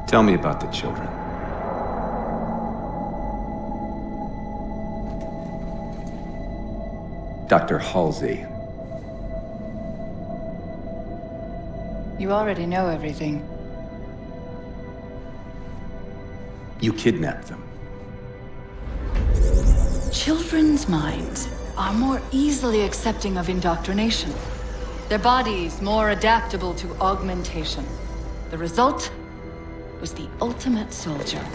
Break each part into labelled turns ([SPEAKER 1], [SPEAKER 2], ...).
[SPEAKER 1] Tell me about the children. Dr. Halsey.
[SPEAKER 2] You already know everything.
[SPEAKER 1] You kidnapped them.
[SPEAKER 2] Children's minds are more easily accepting of indoctrination. Their bodies more adaptable to augmentation. The result was the ultimate soldier.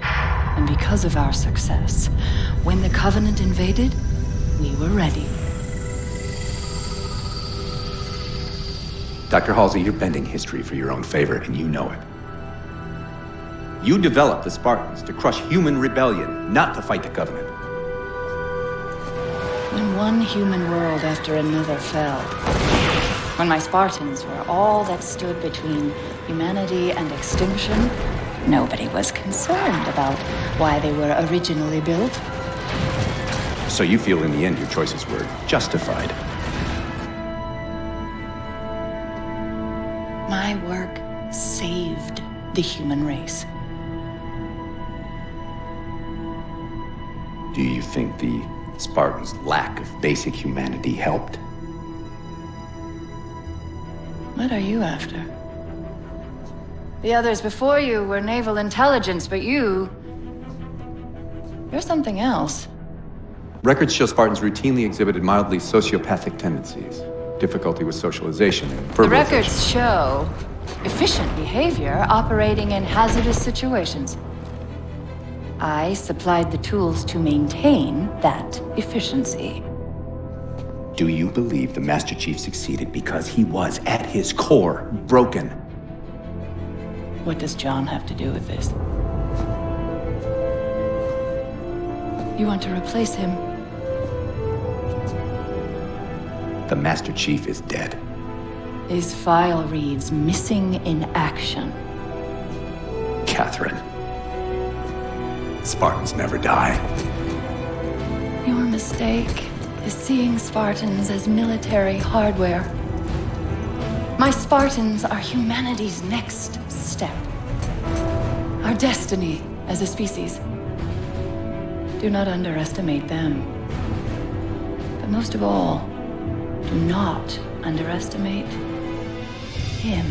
[SPEAKER 2] And because of our success, when the Covenant invaded, we were ready.
[SPEAKER 1] Dr. Halsey, you're bending history for your own favor, and you know it. You developed the Spartans to crush human rebellion, not to fight the Covenant.
[SPEAKER 2] When one human world after another fell, when my Spartans were all that stood between humanity and extinction, nobody was concerned about why they were originally built.
[SPEAKER 1] So you feel in the end your choices were justified?
[SPEAKER 2] My work saved the human race.
[SPEAKER 1] Do you think the Spartans' lack of basic humanity helped?
[SPEAKER 2] What are you after? The others before you were naval intelligence, but you're something else.
[SPEAKER 1] Records show Spartans routinely exhibited mildly sociopathic tendencies, difficulty with socialization and verbalization.
[SPEAKER 2] The records show efficient behavior operating in hazardous situations. I supplied the tools to maintain that efficiency.
[SPEAKER 1] Do you believe the Master Chief succeeded because he was, at his core, broken?
[SPEAKER 2] What does John have to do with this? You want to replace him?
[SPEAKER 1] The Master Chief is dead.
[SPEAKER 2] His file reads missing in action.
[SPEAKER 1] Catherine. Spartans never die.
[SPEAKER 2] Your mistake is seeing Spartans as military hardware. My Spartans are humanity's next step. Our destiny as a species. Do not underestimate them. But most of all, do not underestimate him.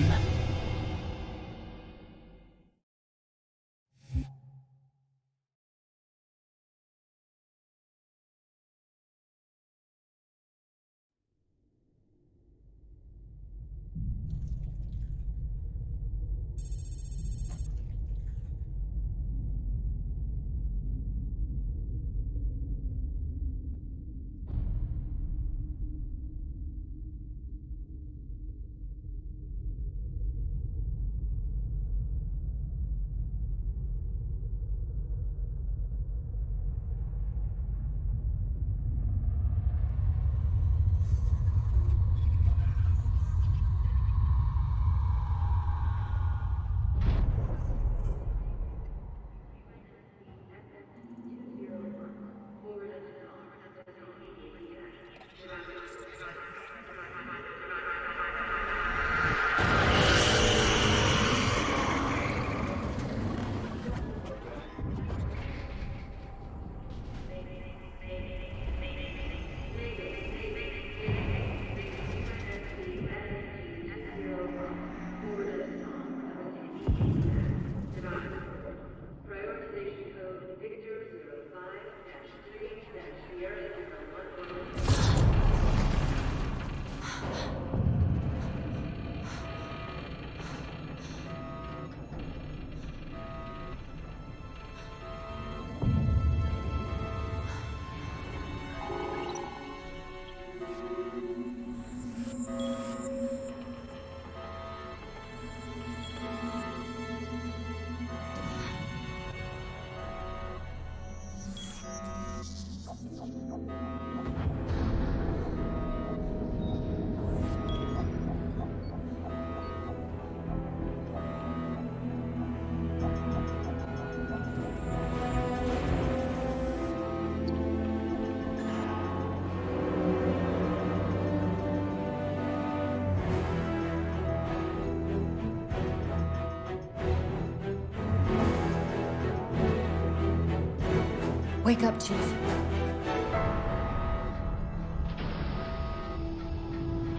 [SPEAKER 2] Wake up, Chief.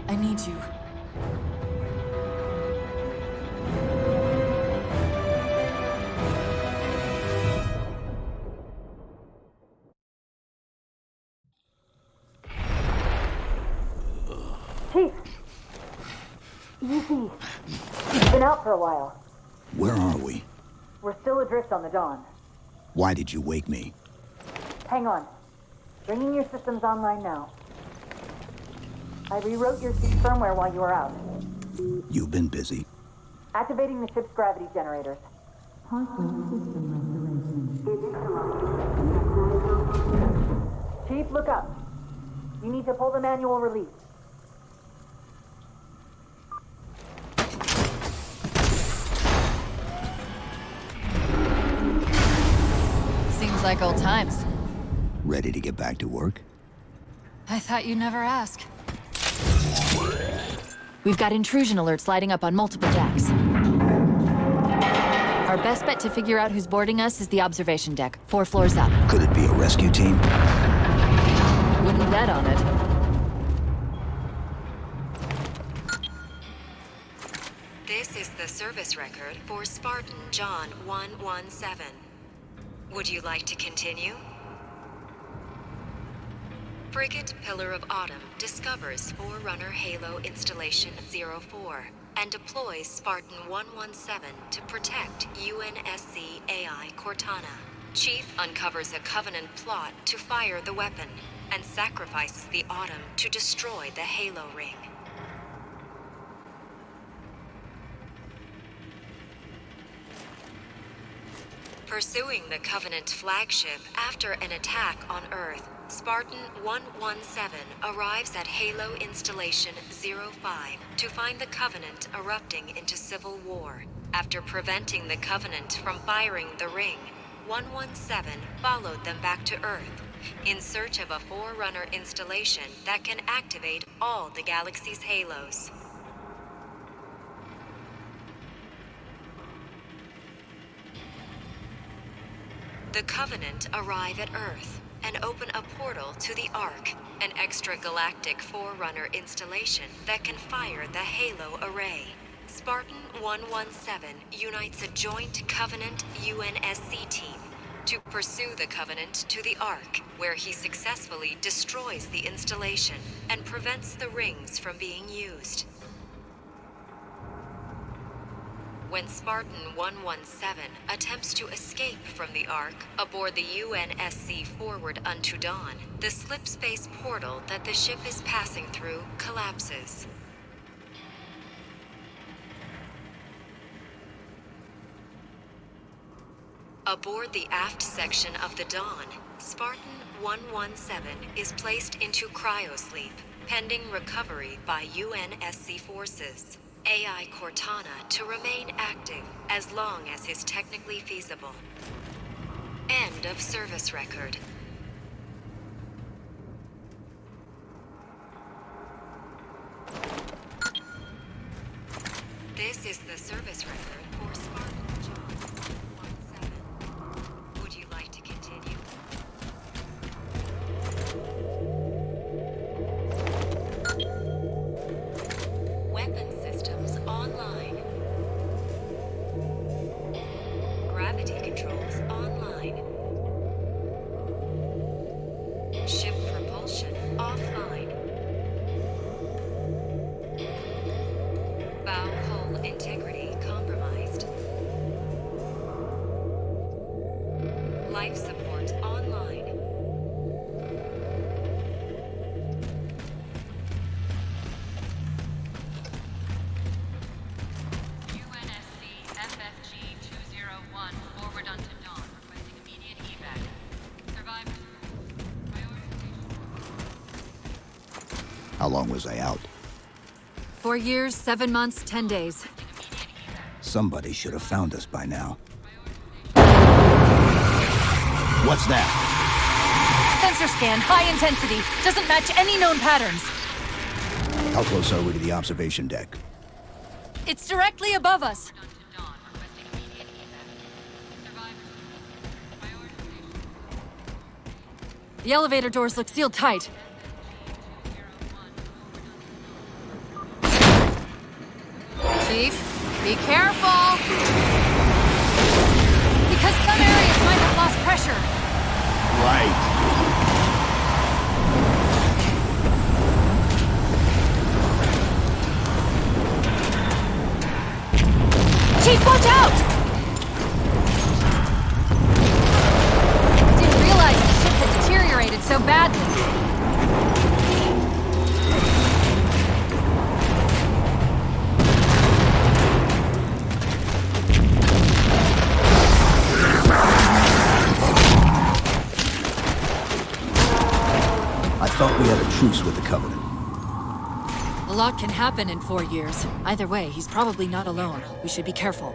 [SPEAKER 2] I need you.
[SPEAKER 3] Chief! Easy. You've been out for a while.
[SPEAKER 4] Where are we?
[SPEAKER 3] We're still adrift on the Dawn.
[SPEAKER 4] Why did you wake me?
[SPEAKER 3] Hang on. Bringing your systems online now. I rewrote your ship's firmware while you were out.
[SPEAKER 4] You've been busy.
[SPEAKER 3] Activating the ship's gravity generators. Chief, look up. You need to pull the manual release.
[SPEAKER 2] Seems like old times.
[SPEAKER 4] Ready to get back to work?
[SPEAKER 2] I thought you'd never ask. We've got intrusion alerts lighting up on multiple decks. Our best bet to figure out who's boarding us is the observation deck, 4 floors up.
[SPEAKER 4] Could it be a rescue team?
[SPEAKER 2] Wouldn't bet on it.
[SPEAKER 5] This is the service record for Spartan John 117. Would you like to continue? Frigate Pillar of Autumn discovers Forerunner Halo Installation 04 and deploys Spartan 117 to protect UNSC AI Cortana. Chief uncovers a Covenant plot to fire the weapon and sacrifices the Autumn to destroy the Halo ring. Pursuing the Covenant flagship after an attack on Earth, Spartan 117 arrives at Halo Installation 05 to find the Covenant erupting into civil war. After preventing the Covenant from firing the ring, 117 followed them back to Earth in search of a Forerunner installation that can activate all the galaxy's halos. The Covenant arrive at Earth and open a portal to the Ark, an extragalactic Forerunner installation that can fire the Halo array. Spartan 117 unites a joint Covenant UNSC team to pursue the Covenant to the Ark, where he successfully destroys the installation and prevents the rings from being used. When Spartan 117 attempts to escape from the Ark aboard the UNSC Forward Unto Dawn, the slipspace portal that the ship is passing through collapses. Aboard the aft section of the Dawn, Spartan 117 is placed into cryosleep, pending recovery by UNSC forces. AI Cortana to remain active as long as is technically feasible. End of service record. This is the service record for Spartan John 117. Would you like to continue? Weapon systems online. Gravity controls online. Ship propulsion offline. Bow hull integrity compromised. Life support online.
[SPEAKER 6] UNSC FFG 201 forward unto Dawn, requesting immediate evac. Survivors.
[SPEAKER 4] How long was I out?
[SPEAKER 2] 4 years, 7 months, 10 days.
[SPEAKER 4] Somebody should have found us by now. What's that?
[SPEAKER 2] Sensor scan, high intensity. Doesn't match any known patterns.
[SPEAKER 4] How close are we to the observation deck?
[SPEAKER 2] It's directly above us.
[SPEAKER 6] Unto Dawn, requesting immediate evac. Survivors. The elevator doors look sealed tight. Chief, be careful! Because some areas might have lost pressure.
[SPEAKER 4] Right.
[SPEAKER 6] Chief, watch out! Didn't realize the ship had deteriorated so badly.
[SPEAKER 4] I thought we had a truce with the Covenant.
[SPEAKER 6] A lot can happen in 4 years. Either way, he's probably not alone. We should be careful.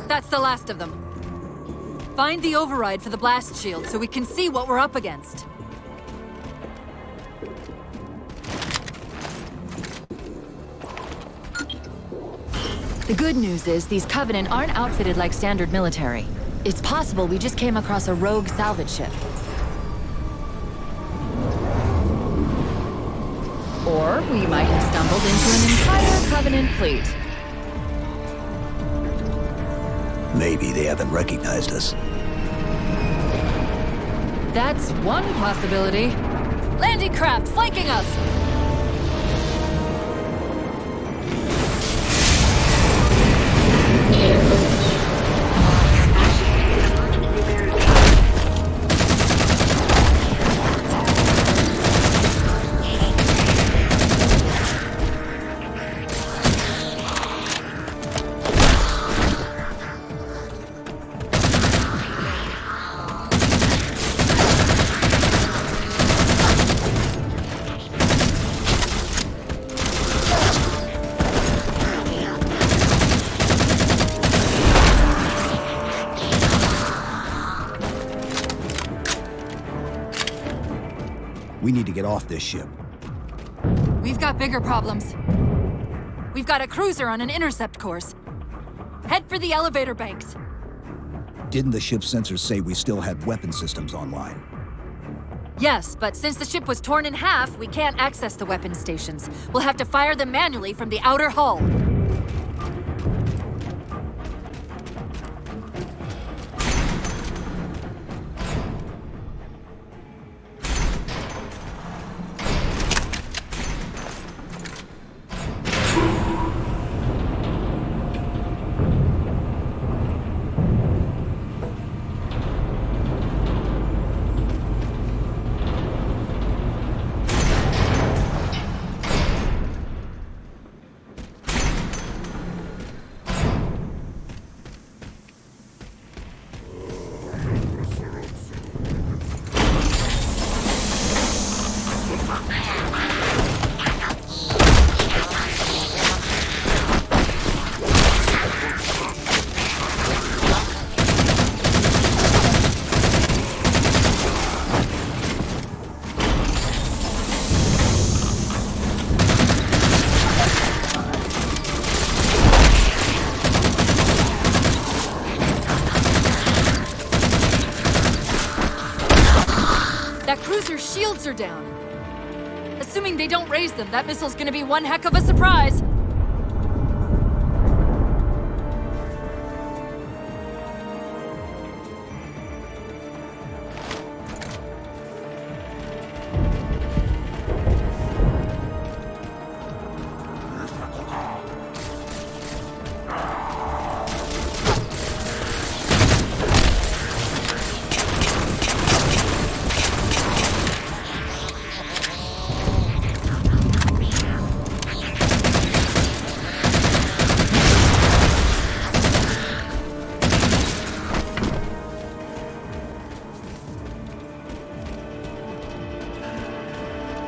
[SPEAKER 6] That's the last of them. Find the override for the blast shield so we can see what we're up against.
[SPEAKER 2] The good news is these Covenant aren't outfitted like standard military. It's possible we just came across a rogue salvage ship. Or we might have stumbled into an entire Covenant fleet.
[SPEAKER 4] Maybe they haven't recognized us.
[SPEAKER 2] That's one possibility.
[SPEAKER 6] Landing craft flanking us!
[SPEAKER 4] We need to get off this ship.
[SPEAKER 6] We've got bigger problems. We've got a cruiser on an intercept course. Head for the elevator banks.
[SPEAKER 4] Didn't the ship's sensors say we still had weapon systems online?
[SPEAKER 6] Yes, but since the ship was torn in half, we can't access the weapon stations. We'll have to fire them manually from the outer hull. Cruiser's shields are down. Assuming they don't raise them, that missile's gonna be one heck of a surprise.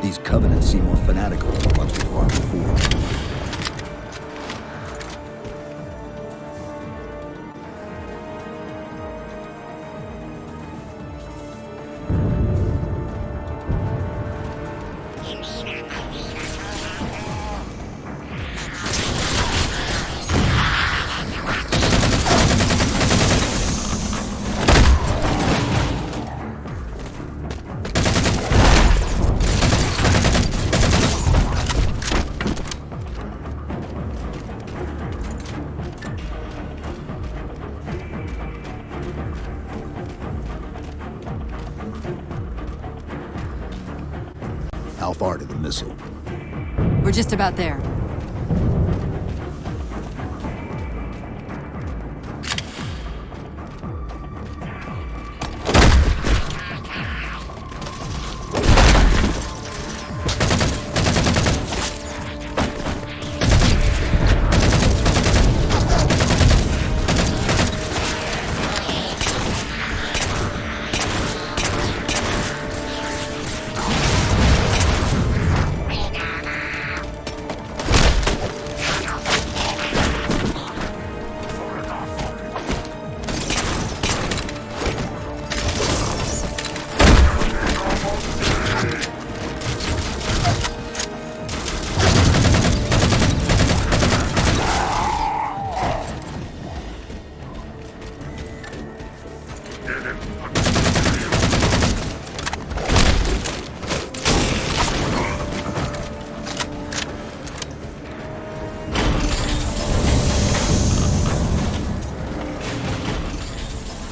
[SPEAKER 4] These Covenants seem more fanatical than the ones we fought before. How far to the missile?
[SPEAKER 6] We're just about there.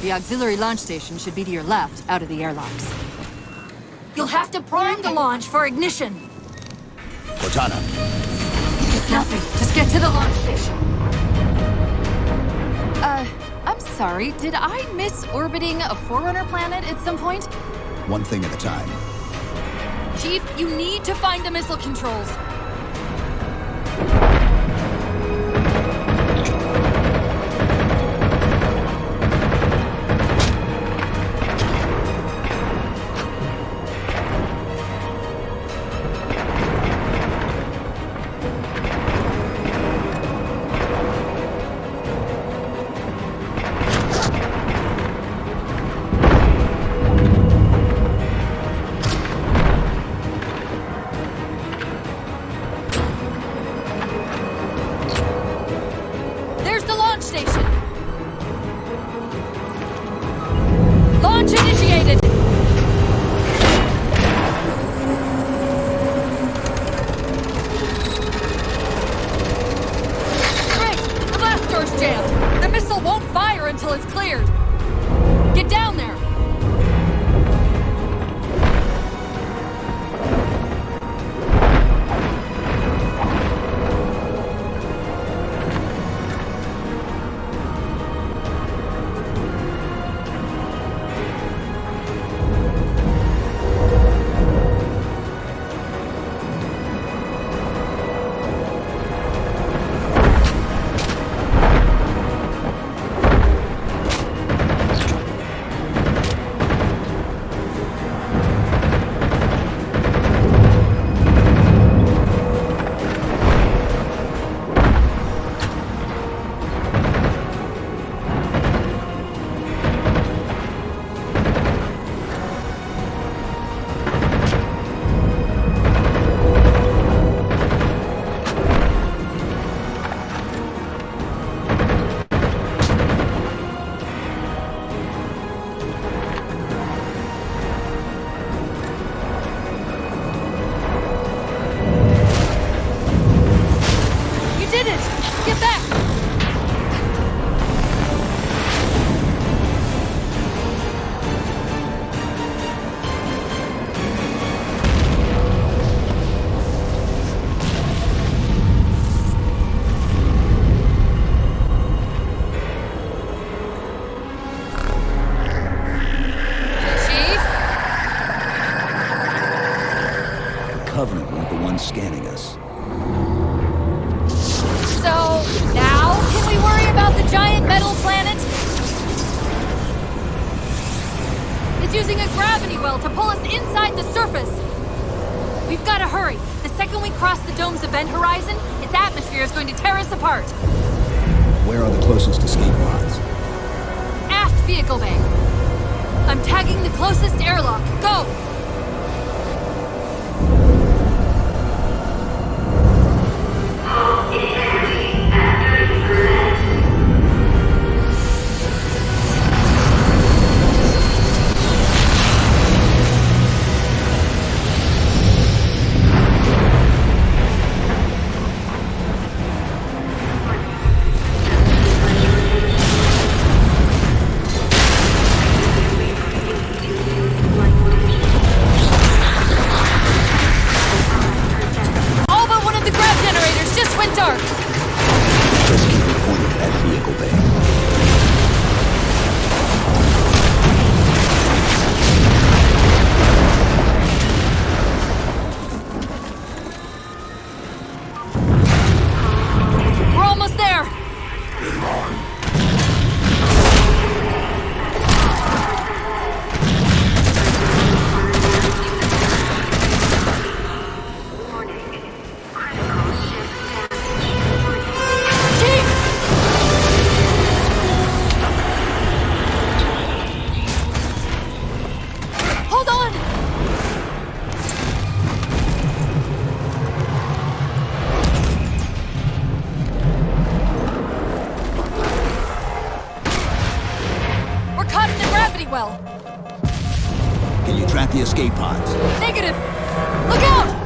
[SPEAKER 6] The auxiliary launch station should be to your left, out of the airlocks. You'll have to prime the launch for ignition.
[SPEAKER 4] Cortana,
[SPEAKER 6] It's nothing. Just get to the launch station. I'm sorry. Did I miss orbiting a Forerunner planet at some point?
[SPEAKER 4] one thing at a time.
[SPEAKER 6] Chief, you need to find the missile controls. There's the launch station. Launch initiated. Great! The blast door's jammed. The missile won't fire until it's cleared. Get down there. You did it! Get back! Chief?
[SPEAKER 4] The Covenant weren't the ones scanning us.
[SPEAKER 6] So, now can we worry about the giant metal planet? It's using a gravity well to pull us inside the surface. We've got to hurry. The second we cross the dome's event horizon, its atmosphere is going to tear us apart.
[SPEAKER 4] Where are the closest escape pods?
[SPEAKER 6] Aft vehicle bay. I'm tagging the closest airlock. Go! All but one of the grav generators just went dark.
[SPEAKER 4] Just keep it pointed at vehicle bay.
[SPEAKER 6] We're almost there. Chief! Hold on! We're caught in the gravity well.
[SPEAKER 4] Can you track the escape pods?
[SPEAKER 6] Negative! Look out!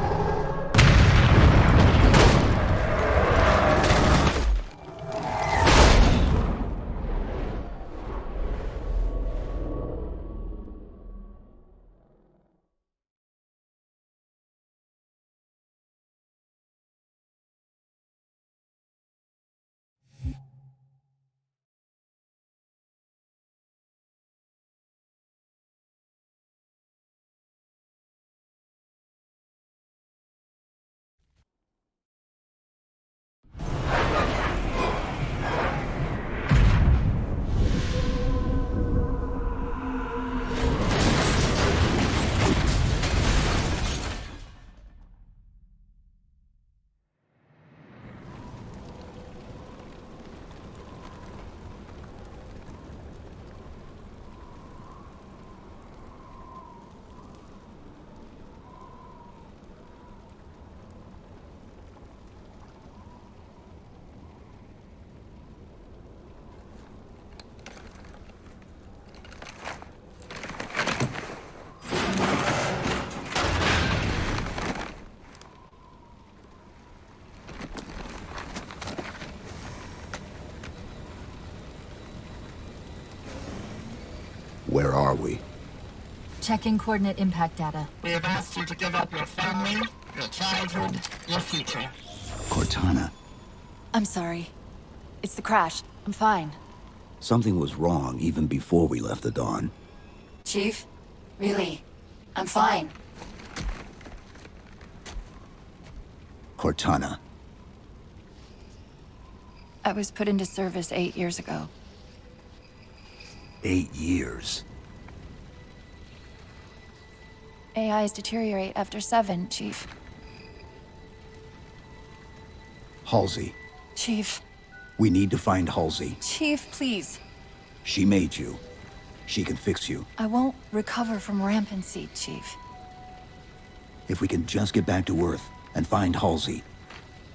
[SPEAKER 4] Where are we?
[SPEAKER 6] Checking coordinate impact data.
[SPEAKER 7] We have asked you to give up your family, your childhood, your future.
[SPEAKER 4] Cortana.
[SPEAKER 2] I'm sorry. It's the crash. I'm fine.
[SPEAKER 4] Something was wrong even before we left the Dawn.
[SPEAKER 2] Chief? Really? I'm fine.
[SPEAKER 4] Cortana.
[SPEAKER 2] I was put into service 8 years ago.
[SPEAKER 4] 8 years.
[SPEAKER 2] AIs deteriorate after 7, Chief.
[SPEAKER 4] Halsey.
[SPEAKER 2] Chief.
[SPEAKER 4] We need to find Halsey.
[SPEAKER 2] Chief, please.
[SPEAKER 4] She made you. She can fix you.
[SPEAKER 2] I won't recover from rampancy, Chief.
[SPEAKER 4] If we can just get back to Earth and find Halsey,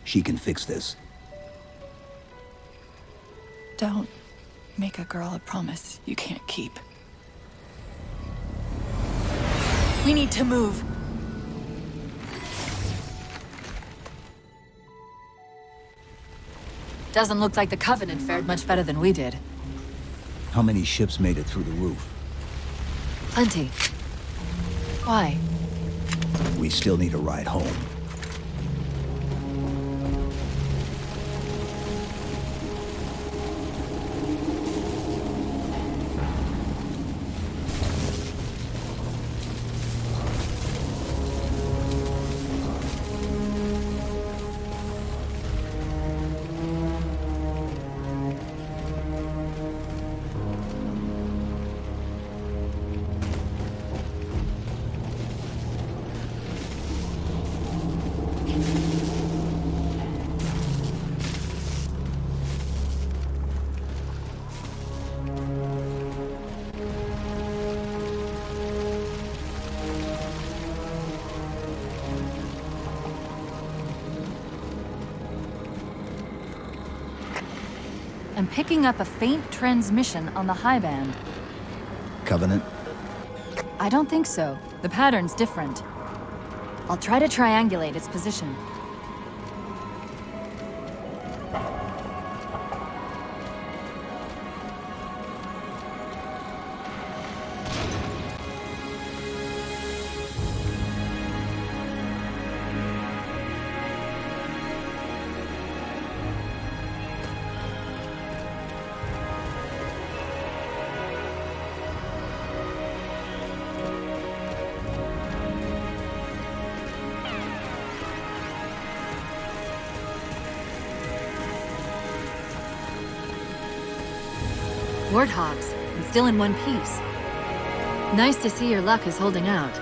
[SPEAKER 4] she can fix this.
[SPEAKER 2] Don't make a girl a promise you can't keep.
[SPEAKER 6] We need to move. Doesn't look like the Covenant fared much better than we did.
[SPEAKER 4] How many ships made it through the roof?
[SPEAKER 6] Plenty. Why?
[SPEAKER 4] We still need a ride home.
[SPEAKER 6] I'm picking up a faint transmission on the high band.
[SPEAKER 4] Covenant?
[SPEAKER 6] I don't think so. The pattern's different. I'll try to triangulate its position. Warthogs, and still in one piece. Nice to see your luck is holding out.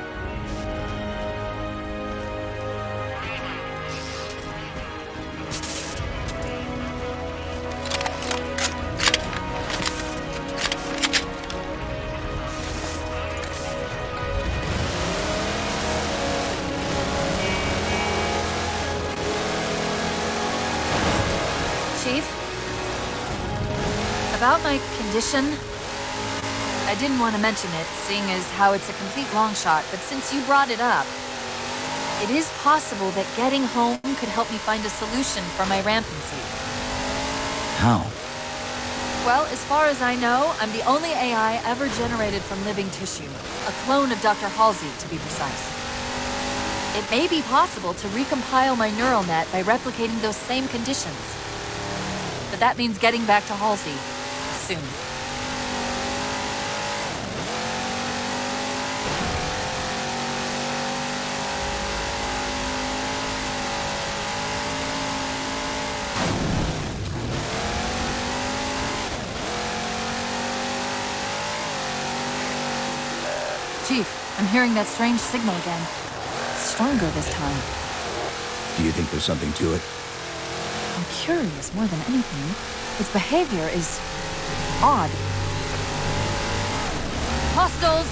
[SPEAKER 6] Chief? About my condition, I didn't want to mention it, seeing as how it's a complete long shot, but since you brought it up, it is possible that getting home could help me find a solution for my rampancy.
[SPEAKER 4] How?
[SPEAKER 6] Well, as far as I know, I'm the only AI ever generated from living tissue. A clone of Dr. Halsey, to be precise. It may be possible to recompile my neural net by replicating those same conditions. But that means getting back to Halsey. Soon. Chief, I'm hearing that strange signal again. Stronger this time.
[SPEAKER 4] Do you think there's something to it?
[SPEAKER 6] I'm curious more than anything. Its behavior is odd. Hostiles!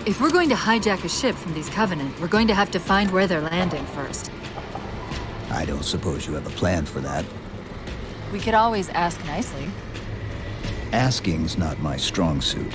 [SPEAKER 6] If we're going to hijack a ship from these Covenant, we're going to have to find where they're landing first.
[SPEAKER 4] I don't suppose you have a plan for that.
[SPEAKER 6] We could always ask nicely.
[SPEAKER 4] Asking's not my strong suit.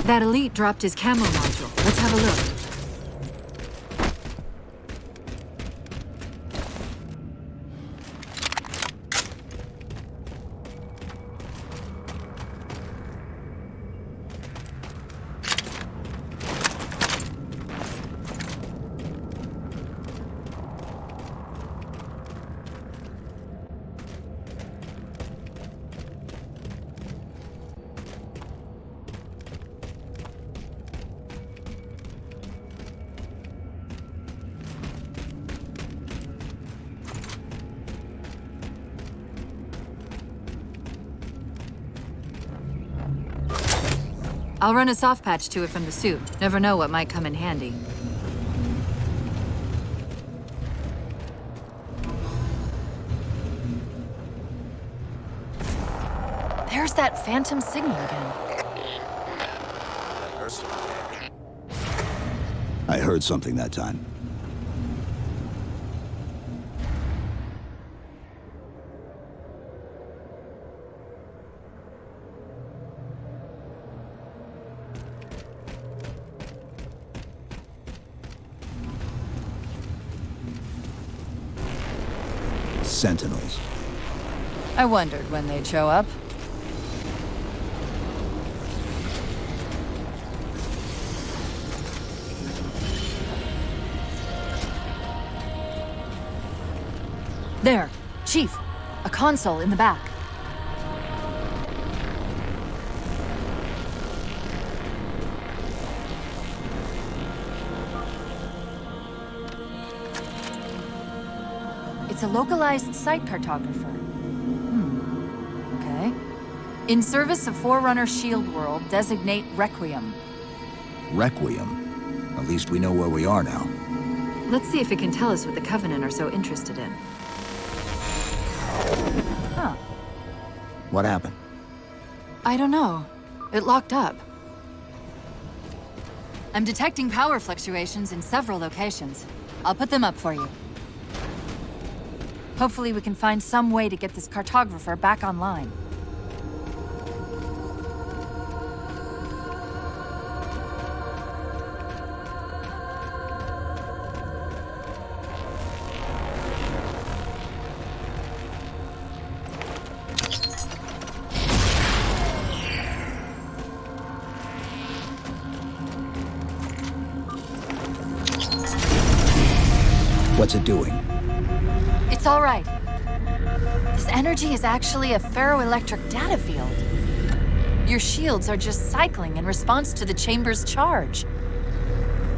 [SPEAKER 6] That elite dropped his camo module. Let's have a look. I'll run a soft patch to it from the suit. Never know what might come in handy. There's that phantom signal again.
[SPEAKER 4] I heard something that time. Sentinels.
[SPEAKER 6] I wondered when they'd show up. There, Chief. A console in the back. It's a localized site cartographer. Okay. In service of Forerunner Shield World, designate Requiem.
[SPEAKER 4] Requiem. At least we know where we are now.
[SPEAKER 6] Let's see if it can tell us what the Covenant are so interested in. Huh.
[SPEAKER 4] What happened?
[SPEAKER 6] I don't know. It locked up. I'm detecting power fluctuations in several locations. I'll put them up for you. Hopefully we can find some way to get this cartographer back online.
[SPEAKER 4] What's it doing?
[SPEAKER 6] It's all right. This energy is actually a ferroelectric data field. Your shields are just cycling in response to the chamber's charge.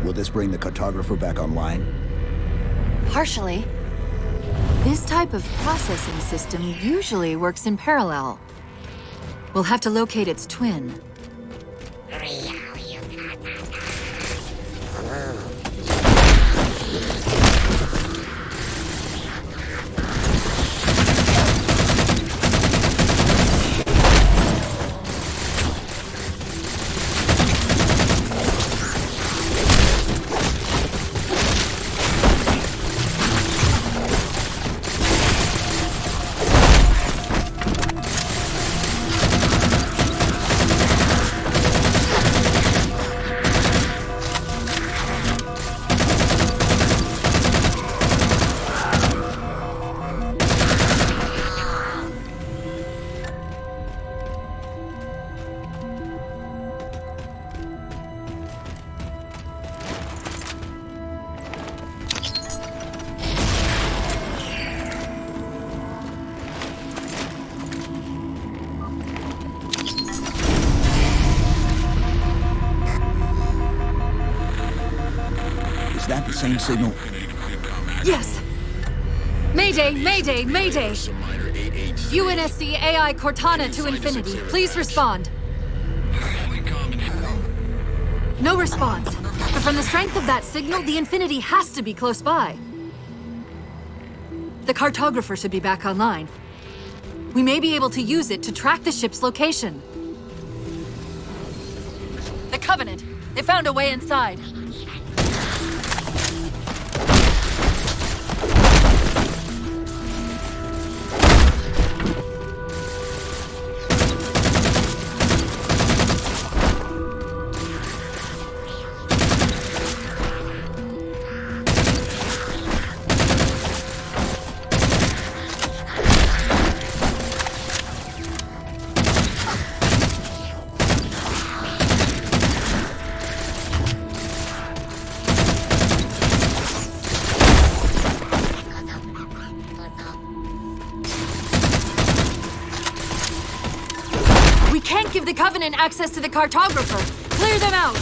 [SPEAKER 4] Will this bring the cartographer back online?
[SPEAKER 6] Partially. This type of processing system usually works in parallel. We'll have to locate its twin.
[SPEAKER 4] Is that the same signal?
[SPEAKER 6] Yes! Mayday, mayday, mayday! UNSC AI Cortana to Infinity. Please respond. No response. But from the strength of that signal, the Infinity has to be close by. The cartographer should be back online. We may be able to use it to track the ship's location. The Covenant! They found a way inside. Covenant access to the cartographer. Clear them out!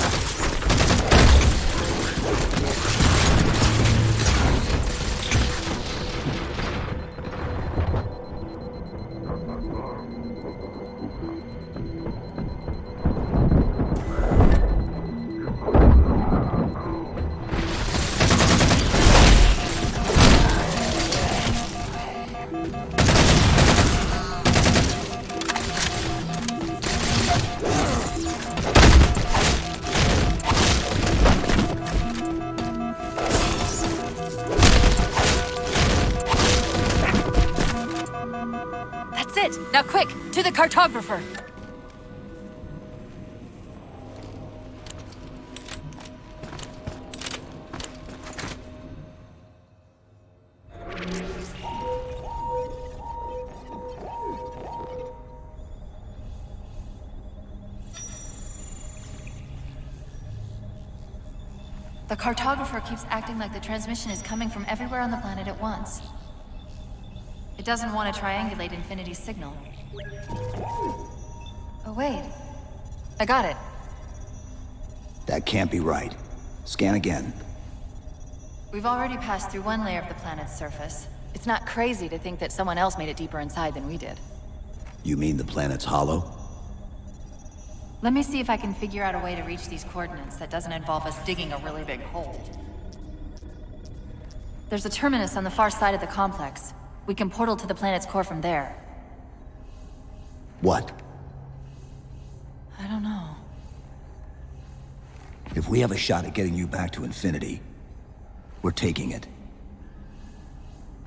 [SPEAKER 6] That's it! Now quick, to the cartographer! The cartographer keeps acting like the transmission is coming from everywhere on the planet at once. It doesn't want to triangulate Infinity's signal. Oh, wait. I got it.
[SPEAKER 4] That can't be right. Scan again.
[SPEAKER 2] We've already passed through one layer of the planet's surface. It's not crazy to think that someone else made it deeper inside than we did.
[SPEAKER 4] You mean the planet's hollow?
[SPEAKER 2] Let me see if I can figure out a way to reach these coordinates that doesn't involve us digging a really big hole. There's a terminus on the far side of the complex. We can portal to the planet's core from there.
[SPEAKER 4] What?
[SPEAKER 2] I don't know.
[SPEAKER 4] If we have a shot at getting you back to Infinity, we're taking it.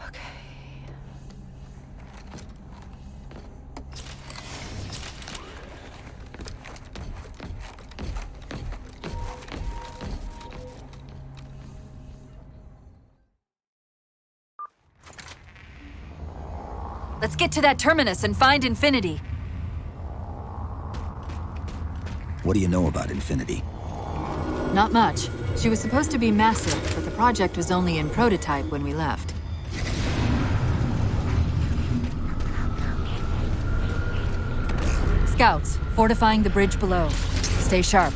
[SPEAKER 2] Okay.
[SPEAKER 6] Let's get to that terminus and find Infinity.
[SPEAKER 4] What do you know about Infinity?
[SPEAKER 6] Not much. She was supposed to be massive, but the project was only in prototype when we left. Scouts, fortifying the bridge below. Stay sharp.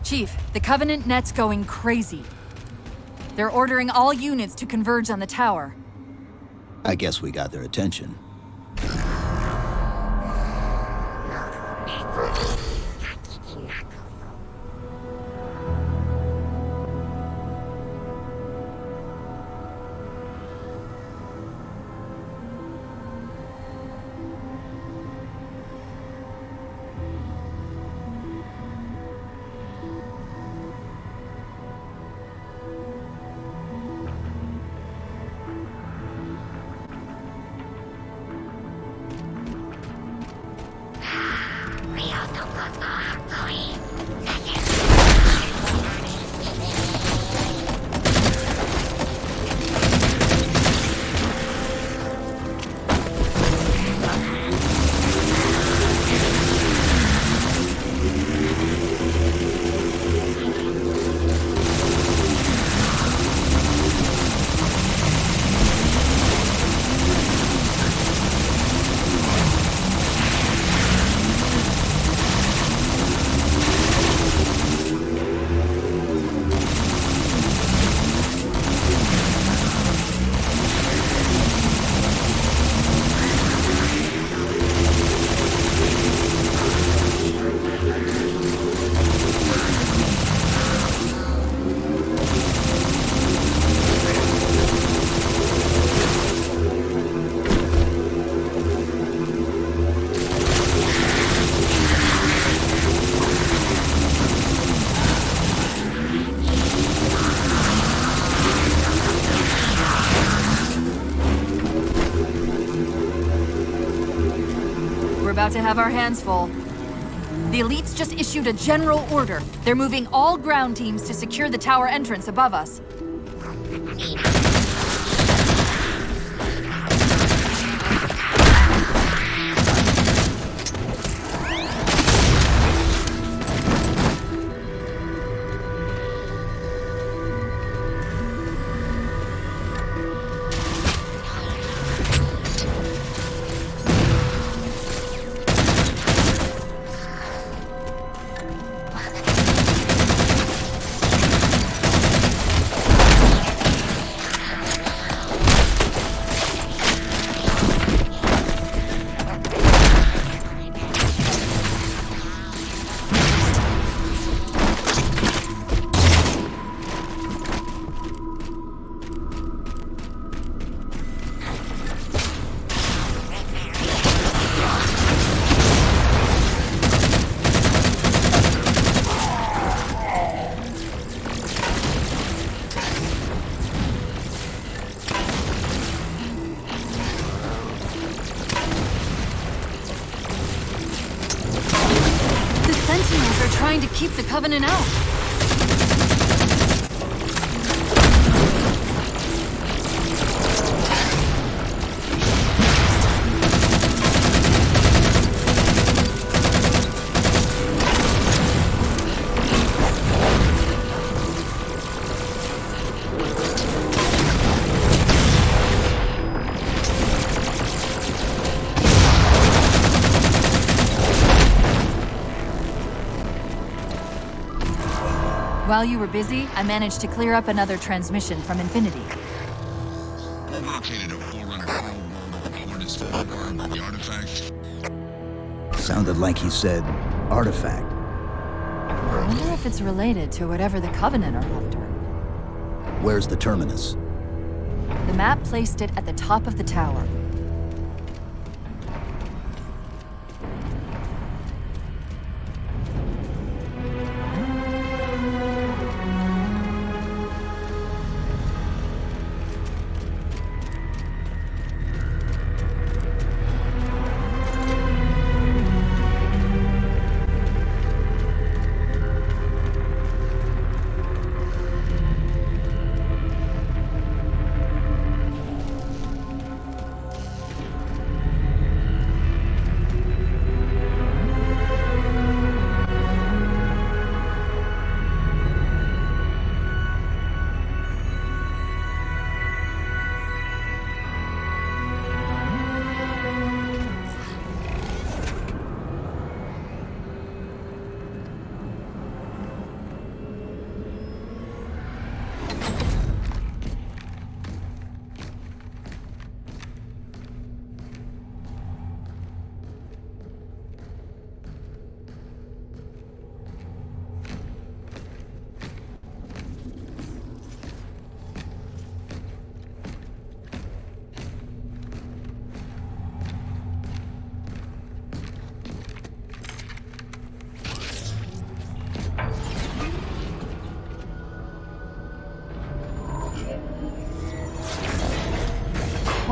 [SPEAKER 6] Chief, the Covenant net's going crazy. They're ordering all units to converge on the tower.
[SPEAKER 4] I guess we got their attention.
[SPEAKER 6] About to have our hands full. The elites just issued a general order. They're moving all ground teams to secure the tower entrance above us. Trying to keep the Covenant out. While you were busy, I managed to clear up another transmission from Infinity.
[SPEAKER 8] Located a Forerunner coordinates for the artifact.
[SPEAKER 4] Sounded like he said artifact.
[SPEAKER 6] I wonder if it's related to whatever the Covenant are after.
[SPEAKER 4] Where's the terminus?
[SPEAKER 6] The map placed it at the top of the tower.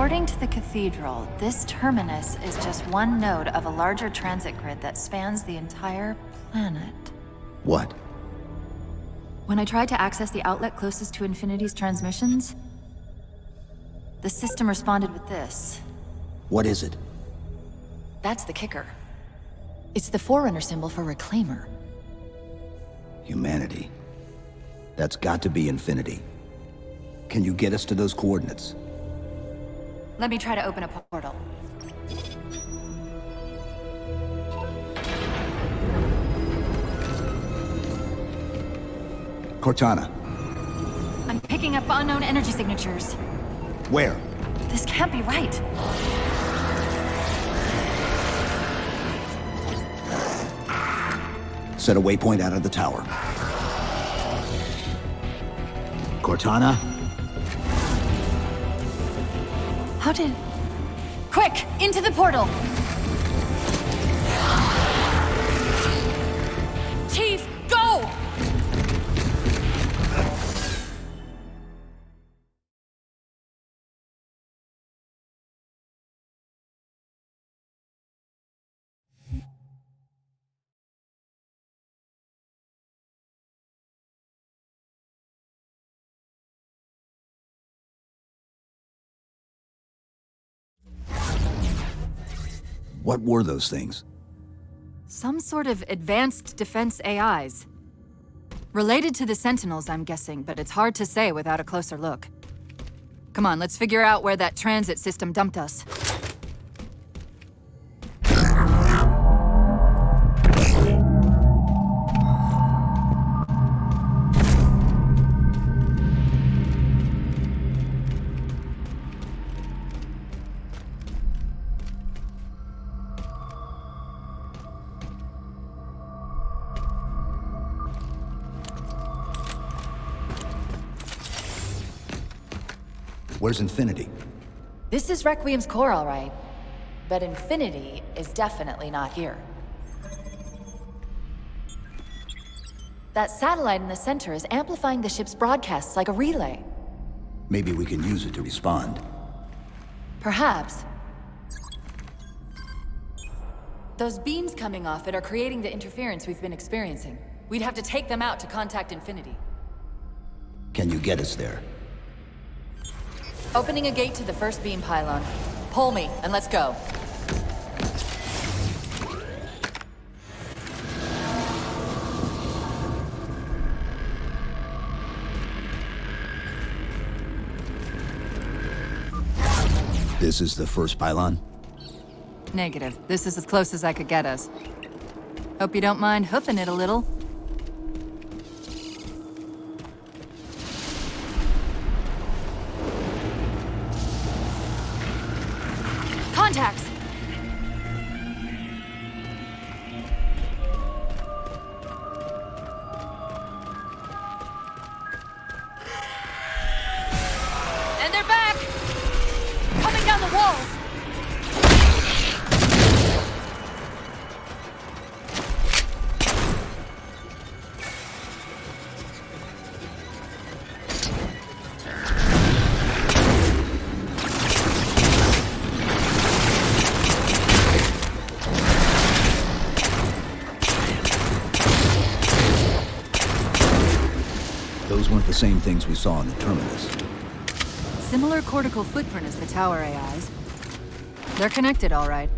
[SPEAKER 6] According to the Cathedral, this terminus is just one node of a larger transit grid that spans the entire planet.
[SPEAKER 4] What?
[SPEAKER 6] When I tried to access the outlet closest to Infinity's transmissions, the system responded with this.
[SPEAKER 4] What is it?
[SPEAKER 6] That's the kicker. It's the Forerunner symbol for Reclaimer.
[SPEAKER 4] Humanity. That's got to be Infinity. Can you get us to those coordinates?
[SPEAKER 6] Let me try to open a portal.
[SPEAKER 4] Cortana.
[SPEAKER 6] I'm picking up unknown energy signatures.
[SPEAKER 4] Where?
[SPEAKER 6] This can't be right.
[SPEAKER 4] Set a waypoint out of the tower. Cortana?
[SPEAKER 6] How did... Quick! Into the portal! Chief, go!
[SPEAKER 4] What were those things?
[SPEAKER 6] Some sort of advanced defense AIs. Related to the Sentinels, I'm guessing, but it's hard to say without a closer look. Come on, let's figure out where that transit system dumped us.
[SPEAKER 4] Where's Infinity?
[SPEAKER 2] This is Requiem's core, all right. But Infinity is definitely not here. That satellite in the center is amplifying the ship's broadcasts like a relay.
[SPEAKER 4] Maybe we can use it to respond.
[SPEAKER 2] Perhaps. Those beams coming off it are creating the interference we've been experiencing. We'd have to take them out to contact Infinity.
[SPEAKER 4] Can you get us there?
[SPEAKER 2] Opening a gate to the first beam pylon. Pull me, and let's go.
[SPEAKER 4] This is the first pylon?
[SPEAKER 6] Negative. This is as close as I could get us. Hope you don't mind hoofing it a little. Contacts! And they're back! Coming down the walls!
[SPEAKER 4] Those weren't the same things we saw in the terminus.
[SPEAKER 6] Similar cortical footprint as the tower AIs. They're connected, all right.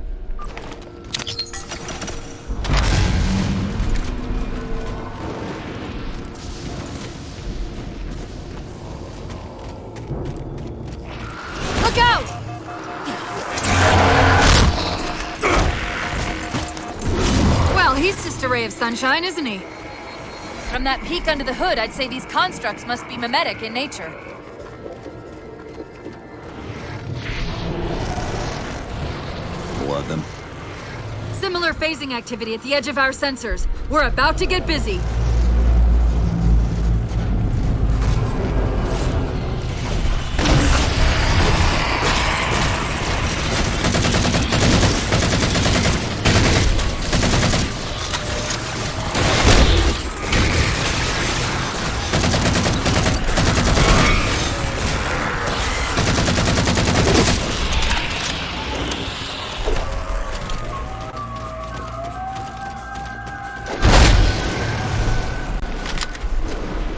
[SPEAKER 6] Look out! Well, he's just a ray of sunshine, isn't he? From that peek under the hood, I'd say these constructs must be mimetic in nature.
[SPEAKER 4] More of them.
[SPEAKER 6] Similar phasing activity at the edge of our sensors. We're about to get busy.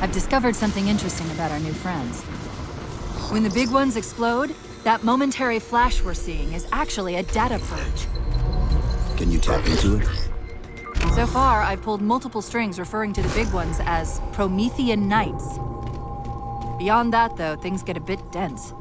[SPEAKER 6] I've discovered something interesting about our new friends. When the big ones explode, that momentary flash we're seeing is actually a data purge.
[SPEAKER 4] Can you tap into it?
[SPEAKER 6] So far, I've pulled multiple strings referring to the big ones as Promethean Knights. Beyond that, though, things get a bit dense.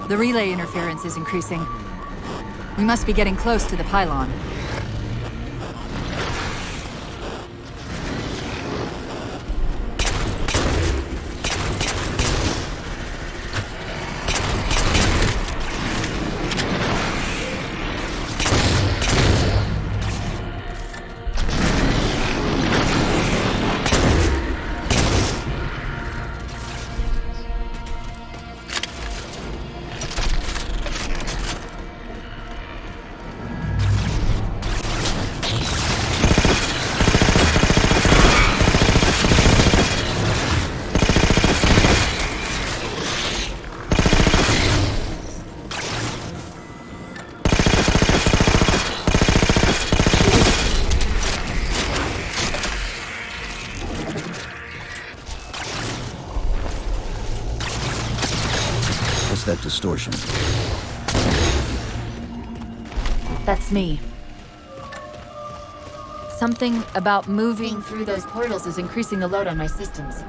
[SPEAKER 6] The relay interference is increasing. We must be getting close to the pylon.
[SPEAKER 4] What's that distortion?
[SPEAKER 6] That's me. Something about moving through those portals is increasing the load on my systems.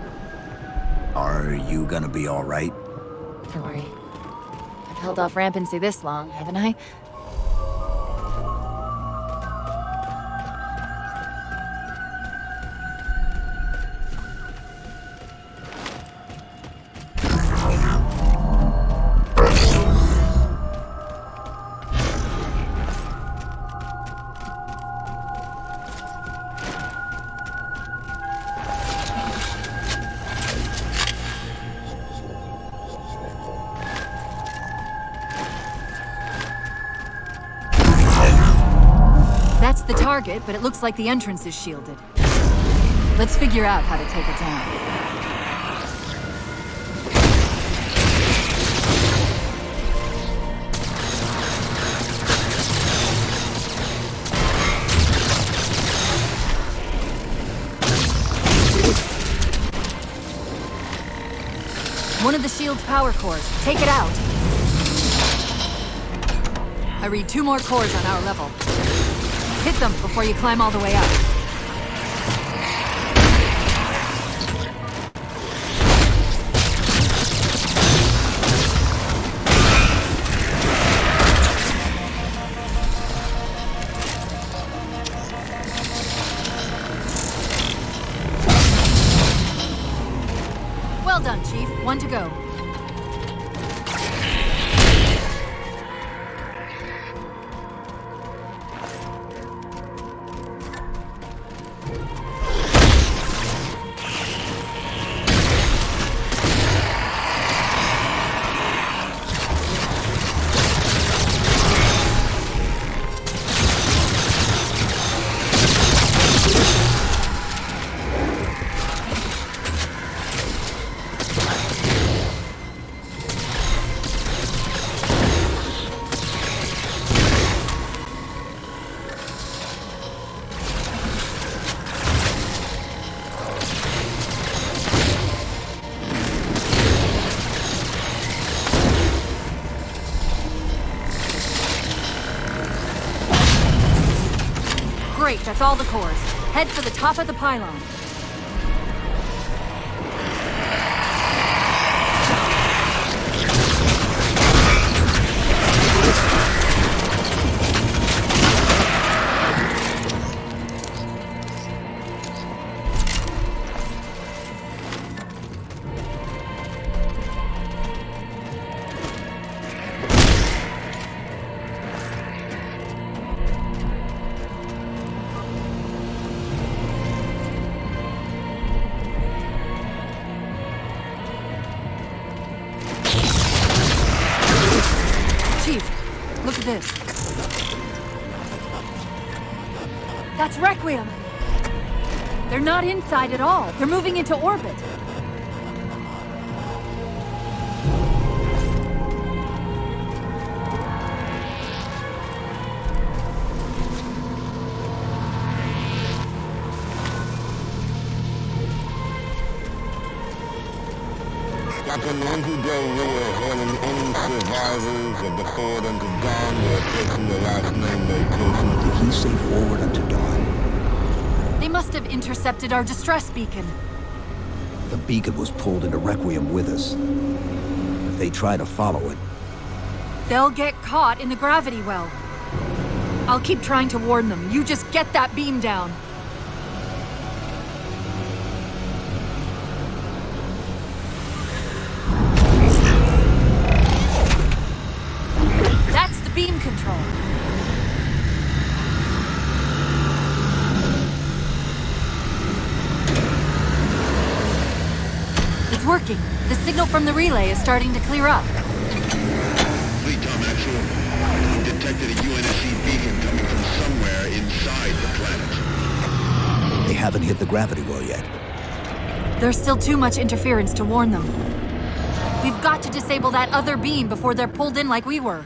[SPEAKER 4] Are you gonna be all right?
[SPEAKER 6] Don't worry. I've held off rampancy this long, haven't I? That's the target, but it looks like the entrance is shielded. Let's figure out how to take it down. One of the shield's power cores. Take it out. I read 2 more cores on our level. Hit them before you climb all the way up. Well done, Chief. 1 to go. That's all the cores. Head for the top of the pylon. Look at this. That's Requiem! They're not inside at all. They're moving into orbit.
[SPEAKER 8] Captain Andrew Del Rio hailing any survivors of the Forward Unto Dawn were taking the last name they chose.
[SPEAKER 4] Did he say forward unto dawn?
[SPEAKER 6] They must have intercepted our distress beacon.
[SPEAKER 4] The beacon was pulled into Requiem with us. If they try to follow it,
[SPEAKER 6] They'll get caught in the gravity well. I'll keep trying to warn them. You just get that beam down. That's the beam control. It's working. The signal from the relay is starting to clear up.
[SPEAKER 8] Fleet Tom Actual. We detected a UNSC beacon coming from somewhere inside the planet.
[SPEAKER 4] they haven't hit the gravity well yet.
[SPEAKER 6] There's still too much interference to warn them. We've got to disable that other beam before they're pulled in like we were.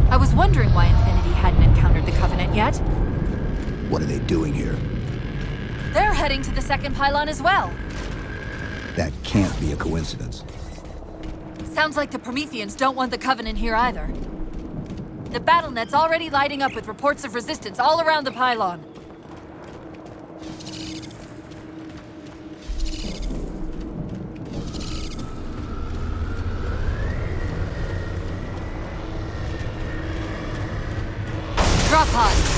[SPEAKER 6] I was wondering why Infinity hadn't encountered the Covenant yet.
[SPEAKER 4] What are they doing here?
[SPEAKER 6] They're heading to the second pylon as well.
[SPEAKER 4] That can't be a coincidence.
[SPEAKER 6] Sounds like the Prometheans don't want the Covenant here either. The BattleNet's already lighting up with reports of resistance all around the pylon. Drop pod.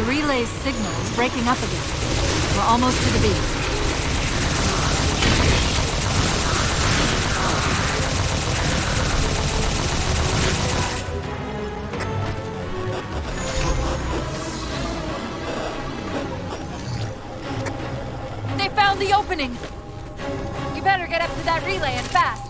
[SPEAKER 6] The relay's signal is breaking up again. We're almost to the beam. They found the opening! You better get up to that relay and fast!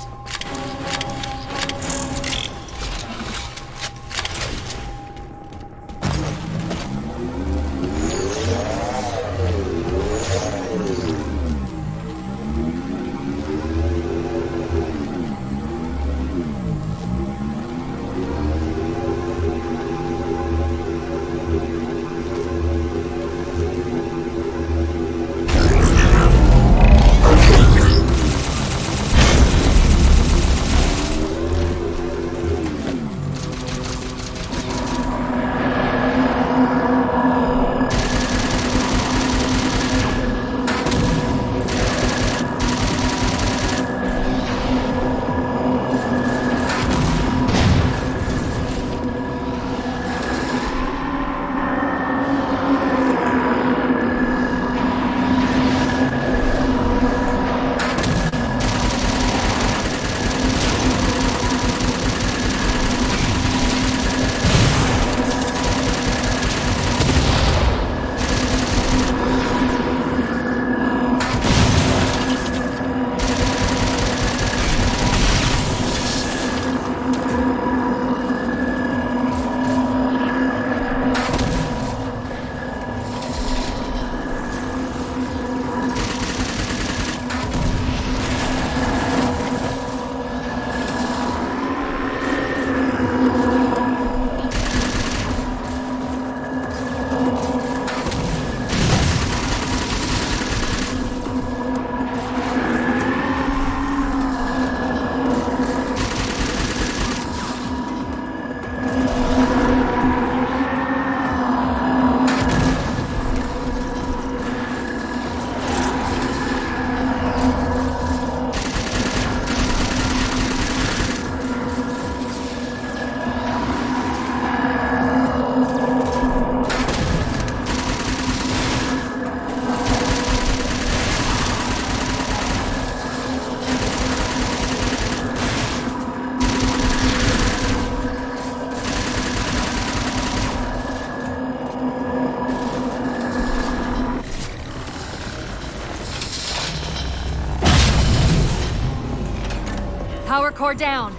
[SPEAKER 6] Power core down.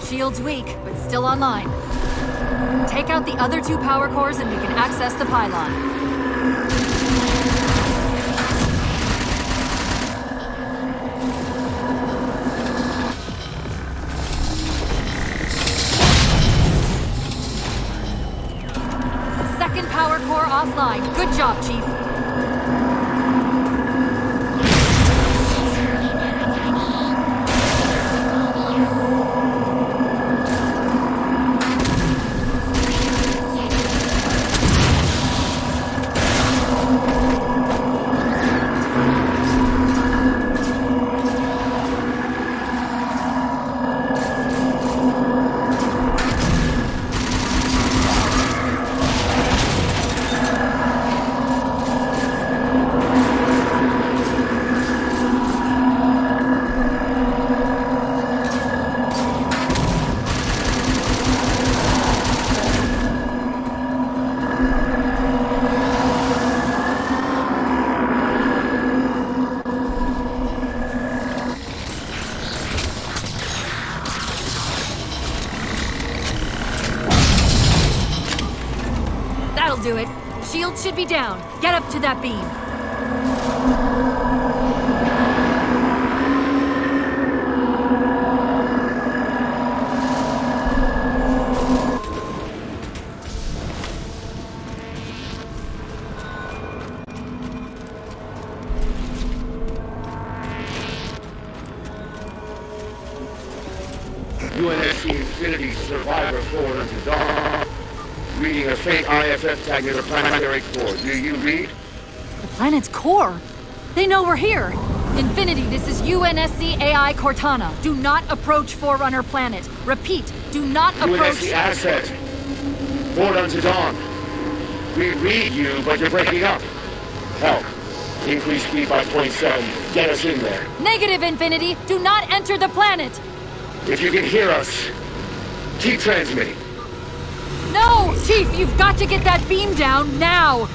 [SPEAKER 6] Shield's weak, but still online. Take out the other two power cores and we can access the pylon. Second power core offline. Good job, Chief. That'll do it. Shield should be down. Get up to that beam.
[SPEAKER 9] UNSC Infinity Survivor Forward unto dawn. Reading a faint ISS tag near the planetary core. Do you read?
[SPEAKER 6] The planet's core? They know we're here. Infinity, this is UNSC AI Cortana. Do not approach Forerunner planet. Repeat, do not approach...
[SPEAKER 9] UNSC asset. Forward unto dawn. We read you, but you're breaking up. Help. Increase speed by 0.7. Get us in there.
[SPEAKER 6] Negative, Infinity! Do not enter the planet!
[SPEAKER 9] If you can hear us, keep transmitting.
[SPEAKER 6] No! Chief, you've got to get that beam down now!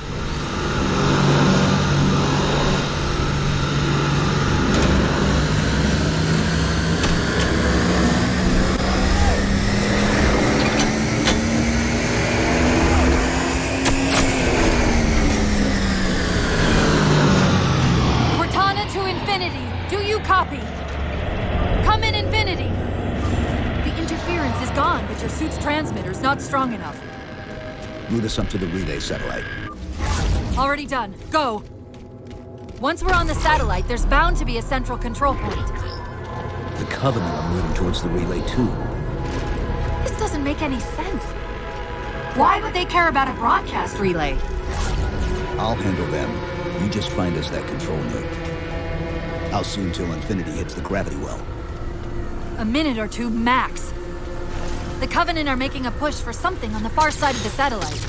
[SPEAKER 6] Cortana to Infinity. Do you copy? Come in, Infinity. The interference is gone, but your suit's transmitter's not strong enough.
[SPEAKER 4] Route us up to the relay satellite.
[SPEAKER 6] Already done. Go. Once we're on the satellite, there's bound to be a central control point.
[SPEAKER 4] The Covenant are moving towards the relay too.
[SPEAKER 6] This doesn't make any sense. Why would they care about a broadcast relay?
[SPEAKER 4] I'll handle them. You just find us that control node. How soon till Infinity hits the gravity well?
[SPEAKER 6] A minute or two, max. The Covenant are making a push for something on the far side of the satellite.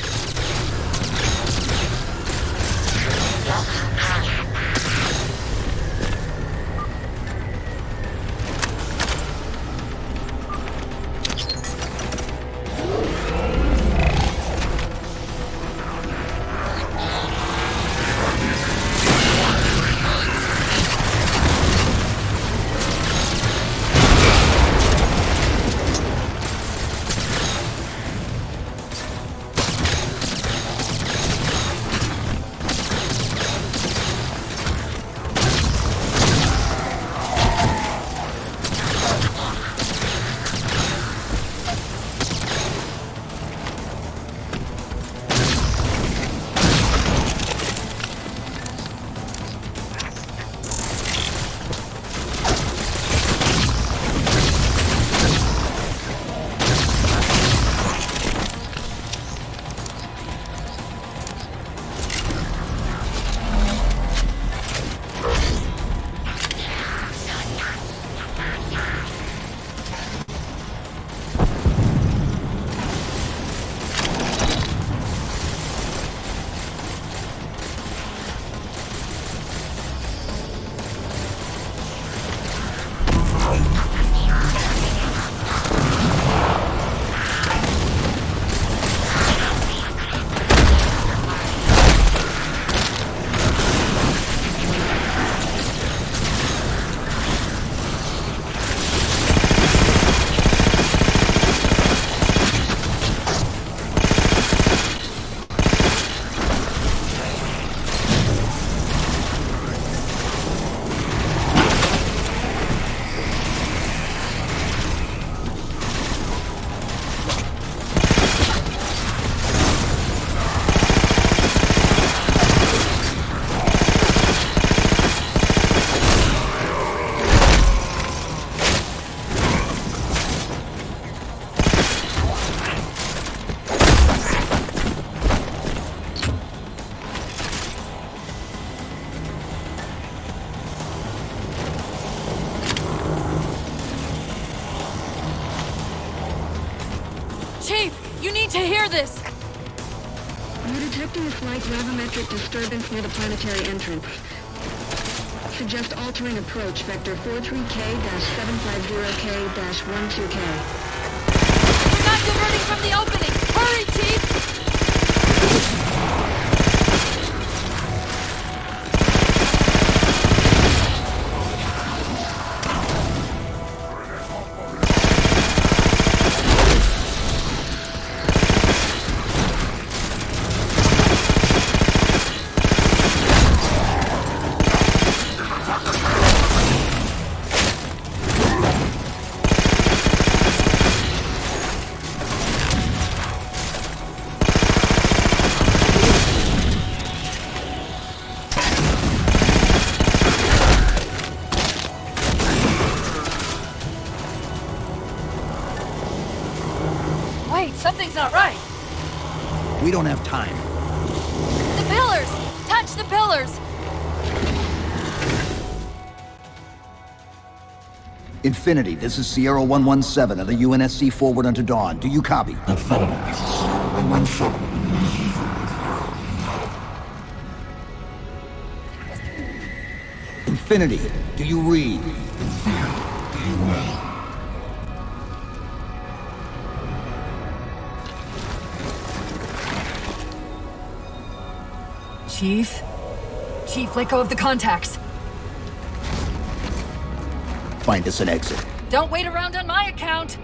[SPEAKER 6] Chief, you need to hear this!
[SPEAKER 10] We're detecting a slight gravimetric disturbance near the planetary entrance. Suggest altering approach, vector 43K-750K-12K.
[SPEAKER 6] We're not diverting from the opening! Hurry, Chief! Something's not right.
[SPEAKER 4] We don't have time.
[SPEAKER 6] The pillars! Touch the pillars!
[SPEAKER 4] Infinity, this is Sierra 117 of the UNSC forward unto dawn. Do you copy?
[SPEAKER 11] Affirmative. 117.
[SPEAKER 4] Infinity, do you read?
[SPEAKER 6] Chief? Chief, let go of the contacts.
[SPEAKER 4] Find us an exit.
[SPEAKER 6] Don't wait around on my account!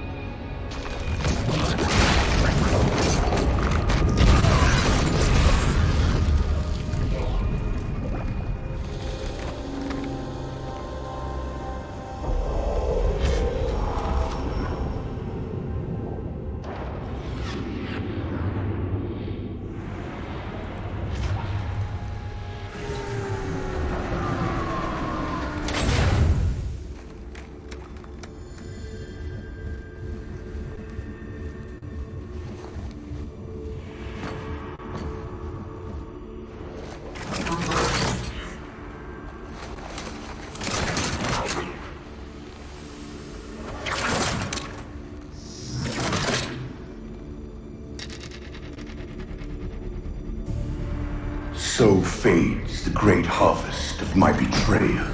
[SPEAKER 11] So fades the great harvest of my betrayal.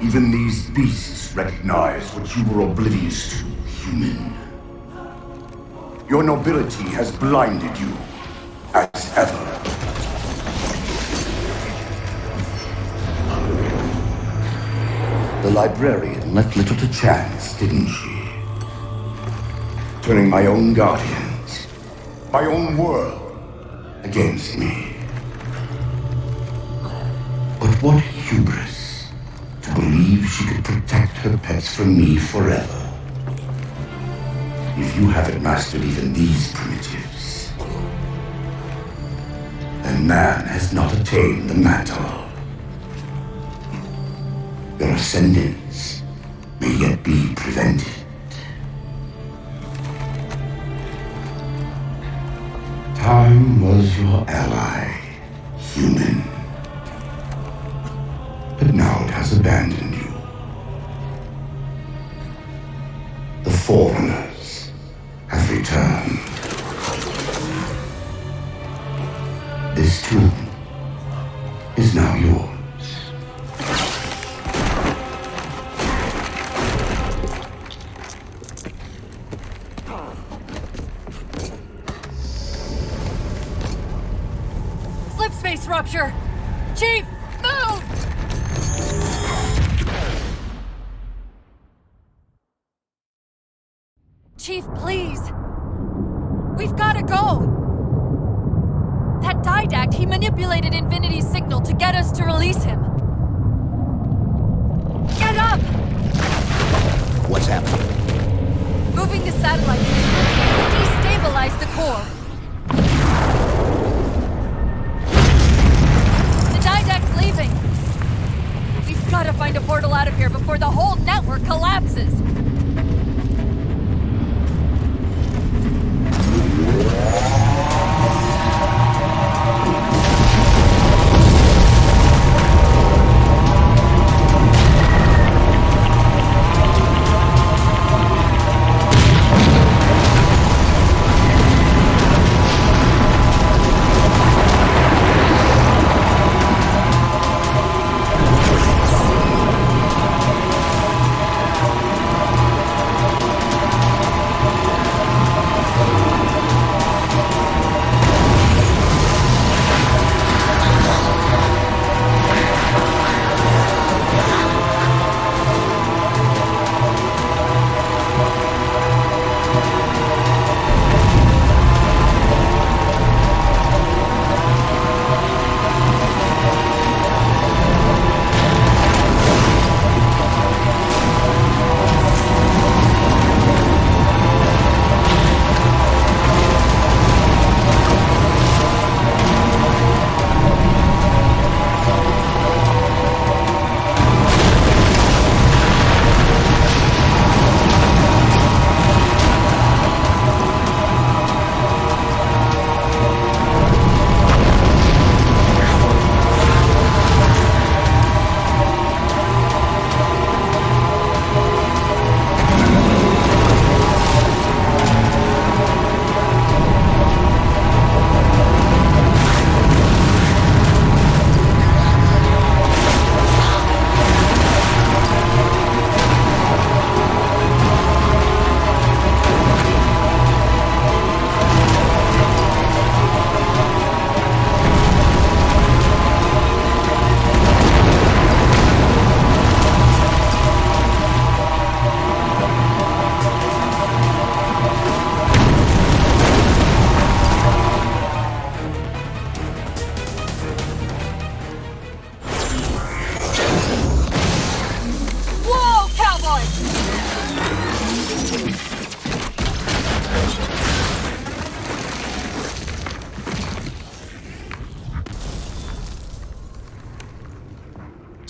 [SPEAKER 11] Even these beasts recognize what you were oblivious to, human. Your nobility has blinded you, as ever. The librarian left little to chance, didn't she? Turning my own guardians, my own world, against me. But what hubris to believe she could protect her pets from me forever. If you haven't mastered even these primitives, then man has not attained the mantle. Their ascendance may yet be prevented. Time was your ally, human. But now it has abandoned you. The Foreigners have returned. This tomb is now yours.
[SPEAKER 6] Slipspace rupture! Chief, move! Chief, please. We've gotta go! That Didact, he manipulated Infinity's signal to get us to release him. Get up!
[SPEAKER 4] What's happening?
[SPEAKER 6] Moving the satellite destabilized the core. The Didact's leaving. We've gotta find a portal out of here before the whole network collapses.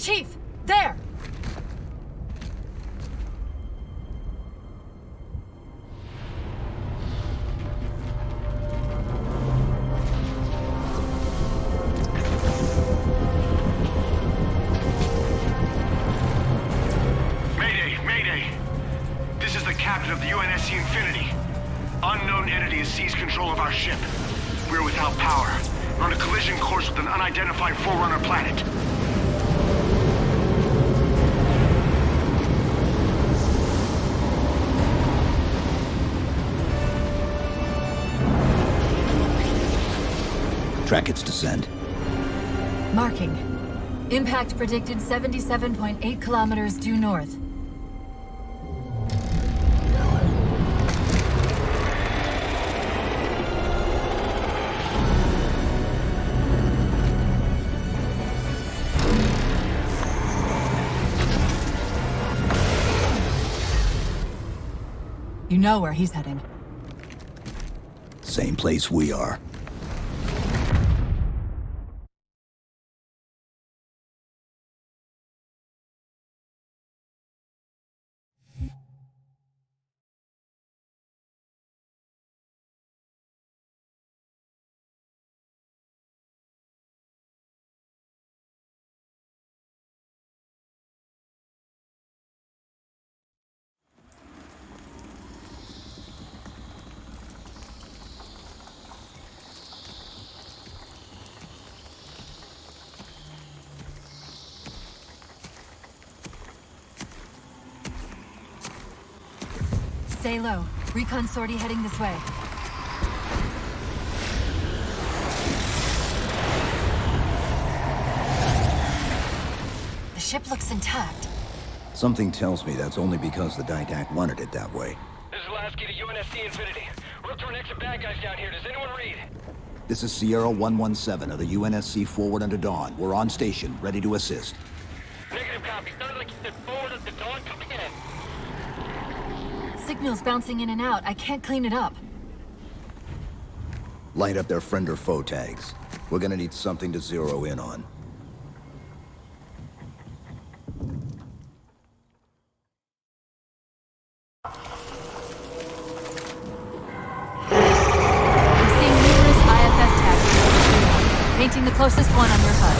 [SPEAKER 6] Chief! There!
[SPEAKER 12] Captain of the UNSC Infinity. Unknown entity has seized control of our ship. We're without power. We're on a collision course with an unidentified Forerunner planet.
[SPEAKER 4] Track its descent.
[SPEAKER 6] Marking. Impact predicted 77.8 kilometers due north. You know where he's heading.
[SPEAKER 4] Same place we are.
[SPEAKER 6] Stay low. Recon sortie heading this way. The ship looks intact.
[SPEAKER 4] Something tells me that's only because the Didact wanted it that way.
[SPEAKER 13] This is Lasky to UNSC Infinity. We're up to our next bad guys down here. Does anyone read?
[SPEAKER 4] This is Sierra 117 of the UNSC Forward Under Dawn. We're on station, ready to assist.
[SPEAKER 13] Negative copy. Sounded like you said Forward Under Dawn coming in.
[SPEAKER 6] Signal's bouncing in and out. I can't clean it up.
[SPEAKER 4] Light up their friend or foe tags. We're gonna need something to zero in on.
[SPEAKER 6] I'm seeing numerous IFF tags. Painting the closest one on your HUD.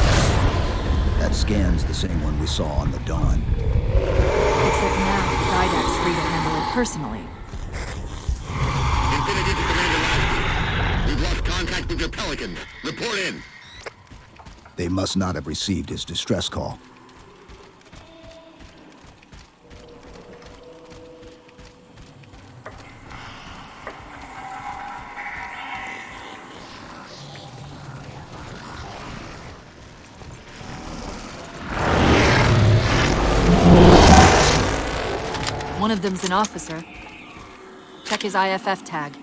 [SPEAKER 4] That scan's the same one we saw on the Dawn.
[SPEAKER 6] Except now, the Didact's free to handle it personally.
[SPEAKER 8] Infinity to Commander Lasky. We've lost contact with your Pelican. Report in.
[SPEAKER 4] They must not have received his distress call.
[SPEAKER 6] One of them's an officer. Check his IFF tag.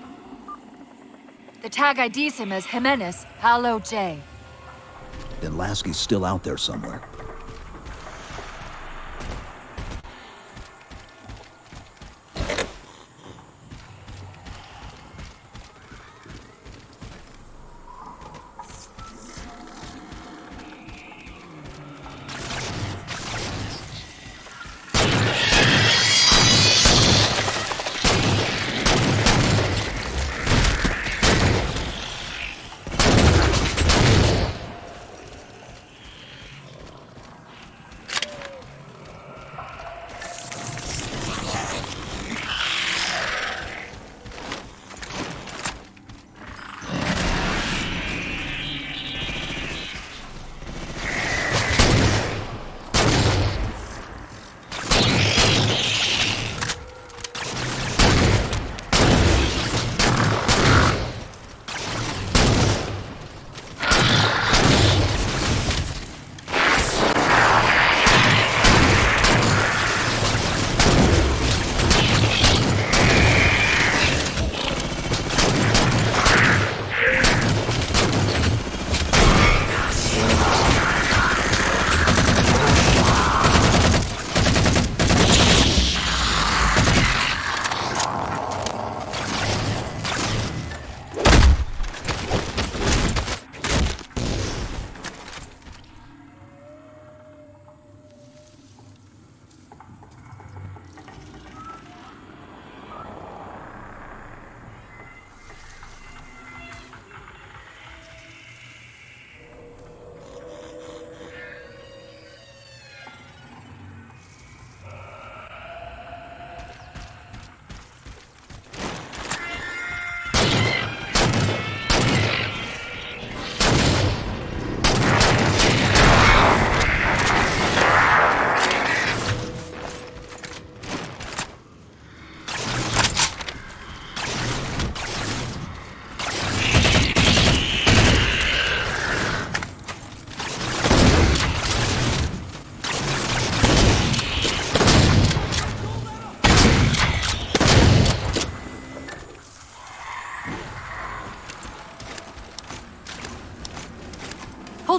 [SPEAKER 6] The tag IDs him as Jimenez Palo J.
[SPEAKER 4] Then Lasky's still out there somewhere.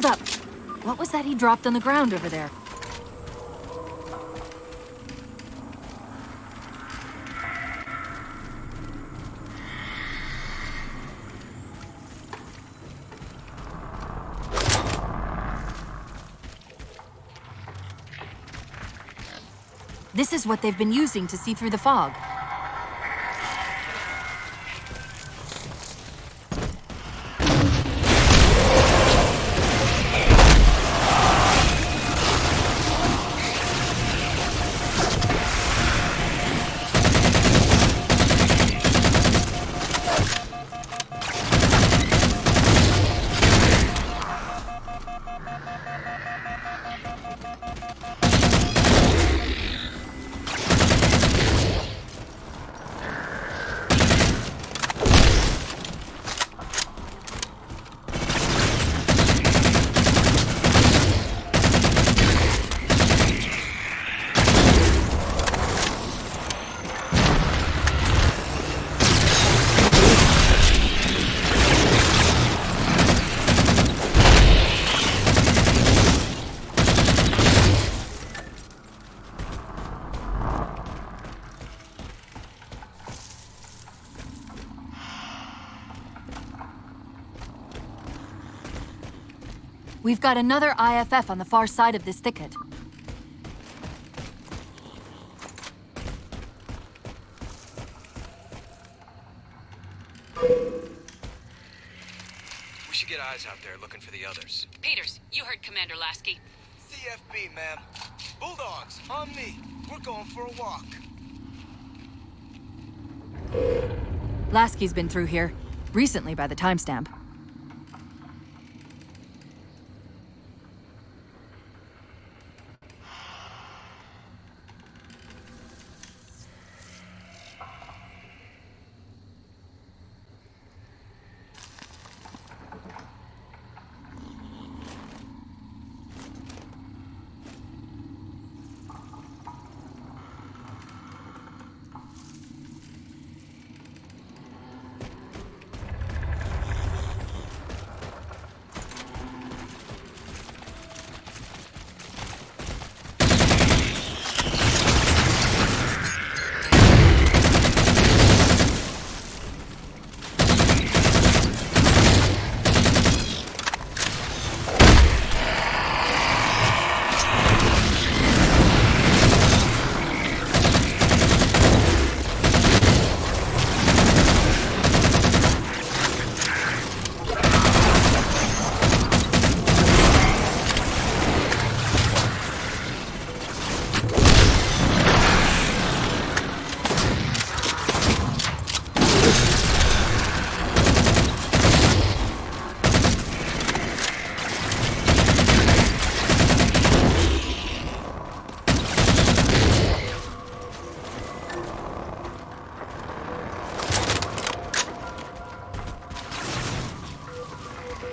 [SPEAKER 6] Hold up! What was that he dropped on the ground over there? This is what they've been using to see through the fog. We've got another IFF on the far side of this thicket.
[SPEAKER 13] We should get eyes out there looking for the others.
[SPEAKER 14] Peters, you heard Commander Lasky.
[SPEAKER 15] CFB, ma'am. Bulldogs, on me. We're going for a walk.
[SPEAKER 6] Lasky's been through here. Recently, by the timestamp.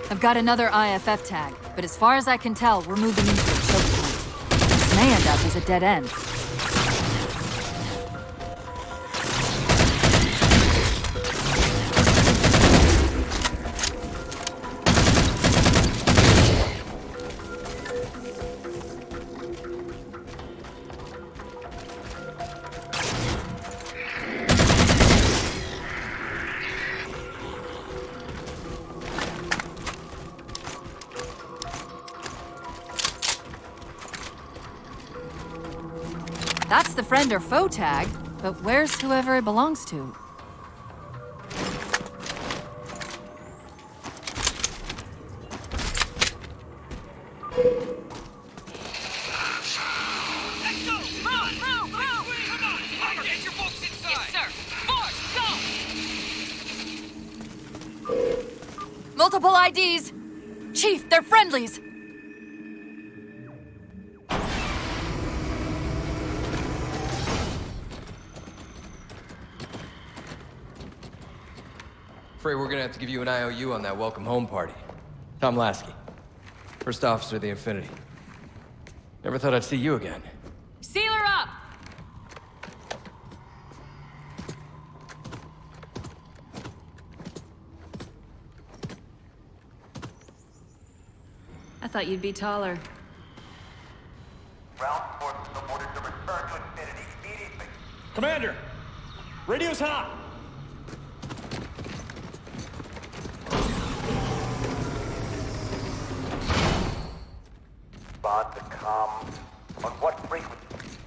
[SPEAKER 6] I've got another IFF tag, but as far as I can tell, we're moving into a choke point. This may end up as a dead end. That's the friend or foe tag, but where's whoever it belongs to? Multiple IDs! Chief, they're friendlies!
[SPEAKER 13] Afraid we're gonna have to give you an IOU on that welcome home party. Tom Lasky, First Officer of the Infinity. Never thought I'd see you again.
[SPEAKER 14] Seal her up! I thought you'd be taller.
[SPEAKER 16] Ground forces are ordered to return to Infinity immediately.
[SPEAKER 17] Commander! Radio's hot!
[SPEAKER 16] Bond to come. On what frequency?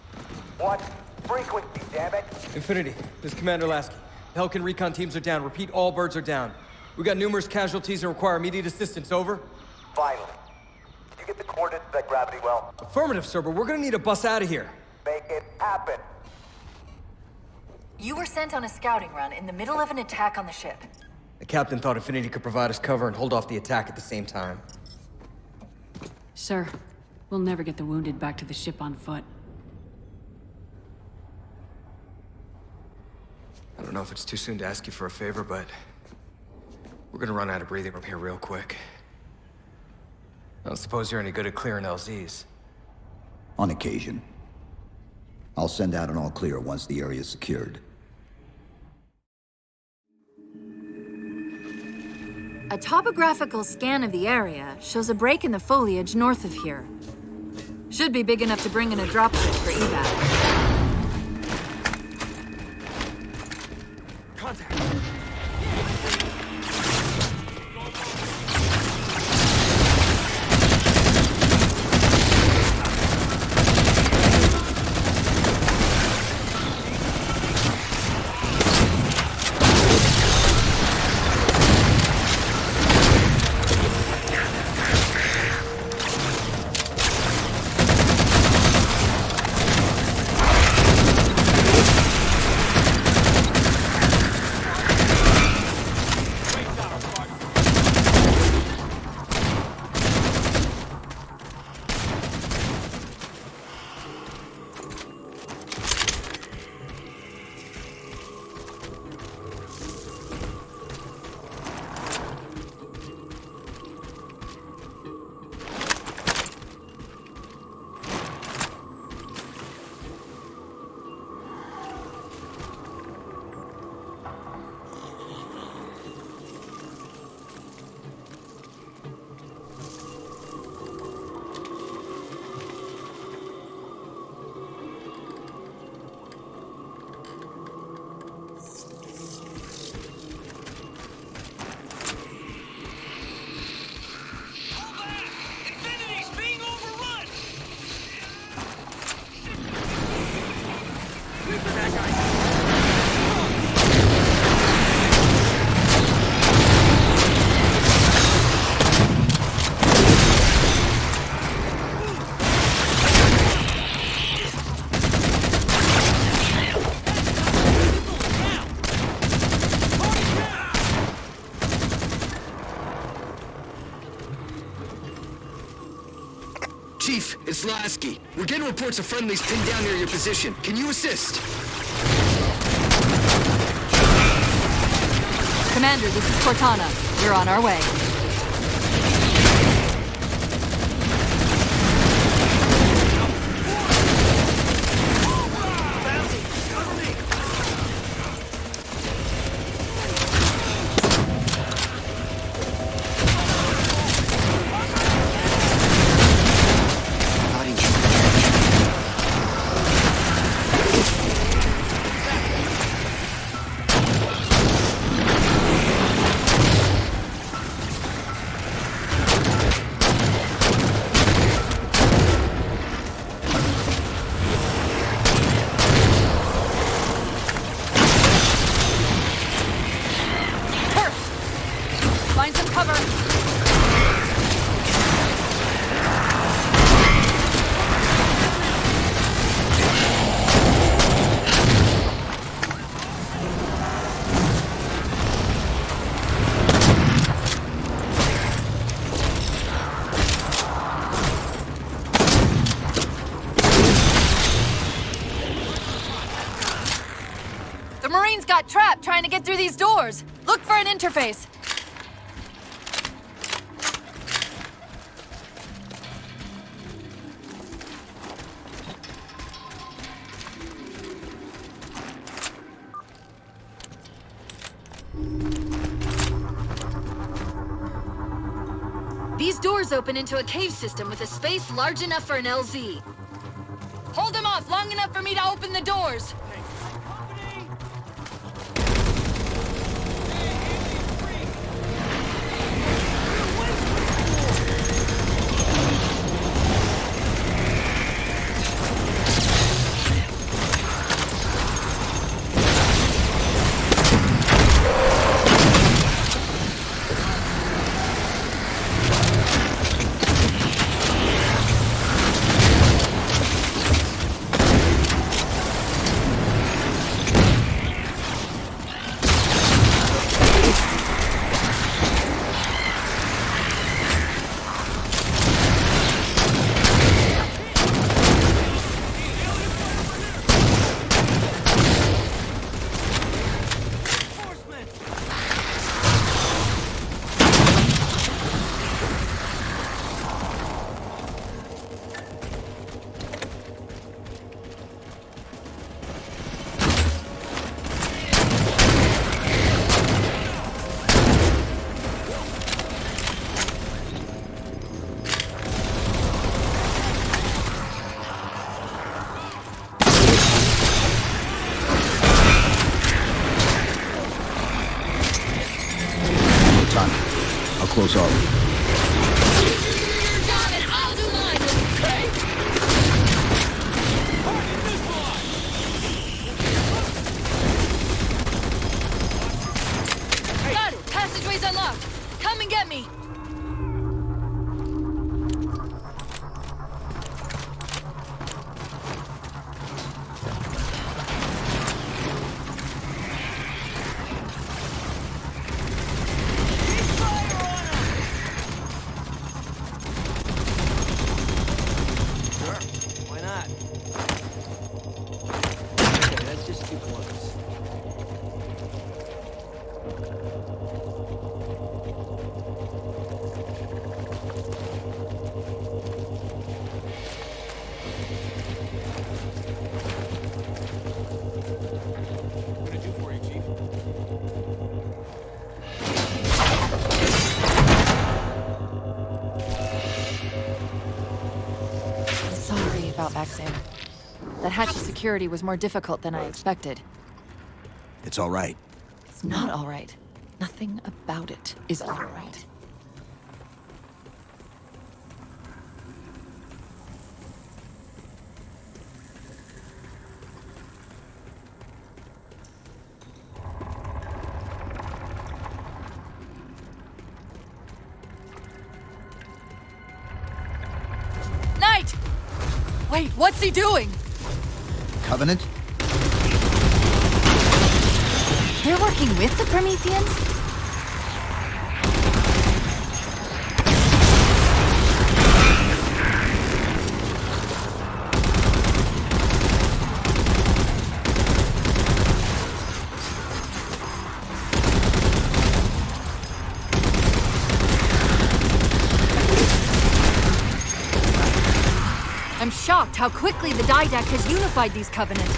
[SPEAKER 16] What frequency, damn it?
[SPEAKER 13] Infinity, this is Commander Lasky. The Helkin recon teams are down. Repeat, all birds are down. We got numerous casualties and require immediate assistance. Over.
[SPEAKER 16] Finally. Did you get the coordinates of that gravity well?
[SPEAKER 13] Affirmative, sir, but we're gonna need a bus out of here.
[SPEAKER 16] Make it happen.
[SPEAKER 6] You were sent on a scouting run in the middle of an attack on the ship.
[SPEAKER 13] The captain thought Infinity could provide us cover and hold off the attack at the same time.
[SPEAKER 14] Sir, we'll never get the wounded back to the ship on foot.
[SPEAKER 13] I don't know if it's too soon to ask you for a favor, but we're gonna run out of breathing room here real quick. I don't suppose you're any good at clearing LZs.
[SPEAKER 4] On occasion. I'll send out an all-clear once the area is secured.
[SPEAKER 6] A topographical scan of the area shows a break in the foliage north of here. Should be big enough to bring in a dropship for evac.
[SPEAKER 17] Contact!
[SPEAKER 15] Chief, it's Lasky. We're getting reports of friendlies pinned down near your position. Can you assist?
[SPEAKER 6] Commander, this is Cortana. We're on our way. Find some cover. The Marines got trapped trying to get through these doors. Look for an interface. These doors doors open into a cave system with a space large enough for an LZ. Hold them off long enough for me to open the doors.
[SPEAKER 4] I'll close all of you.
[SPEAKER 6] Got it! Passageway's unlocked! Come and get me!
[SPEAKER 15] Why not? Okay, that's just too close.
[SPEAKER 17] What did I do for you, Chief?
[SPEAKER 6] I'm sorry about back there. That hatch security was more difficult than I expected.
[SPEAKER 4] It's all right.
[SPEAKER 6] It's not all right. Nothing about it is all right. Knight! Wait, what's he doing?
[SPEAKER 4] Covenant?
[SPEAKER 6] They're working with the Prometheans? I'm shocked how quickly the Didact has unified these Covenant.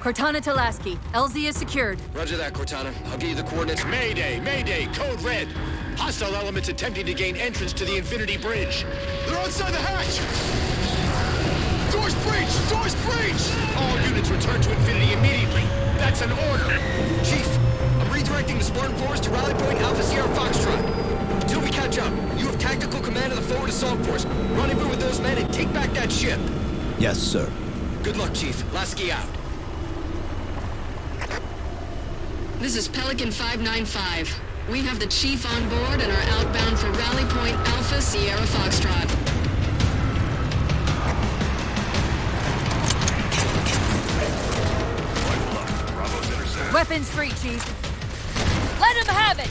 [SPEAKER 6] Cortana to Lasky. LZ is secured.
[SPEAKER 9] Roger that, Cortana. I'll give you the coordinates.
[SPEAKER 12] Mayday! Mayday! Code red!
[SPEAKER 17] Hostile elements attempting to gain entrance to the Infinity Bridge. They're outside the hatch! Doors breached! Doors breached! All units return to Infinity immediately. That's an order. Chief, I'm redirecting the Spartan force to rally point Alpha Sierra Foxtrot. Until we catch up, you have tactical command of the forward assault force. Rendezvous with those men and take back that ship.
[SPEAKER 4] Yes, sir.
[SPEAKER 17] Good luck, Chief. Lasky out.
[SPEAKER 10] This is Pelican 595. We have the Chief on board and are outbound for Rally Point Alpha Sierra Foxtrot.
[SPEAKER 6] Weapons free, Chief. Let him have it!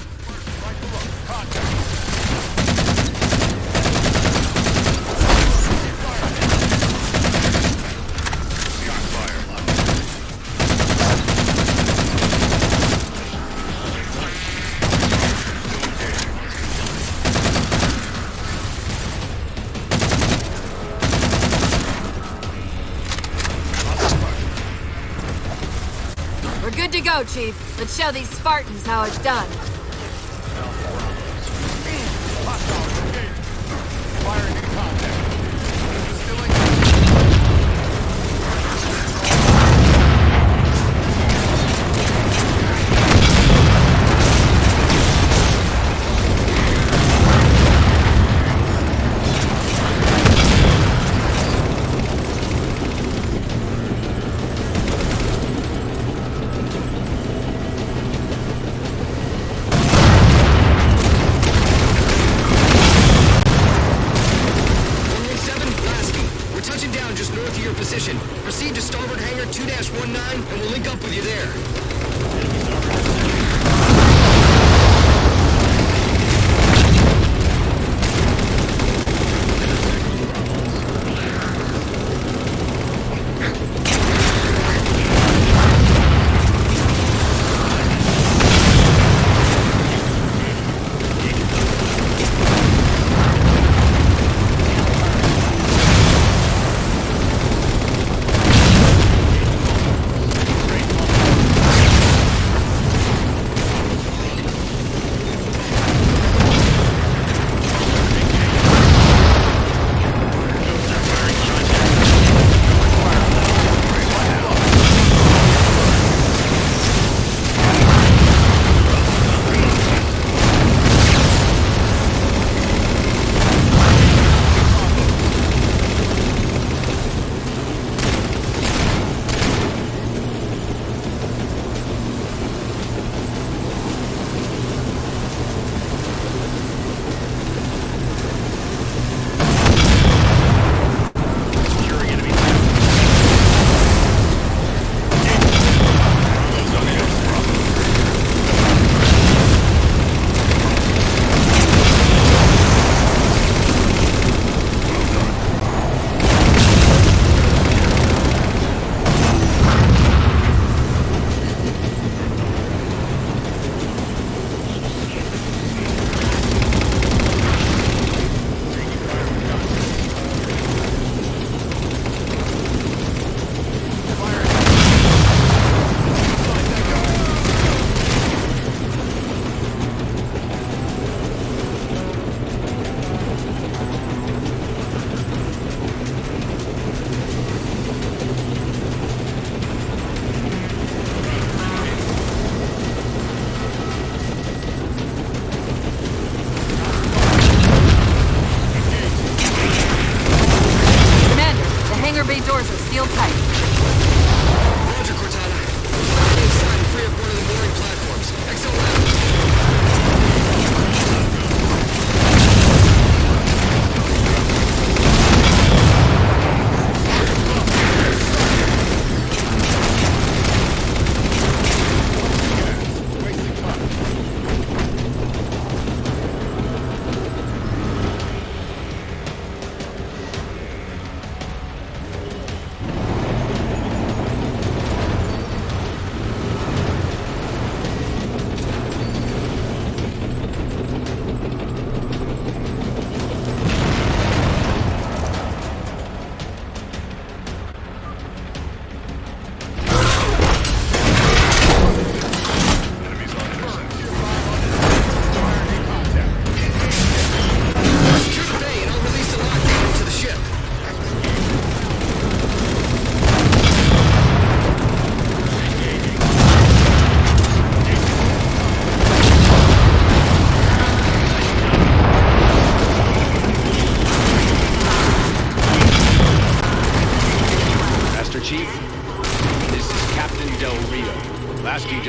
[SPEAKER 6] We're good to go, Chief. Let's show these Spartans how it's done.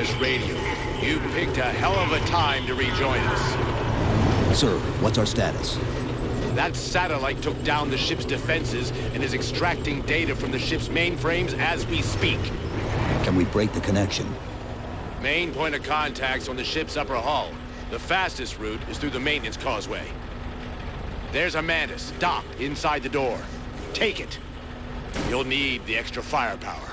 [SPEAKER 17] access radio. You picked a hell of a time to rejoin us.
[SPEAKER 4] Sir, what's our status?
[SPEAKER 17] That satellite took down the ship's defenses and is extracting data from the ship's mainframes as we speak.
[SPEAKER 4] Can we break the connection?
[SPEAKER 17] Main point of contact's on the ship's upper hull. The fastest route is through the maintenance causeway. There's a Mantis, docked inside the door. Take it. You'll need the extra firepower.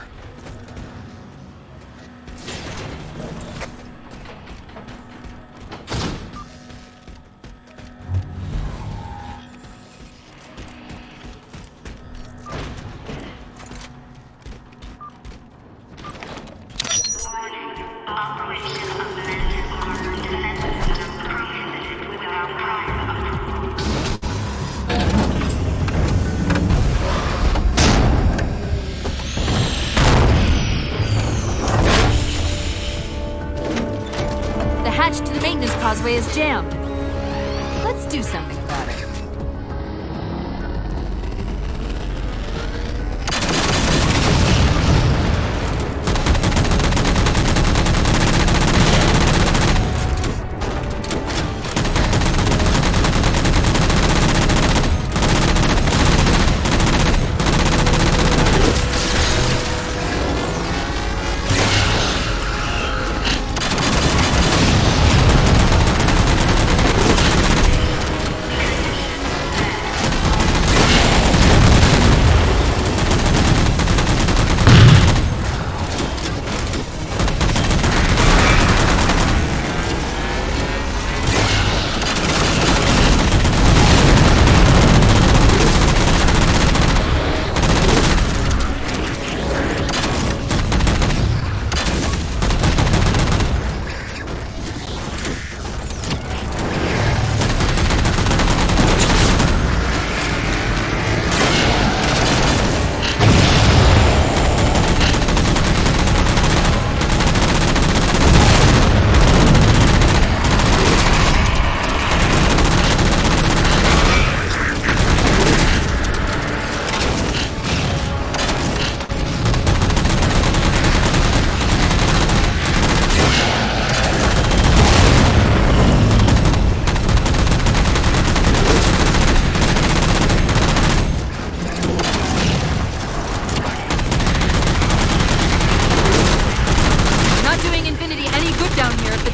[SPEAKER 6] Causeway is jammed. Let's do something about it.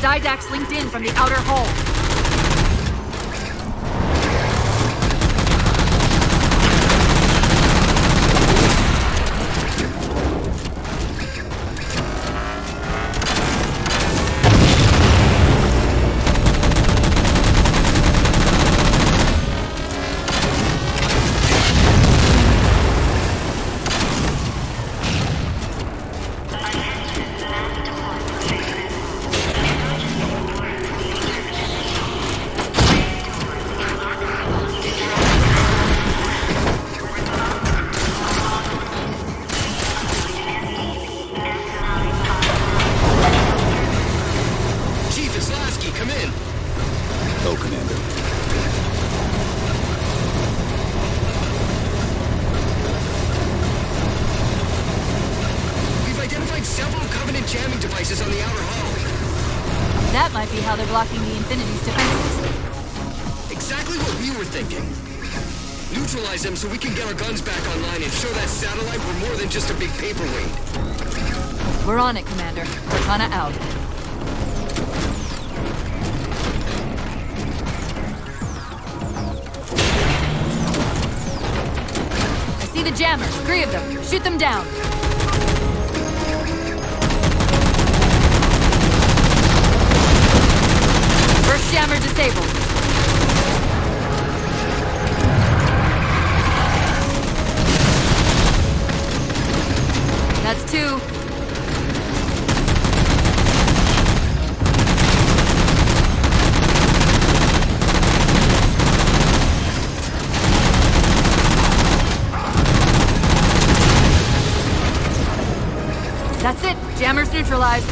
[SPEAKER 6] Didact's linked in from the outer hull. That might be how they're blocking the Infinity's defenses.
[SPEAKER 17] Exactly what we were thinking. Neutralize them so we can get our guns back online and show that satellite we're more than just a big paperweight.
[SPEAKER 6] We're on it, Commander. Cortana out. I see the jammers. 3 of them. Shoot them down. First jammer disabled. That's 2. That's it. Jammers neutralized.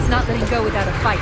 [SPEAKER 6] It's not letting go without a fight.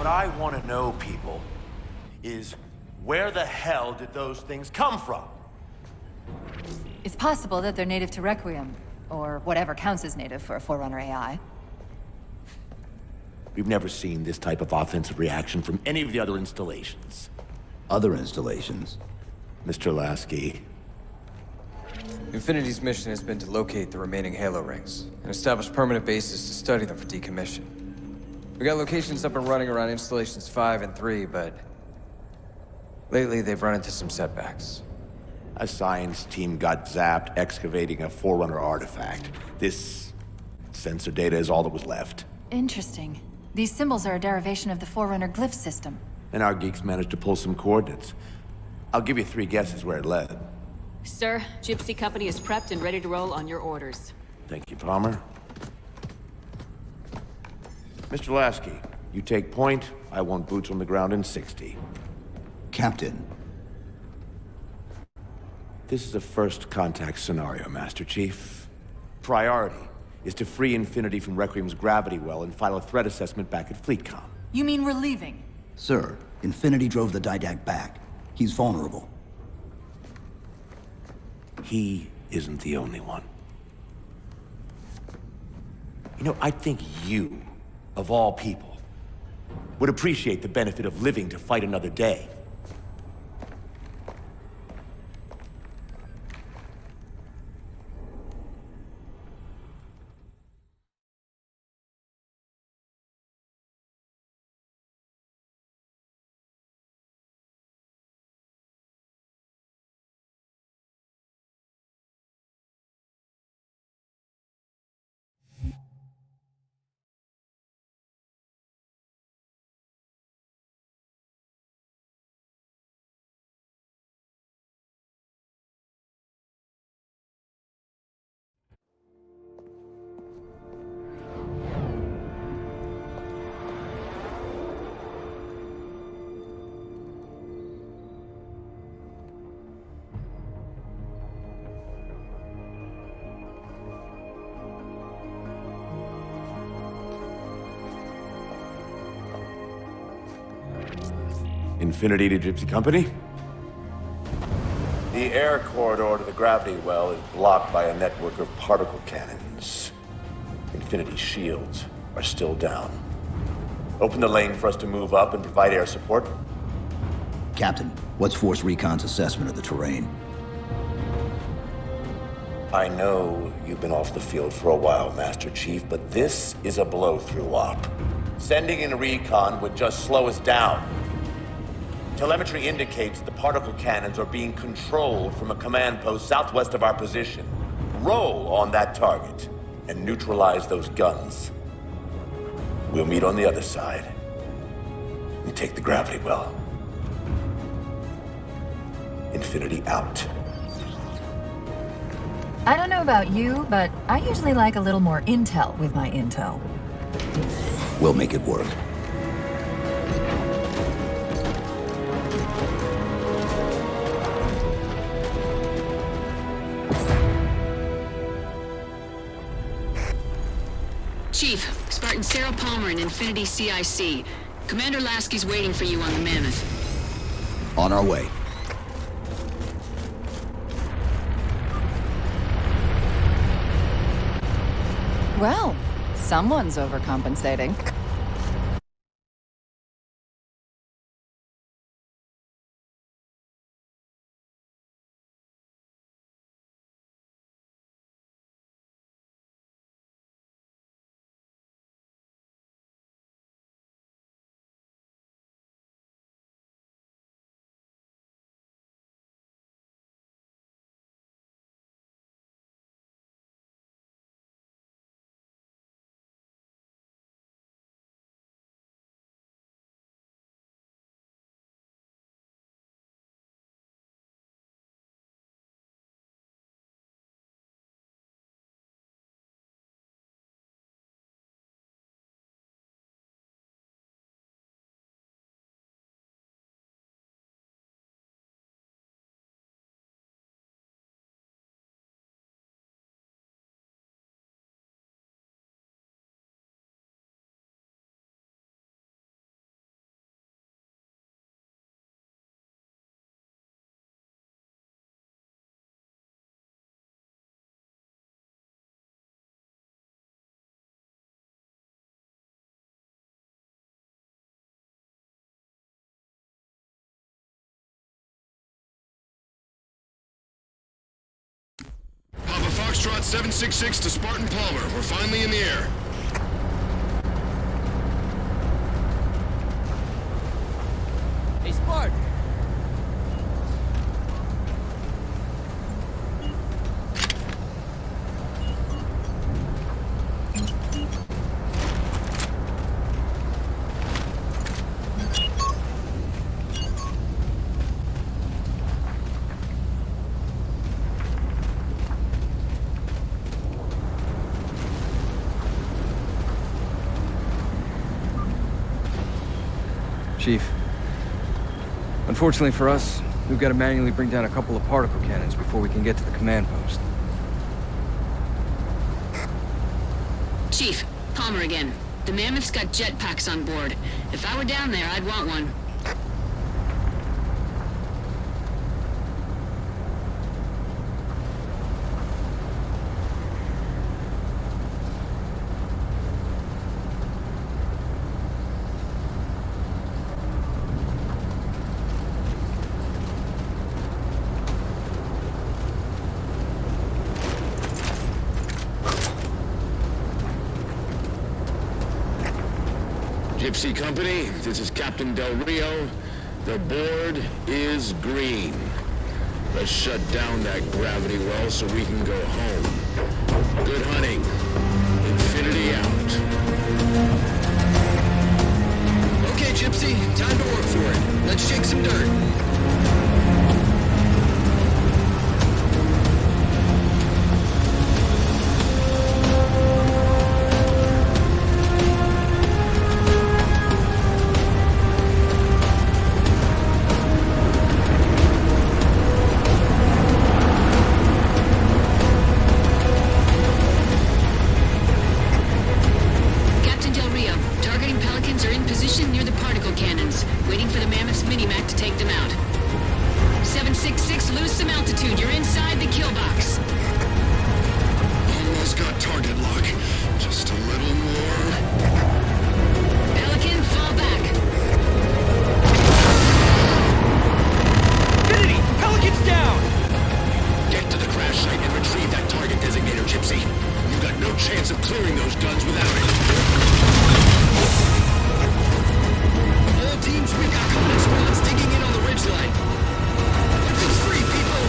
[SPEAKER 18] I want to know, people, is where the hell did those things come from?
[SPEAKER 6] It's possible that they're native to Requiem, or whatever counts as native for a Forerunner AI.
[SPEAKER 18] We've never seen this type of offensive reaction from any of the other installations.
[SPEAKER 4] Other installations?
[SPEAKER 18] Mr. Lasky.
[SPEAKER 13] Infinity's mission has been to locate the remaining Halo rings, and establish permanent bases to study them for decommission. We got locations up and running around installations 5 and 3, but lately they've run into some setbacks.
[SPEAKER 18] A science team got zapped excavating a Forerunner artifact. This sensor data is all that was left.
[SPEAKER 6] Interesting. These symbols are a derivation of the Forerunner glyph system.
[SPEAKER 18] And our geeks managed to pull some coordinates. I'll give you 3 guesses where it led.
[SPEAKER 14] Sir, Gypsy Company is prepped and ready to roll on your orders.
[SPEAKER 18] Thank you, Palmer. Mr. Lasky, you take point. I want boots on the ground in 60.
[SPEAKER 4] Captain.
[SPEAKER 18] This is a first contact scenario, Master Chief. Priority is to free Infinity from Requiem's gravity well and file a threat assessment back at FleetCom.
[SPEAKER 6] You mean we're leaving?
[SPEAKER 4] Sir, Infinity drove the Didact back. He's vulnerable.
[SPEAKER 18] He isn't the only one. You know, I think you, of all people, would appreciate the benefit of living to fight another day. Infinity to Gypsy Company? The air corridor to the gravity well is blocked by a network of particle cannons. Infinity's shields are still down. Open the lane for us to move up and provide air support.
[SPEAKER 4] Captain, what's Force Recon's assessment of the terrain?
[SPEAKER 18] I know you've been off the field for a while, Master Chief, but this is a blow-through op. Sending in recon would just slow us down. Telemetry indicates the particle cannons are being controlled from a command post southwest of our position. Roll on that target and neutralize those guns. We'll meet on the other side and take the gravity well. Infinity out.
[SPEAKER 6] I don't know about you, but I usually like a little more intel with my intel.
[SPEAKER 4] We'll make it work.
[SPEAKER 10] Chief, Spartan Sarah Palmer in Infinity CIC. Commander Lasky's waiting for you on the Mammoth.
[SPEAKER 4] On our way.
[SPEAKER 6] Well, someone's overcompensating.
[SPEAKER 17] Papa Foxtrot 766 to Spartan Palmer. We're finally in the air.
[SPEAKER 19] Hey, Spartan!
[SPEAKER 13] Chief. Unfortunately for us, we've got to manually bring down a couple of particle cannons before we can get to the command post.
[SPEAKER 10] Chief, Palmer again. The Mammoth's got jetpacks on board. If I were down there, I'd want one.
[SPEAKER 17] Gypsy Company, this is Captain Del Rio. The board is green. Let's shut down that gravity well so we can go home. Good hunting. Infinity out.
[SPEAKER 19] Okay, Gypsy, time to work for it. Let's shake some dirt.
[SPEAKER 17] chance of clearing those guns without it. All teams, we've got Covenant squads digging in on the ridgeline. It's free, people!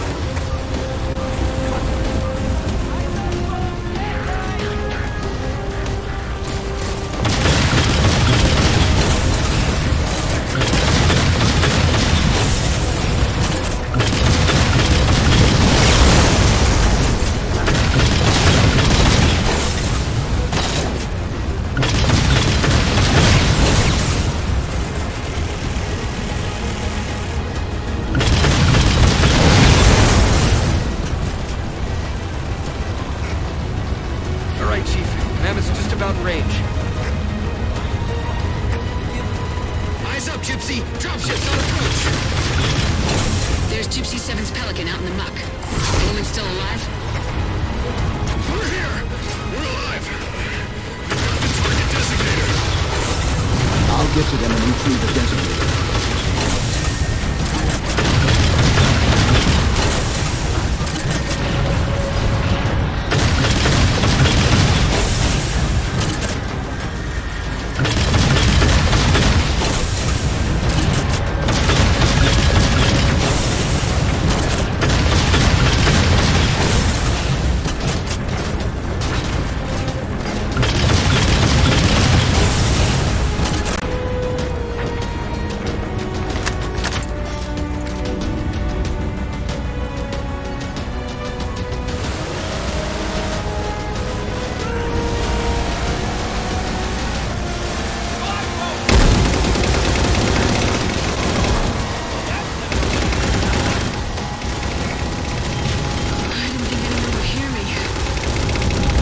[SPEAKER 4] Get to them and retrieve the designator.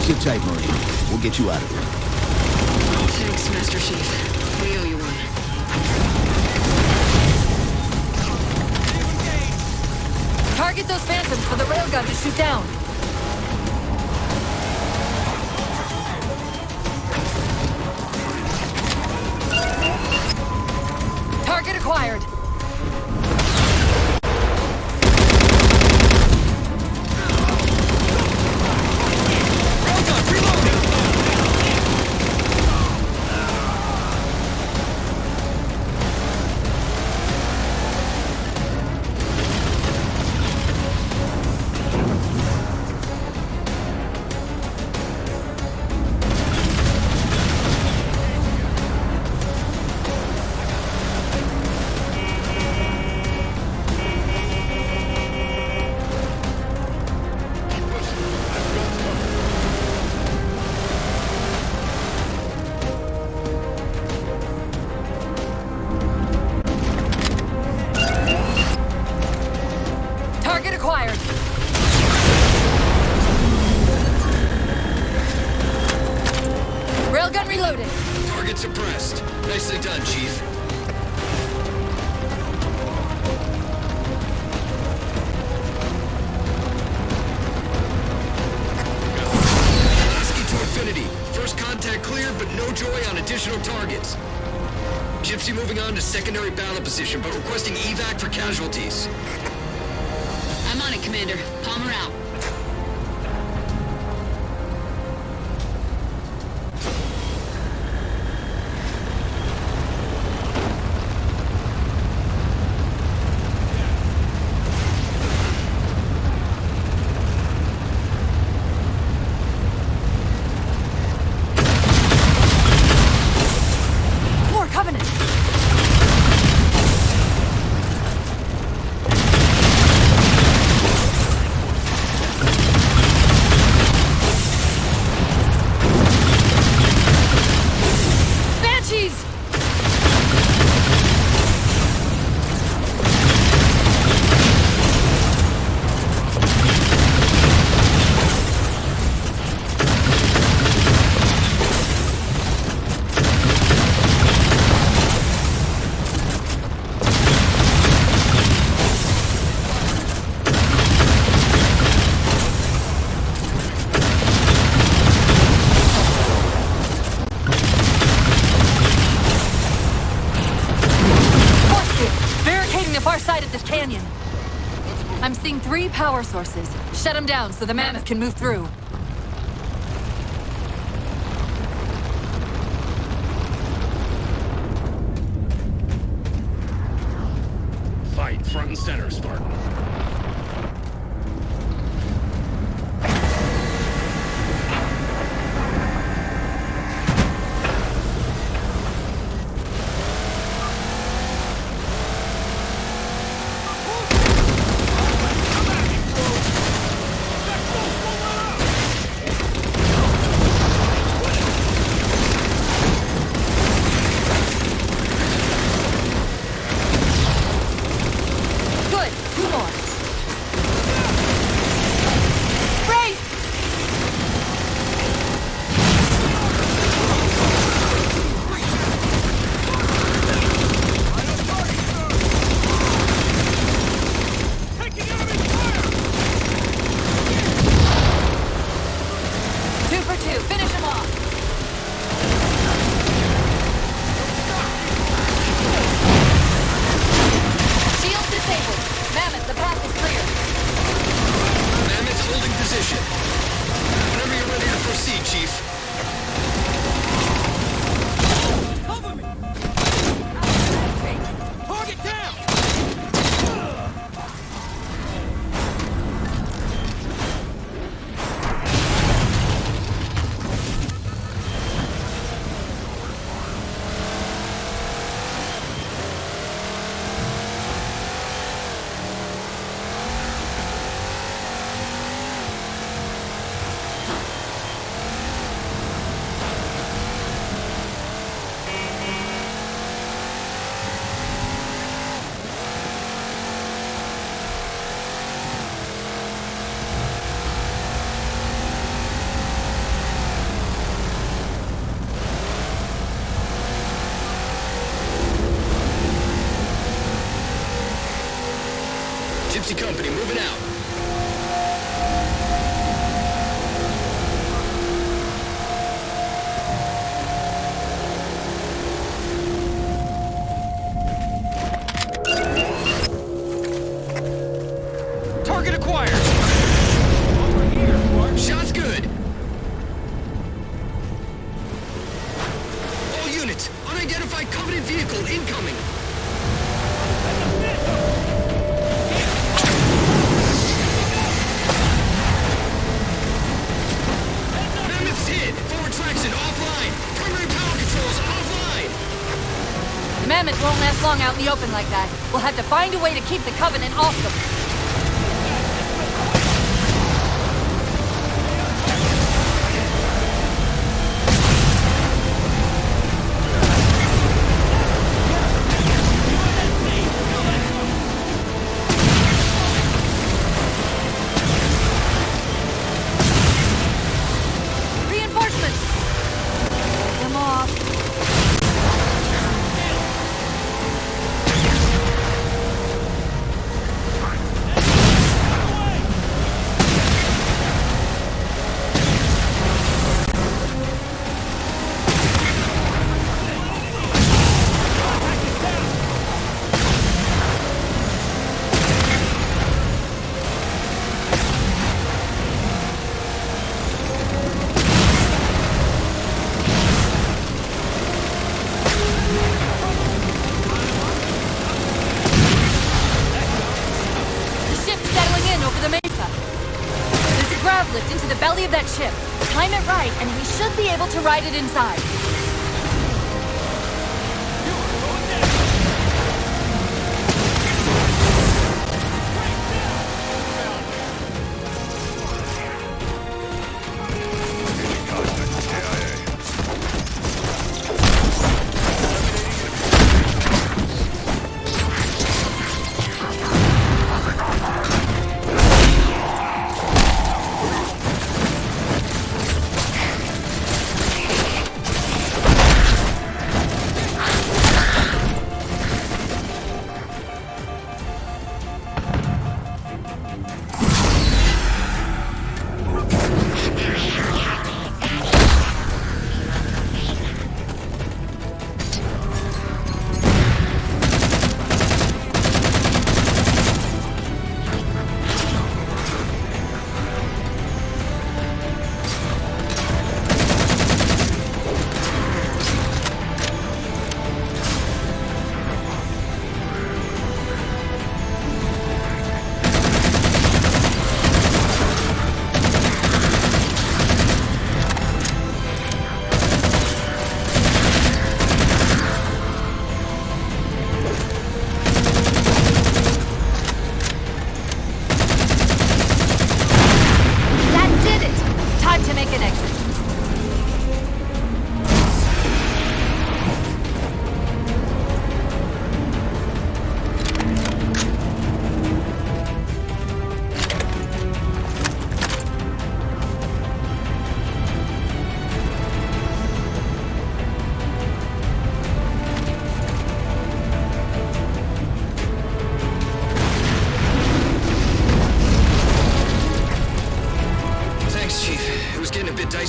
[SPEAKER 4] Sit tight, Marine. We'll get you out of here.
[SPEAKER 10] Thanks, Master Chief. We owe you one.
[SPEAKER 6] Target those phantoms for the railgun to shoot down. Target acquired. Railgun reloaded.
[SPEAKER 17] Target suppressed. Nicely done, Chief. Lasky to Infinity. First contact cleared, but no joy on additional targets. Gypsy moving on to secondary battle position, but requesting evac for casualties.
[SPEAKER 10] I'm on it, Commander. Palmer out.
[SPEAKER 6] I'm seeing 3 power sources. Shut them down so the Mammoth can move through.
[SPEAKER 19] Gypsy Company, moving out.
[SPEAKER 17] Target acquired!
[SPEAKER 19] Shot's good! All units, unidentified Covenant vehicle incoming! Mammoth's hit! Forward traction offline! Primary power controls offline!
[SPEAKER 6] The Mammoth won't last long out in the open like that. We'll have to find a way to keep the Covenant off them. Lift into the belly of that ship. Time it right, and we should be able to ride it inside.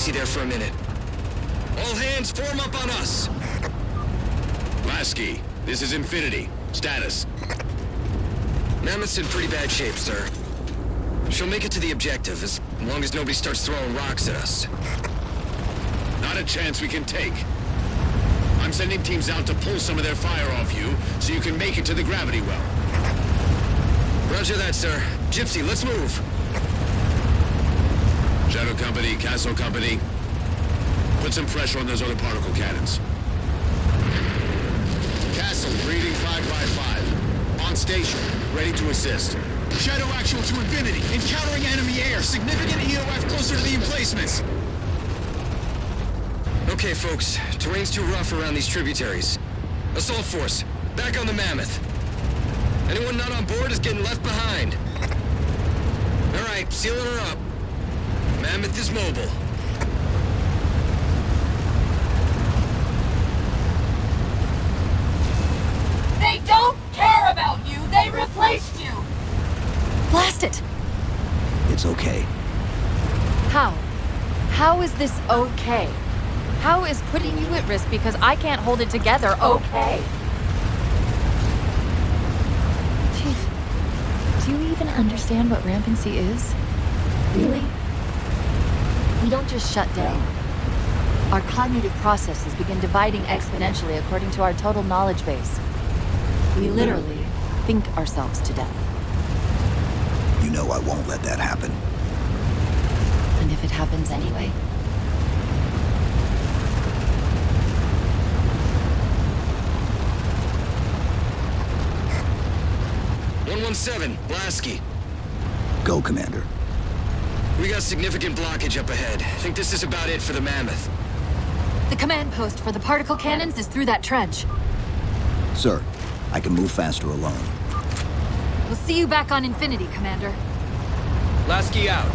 [SPEAKER 19] There for a minute. All hands form up on us.
[SPEAKER 17] Lasky, this is Infinity. Status.
[SPEAKER 19] Mammoth's in pretty bad shape, sir. She'll make it to the objective as long as nobody starts throwing rocks at us.
[SPEAKER 17] Not a chance we can take. I'm sending teams out to pull some of their fire off you so you can make it to the gravity well.
[SPEAKER 19] Roger that, sir. Gypsy, let's move.
[SPEAKER 17] Shadow Company, Castle Company, put some pressure on those other particle cannons. Castle, reading 555. On station, ready to assist.
[SPEAKER 20] Shadow actual to Infinity. Encountering enemy air. Significant EOF closer to the emplacements.
[SPEAKER 19] Okay, folks. Terrain's too rough around these tributaries. Assault force, back on the Mammoth. Anyone not on board is getting left behind. All right, sealing her up. Mammoth is mobile.
[SPEAKER 6] They don't care about you! They replaced you! How is this okay? How is putting you at risk because I can't hold it together okay?
[SPEAKER 2] Chief, do you even understand what rampancy is? Really?
[SPEAKER 6] We don't just shut down. Our cognitive processes begin dividing exponentially according to our total knowledge base. We literally think ourselves to death.
[SPEAKER 4] You know I won't let that happen.
[SPEAKER 2] And if it happens anyway?
[SPEAKER 19] 117, Lasky.
[SPEAKER 4] Go, Commander.
[SPEAKER 19] We got significant blockage up ahead. I think this is about it for the Mammoth.
[SPEAKER 6] The command post for the particle cannons is through that trench.
[SPEAKER 4] Sir, I can move faster alone.
[SPEAKER 6] We'll see you back on Infinity, Commander.
[SPEAKER 19] Lasky out.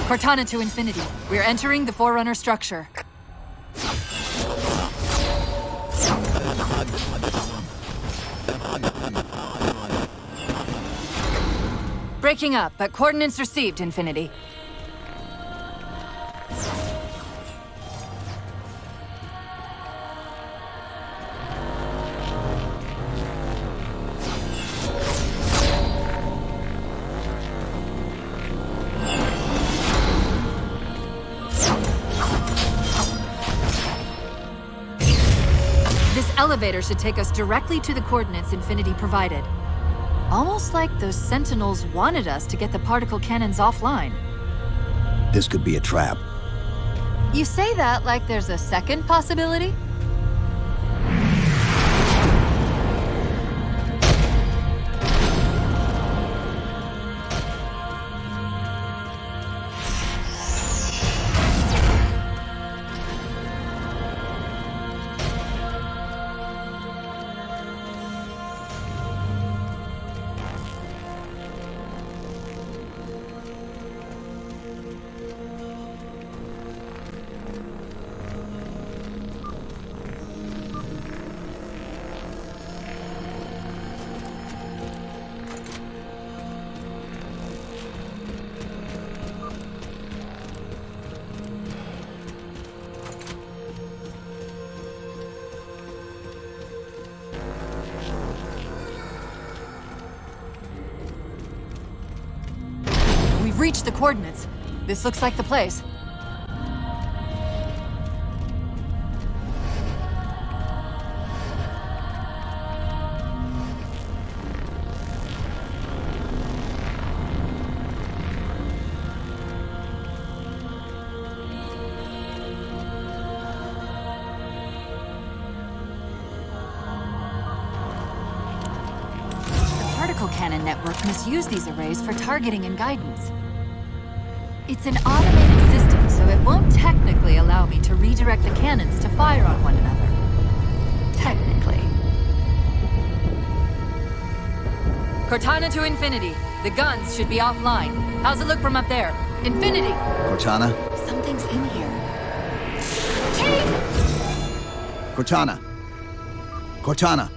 [SPEAKER 6] Cortana to Infinity. We're entering the Forerunner structure. Breaking up, but coordinates received, Infinity. This elevator should take us directly to the coordinates Infinity provided. Almost like those Sentinels wanted us to get the particle cannons offline.
[SPEAKER 4] This could be a trap.
[SPEAKER 6] You say that like there's a second possibility? We've reached the coordinates. This looks like the place. The particle cannon network misuse these arrays for targeting and guidance. It's an automated system, so it won't technically allow me to redirect the cannons to fire on one another. Technically. Cortana to Infinity. The guns should be offline. How's it look from up there? Infinity!
[SPEAKER 4] Cortana?
[SPEAKER 2] Something's in here.
[SPEAKER 4] Cortana! Cortana!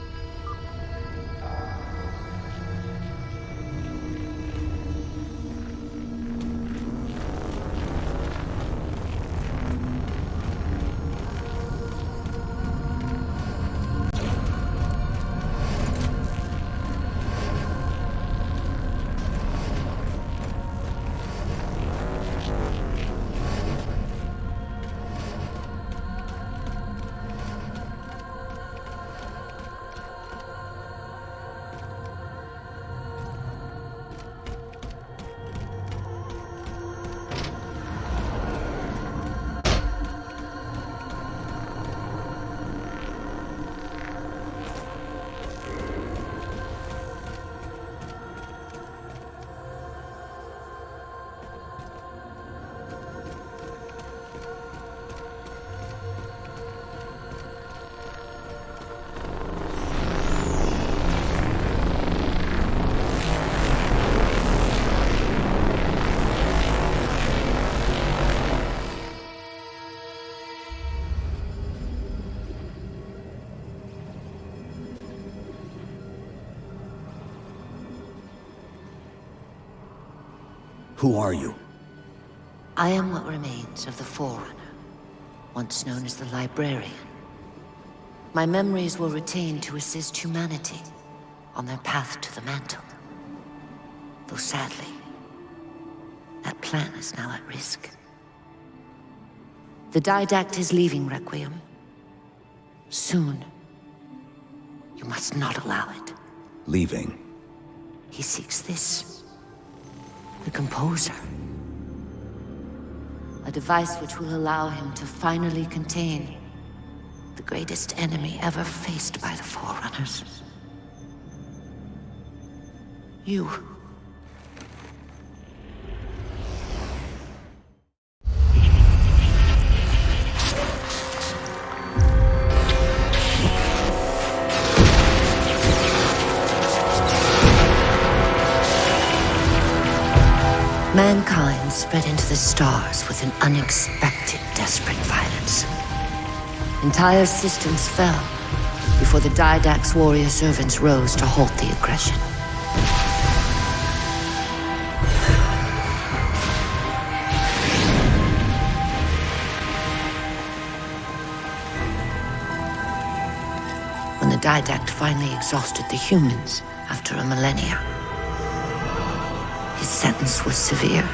[SPEAKER 4] Who are you?
[SPEAKER 21] I am what remains of the Forerunner, once known as the Librarian. My memories were retained to assist humanity on their path to the mantle. Though sadly, that plan is now at risk. The Didact is leaving Requiem. Soon. You must not allow it.
[SPEAKER 4] Leaving?
[SPEAKER 21] He seeks this. The Composer. A device which will allow him to finally contain the greatest enemy ever faced by the Forerunners. You. Mankind spread into the stars with an unexpected, desperate violence. Entire systems fell before the Didact's warrior servants rose to halt the aggression. When the Didact finally exhausted the humans after a millennia, his sentence was severe.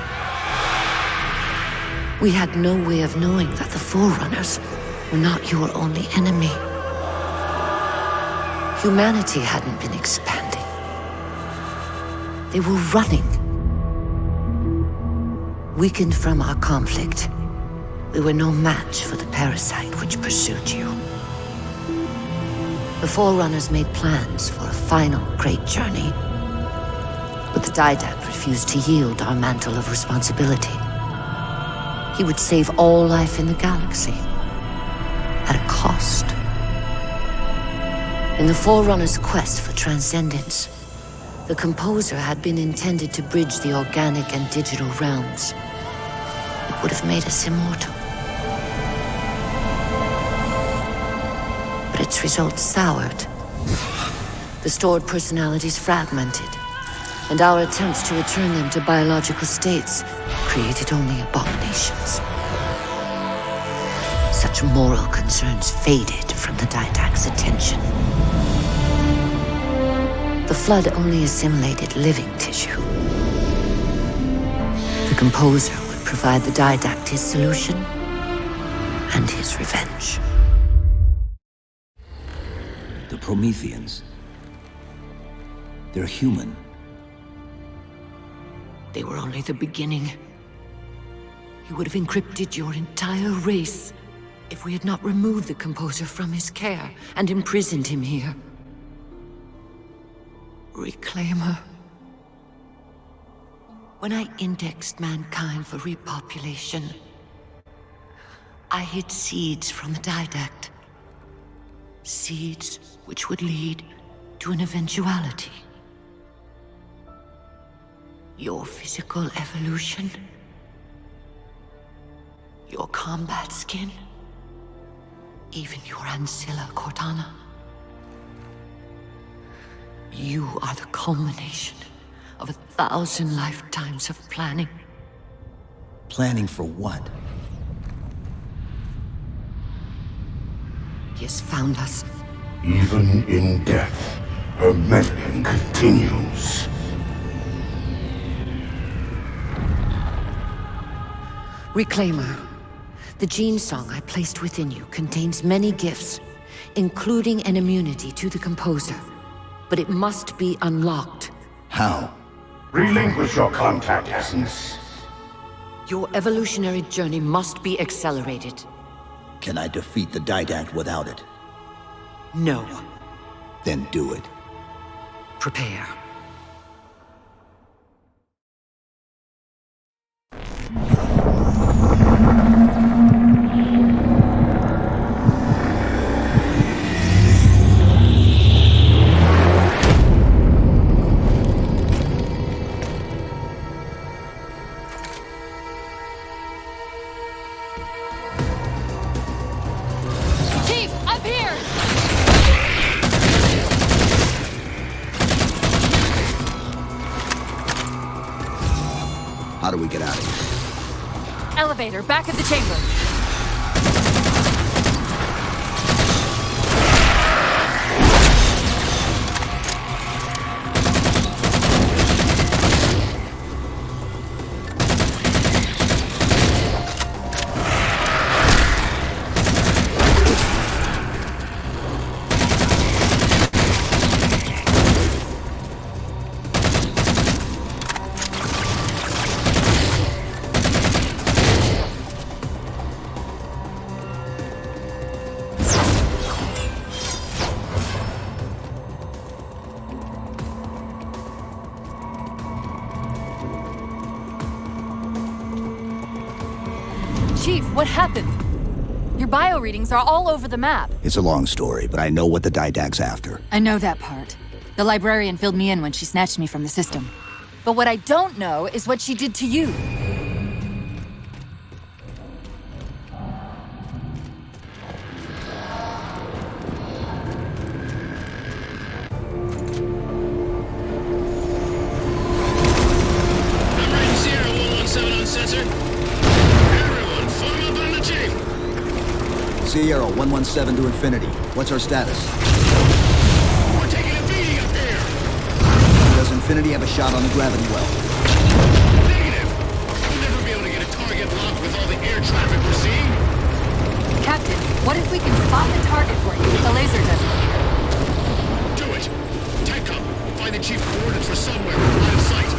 [SPEAKER 21] We had no way of knowing that the Forerunners were not your only enemy. Humanity hadn't been expanding. They were running. Weakened from our conflict, we were no match for the parasite which pursued you. The Forerunners made plans for a final great journey, but the Didact refused to yield our mantle of responsibility. He would save all life in the galaxy, at a cost. In the Forerunners' quest for transcendence, the Composer had been intended to bridge the organic and digital realms. It would have made us immortal. But its results soured. The stored personalities fragmented, and our attempts to return them to biological states created only abominations. Such moral concerns faded from the Didact's attention. The Flood only assimilated living tissue. The Composer would provide the Didact his solution and his revenge.
[SPEAKER 4] The Prometheans. They're human.
[SPEAKER 21] They were only the beginning. He would have encrypted your entire race if we had not removed the Composer from his care and imprisoned him here. Reclaimer. When I indexed mankind for repopulation, I hid seeds from the Didact. Seeds which would lead to an eventuality. Your physical evolution, your combat skin, even your Ancilla Cortana. You are the culmination of 1,000 lifetimes of planning.
[SPEAKER 4] Planning for what?
[SPEAKER 21] He has found us.
[SPEAKER 11] Even in death, her meddling continues.
[SPEAKER 21] Reclaimer. The gene song I placed within you contains many gifts, including an immunity to the Composer. But it must be unlocked.
[SPEAKER 4] How?
[SPEAKER 11] Relinquish your contact essence.
[SPEAKER 21] Your evolutionary journey must be accelerated.
[SPEAKER 4] Can I defeat the Didact without it?
[SPEAKER 21] No.
[SPEAKER 4] Then do it.
[SPEAKER 21] Prepare.
[SPEAKER 4] How do we get out of here?
[SPEAKER 6] Elevator, back at the chamber. Chief, what happened? Your bio readings are all over the map.
[SPEAKER 4] It's a long story, but I know what the Didact's after.
[SPEAKER 6] I know that part. The librarian filled me in when she snatched me from the system. But what I don't know is what she did to you.
[SPEAKER 4] 117 to Infinity. What's our status?
[SPEAKER 17] We're taking a beating up here!
[SPEAKER 4] Does Infinity have a shot on the gravity well?
[SPEAKER 17] Negative! We'll never be able to get a target locked with all the air traffic we're seeing.
[SPEAKER 6] Captain, what if we can spot the target for you with the laser designator?
[SPEAKER 17] Do it! TechCom, find the chief coordinates for somewhere with line of sight.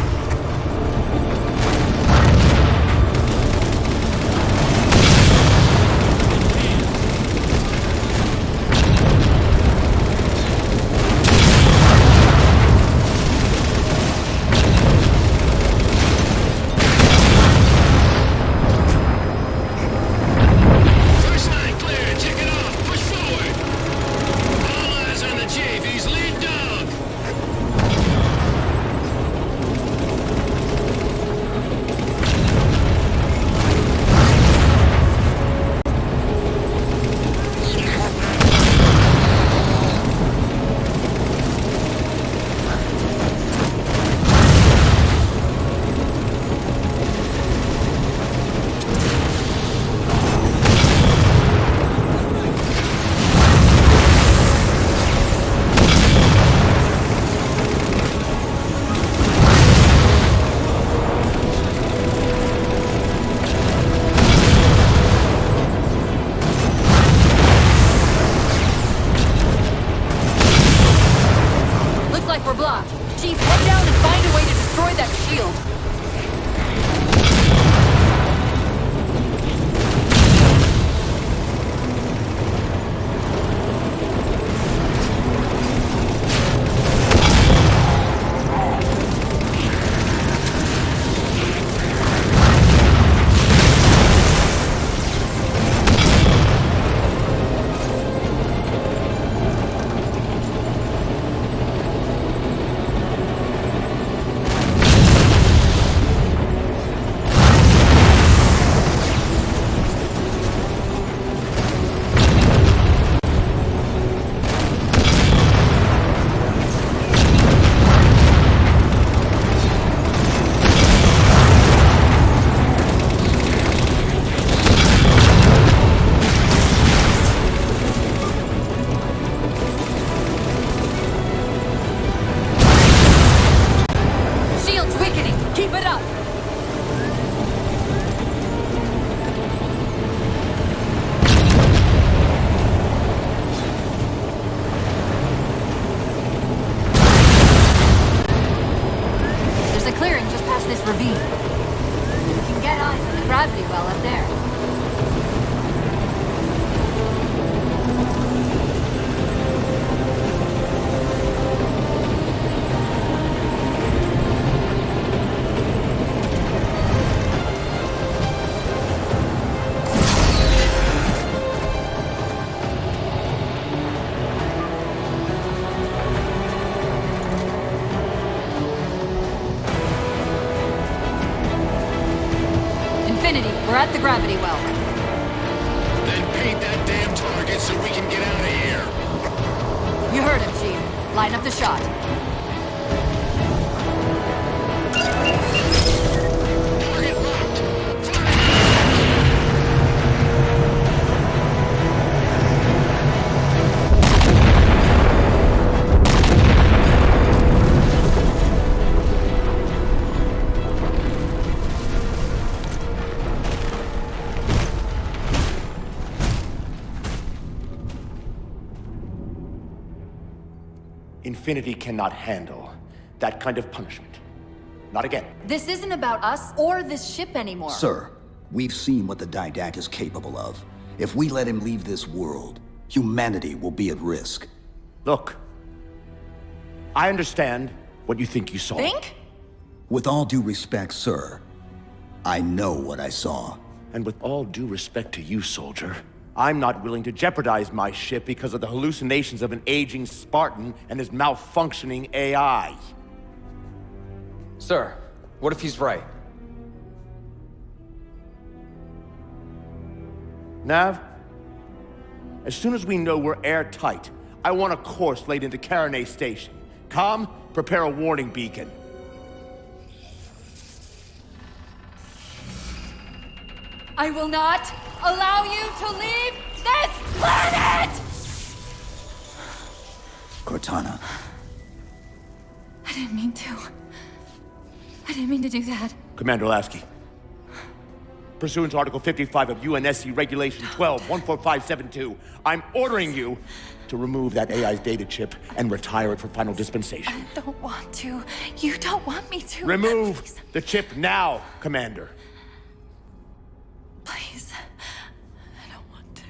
[SPEAKER 6] We're at the gravity well.
[SPEAKER 17] Then paint that damn target so we can get out of here.
[SPEAKER 6] You heard him, Chief. Line up the shot.
[SPEAKER 17] Target locked.
[SPEAKER 18] Infinity cannot handle that kind of punishment. Not again.
[SPEAKER 6] This isn't about us or this ship anymore.
[SPEAKER 4] Sir, we've seen what the Didact is capable of. If we let him leave this world, humanity will be at risk.
[SPEAKER 18] Look, I understand what you think you saw.
[SPEAKER 6] Think?
[SPEAKER 4] With all due respect, sir, I know what I saw.
[SPEAKER 18] And with all due respect to you, soldier, I'm not willing to jeopardize my ship because of the hallucinations of an aging Spartan and his malfunctioning AI.
[SPEAKER 13] Sir, what if he's right?
[SPEAKER 18] Nav, as soon as we know we're airtight, I want a course laid into Karenay Station. Com, prepare a warning beacon.
[SPEAKER 6] I will not allow you to leave
[SPEAKER 2] this planet!
[SPEAKER 4] Cortana.
[SPEAKER 2] I didn't mean to. I didn't mean to do that.
[SPEAKER 18] Commander Lasky. Pursuant to Article 55 of UNSC Regulation 12-14572, I'm ordering you to remove that AI's data chip and retire it for final dispensation.
[SPEAKER 2] I don't want to. You don't want me to.
[SPEAKER 18] Remove
[SPEAKER 2] Please.
[SPEAKER 18] the chip now, Commander.
[SPEAKER 2] Please. I don't want to.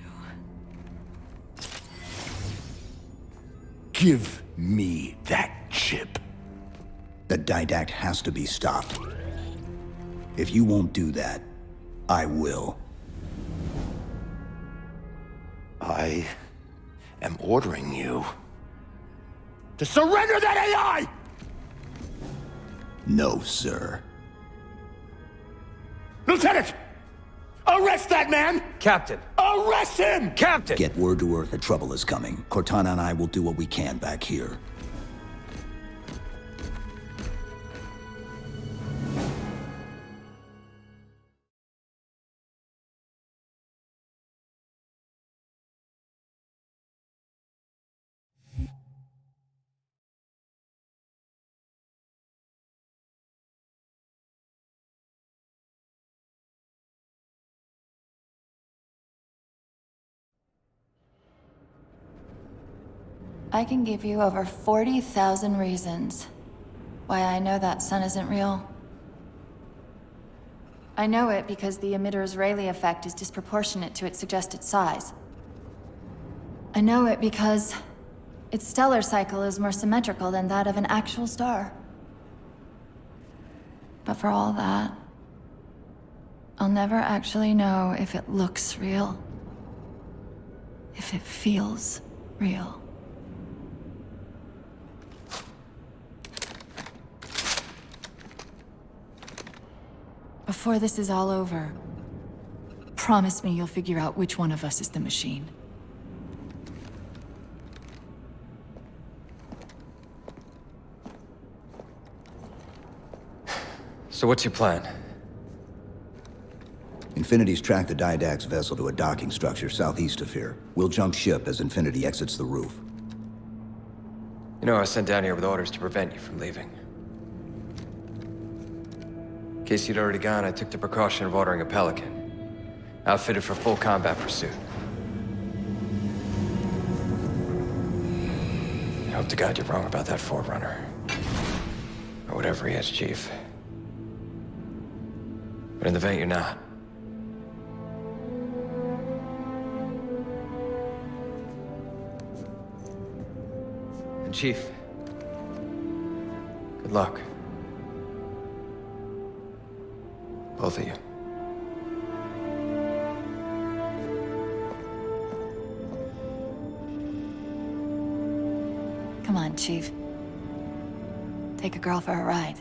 [SPEAKER 18] Give me that chip.
[SPEAKER 4] The Didact has to be stopped. If you won't do that, I will.
[SPEAKER 18] I am ordering you to surrender that AI!
[SPEAKER 4] No, sir.
[SPEAKER 18] Lieutenant! Arrest that man!
[SPEAKER 13] Captain!
[SPEAKER 18] Arrest him!
[SPEAKER 13] Captain!
[SPEAKER 4] Get word to Earth that trouble is coming. Cortana and I will do what we can back here.
[SPEAKER 2] I can give you over 40,000 reasons why I know that sun isn't real. I know it because the emitter's Rayleigh effect is disproportionate to its suggested size. I know it because its stellar cycle is more symmetrical than that of an actual star. But for all that, I'll never actually know if it looks real. If it feels real. Before this is all over, promise me you'll figure out which one of us is the machine.
[SPEAKER 13] So what's your plan?
[SPEAKER 4] Infinity's tracked the Didact's vessel to a docking structure southeast of here. We'll jump ship as Infinity exits the roof.
[SPEAKER 13] You know, I was sent down here with orders to prevent you from leaving. In case you'd already gone, I took the precaution of ordering a Pelican, outfitted for full combat pursuit. I hope to God you're wrong about that Forerunner. Or whatever he is, Chief. But in the event you're not. And Chief, good luck. Both of you.
[SPEAKER 2] Come on, Chief. Take a girl for a ride.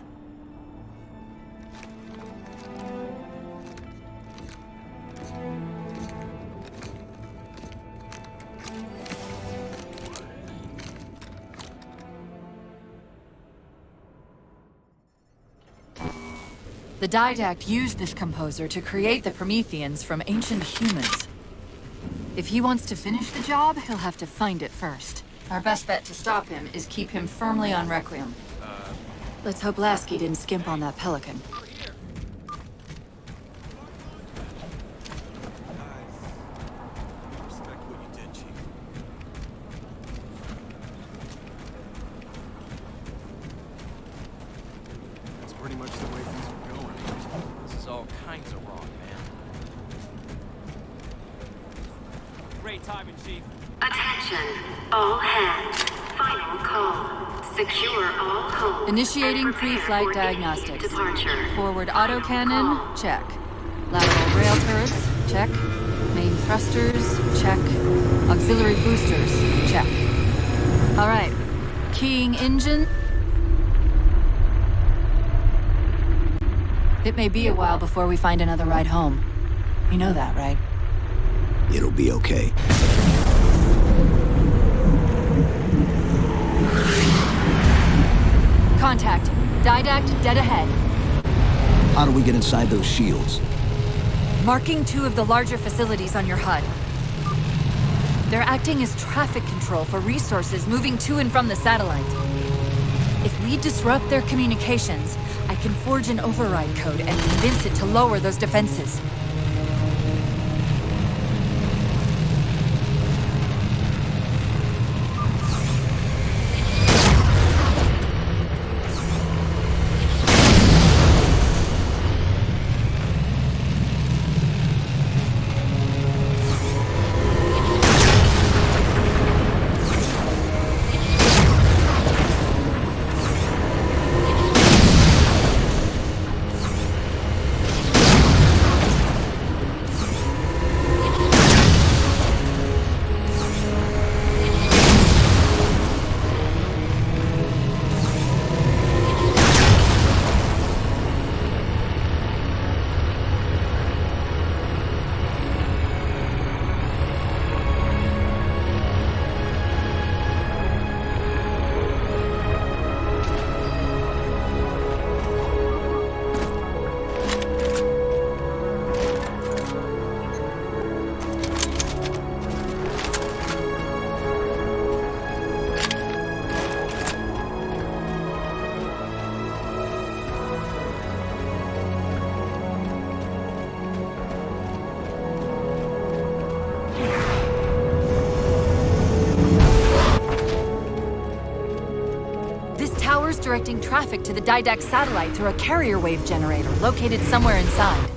[SPEAKER 6] The Didact used this composer to create the Prometheans from ancient humans. If he wants to finish the job, he'll have to find it first. Our best bet to stop him is keep him firmly on Requiem. Let's hope Lasky didn't skimp on that Pelican.
[SPEAKER 1] That's pretty much the way things are going. This is all kinds of wrong, man. Great timing, Chief.
[SPEAKER 5] Attention, all hands. Final call. Secure all homes.
[SPEAKER 6] Initiating pre-flight diagnostics.
[SPEAKER 5] Departure.
[SPEAKER 6] Forward autocannon, check. Lateral rail turrets, check. Main thrusters, check. Auxiliary boosters, check. All right. Keying engine. It may be a while before we find another ride home. You know that, right?
[SPEAKER 4] It'll be okay.
[SPEAKER 6] Contact. Didact dead ahead.
[SPEAKER 4] How do we get inside those shields?
[SPEAKER 6] Marking 2 of the larger facilities on your HUD. They're acting as traffic control for resources moving to and from the satellite. If we disrupt their communications, I can forge an override code and convince it to lower those defenses. Directing traffic to the Didact satellite through a carrier wave generator located somewhere inside.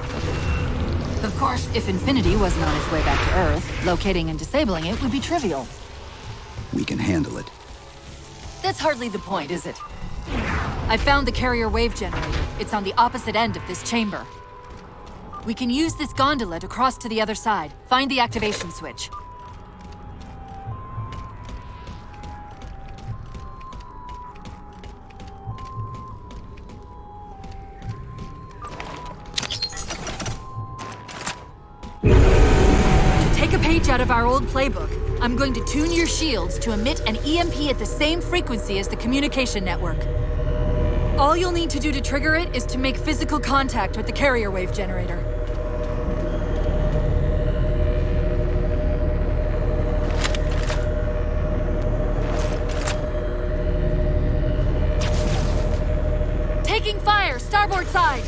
[SPEAKER 6] Of course, if Infinity wasn't on its way back to Earth, locating and disabling it would be trivial.
[SPEAKER 4] We can handle it.
[SPEAKER 6] That's hardly the point, is it? I found the carrier wave generator. It's on the opposite end of this chamber. We can use this gondola to cross to the other side. Find the activation switch. Take a page out of our old playbook. I'm going to tune your shields to emit an EMP at the same frequency as the communication network. All you'll need to do to trigger it is to make physical contact with the carrier wave generator. Taking fire, starboard side!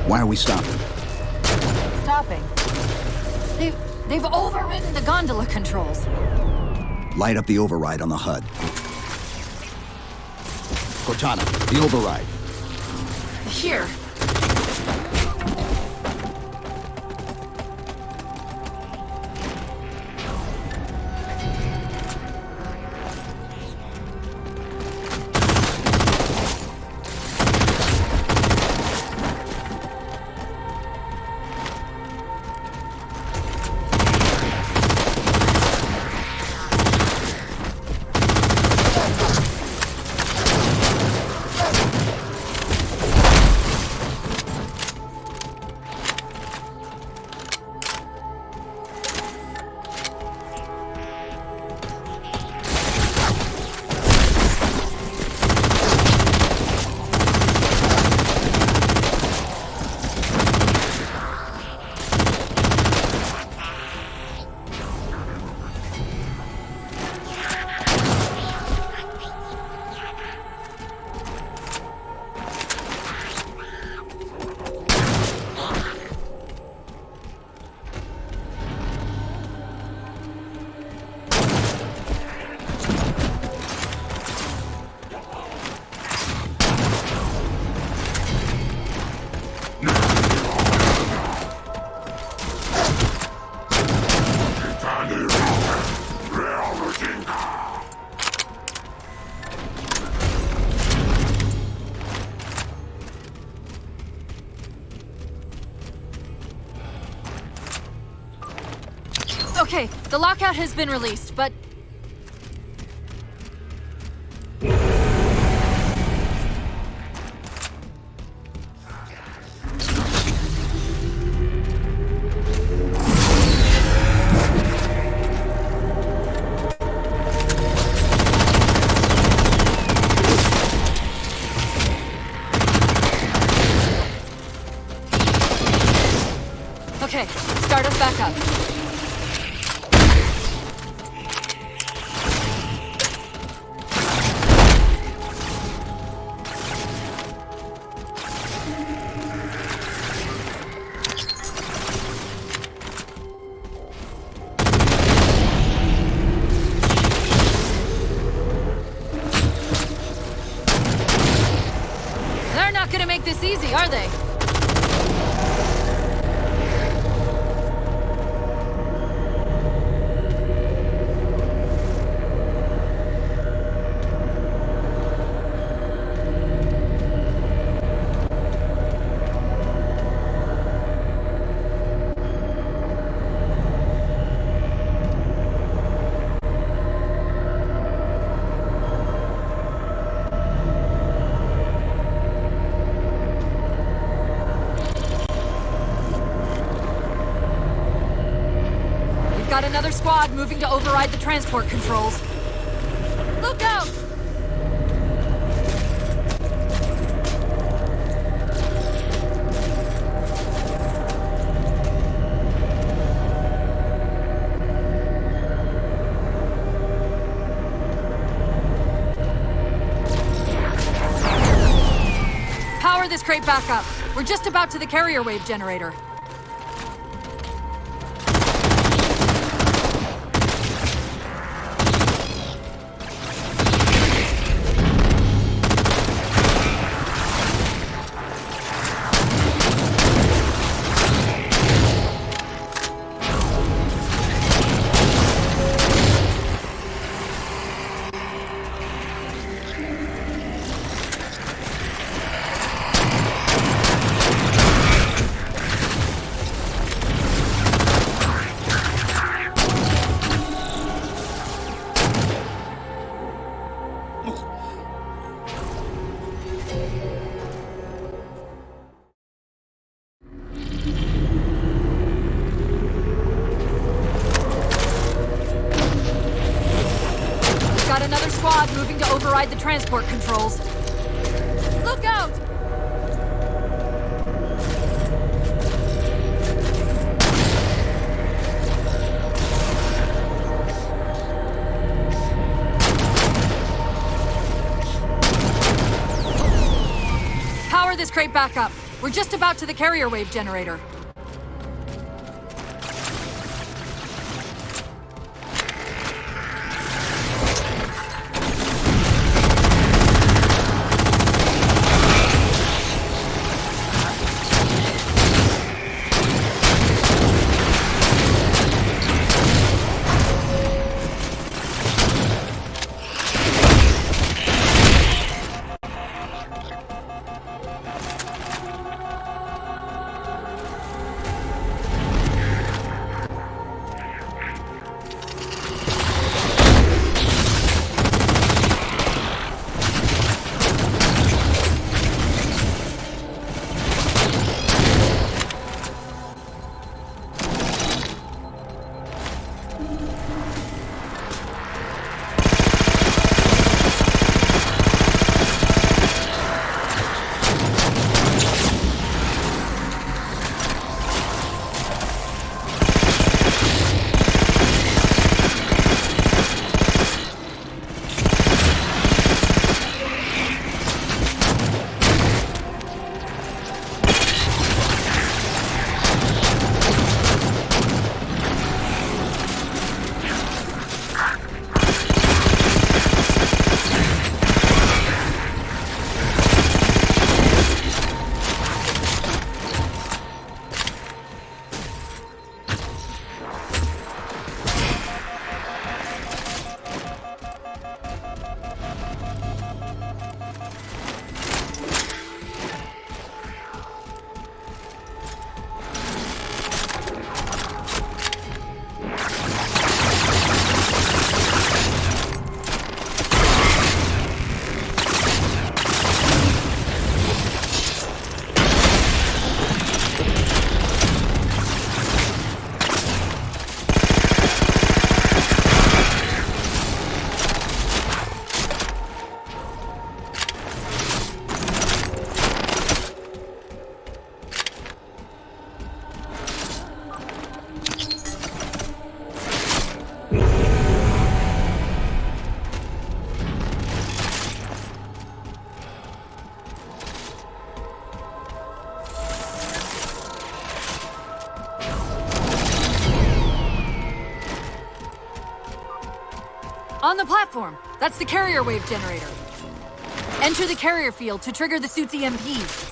[SPEAKER 4] Why are we stopping?
[SPEAKER 6] Stopping? They've overridden the gondola controls.
[SPEAKER 4] Light up the override on the HUD. Cortana, the override.
[SPEAKER 6] Here. Okay, the lockout has been released, but... this easy, are they? Got another squad moving to override the transport controls. Look out! Power this crate back up. We're just about to the carrier wave generator. Got another squad moving to override the transport controls. Look out! Power this crate back up. We're just about to the carrier wave generator. On the platform! That's the carrier wave generator. Enter the carrier field to trigger the suit's EMPs.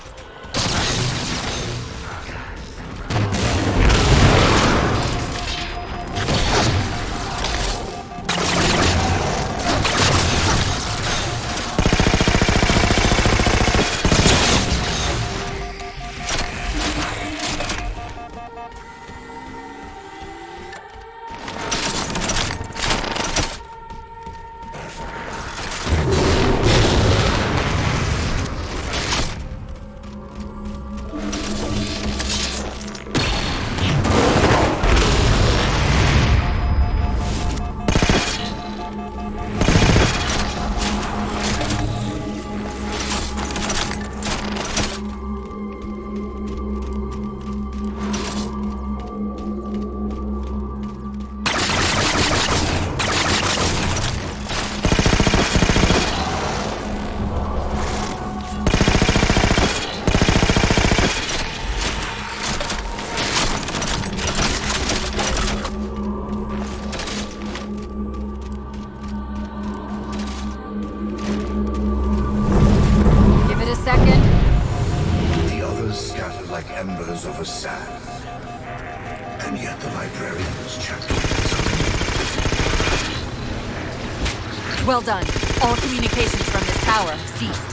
[SPEAKER 6] Well done. All communications from this tower have ceased.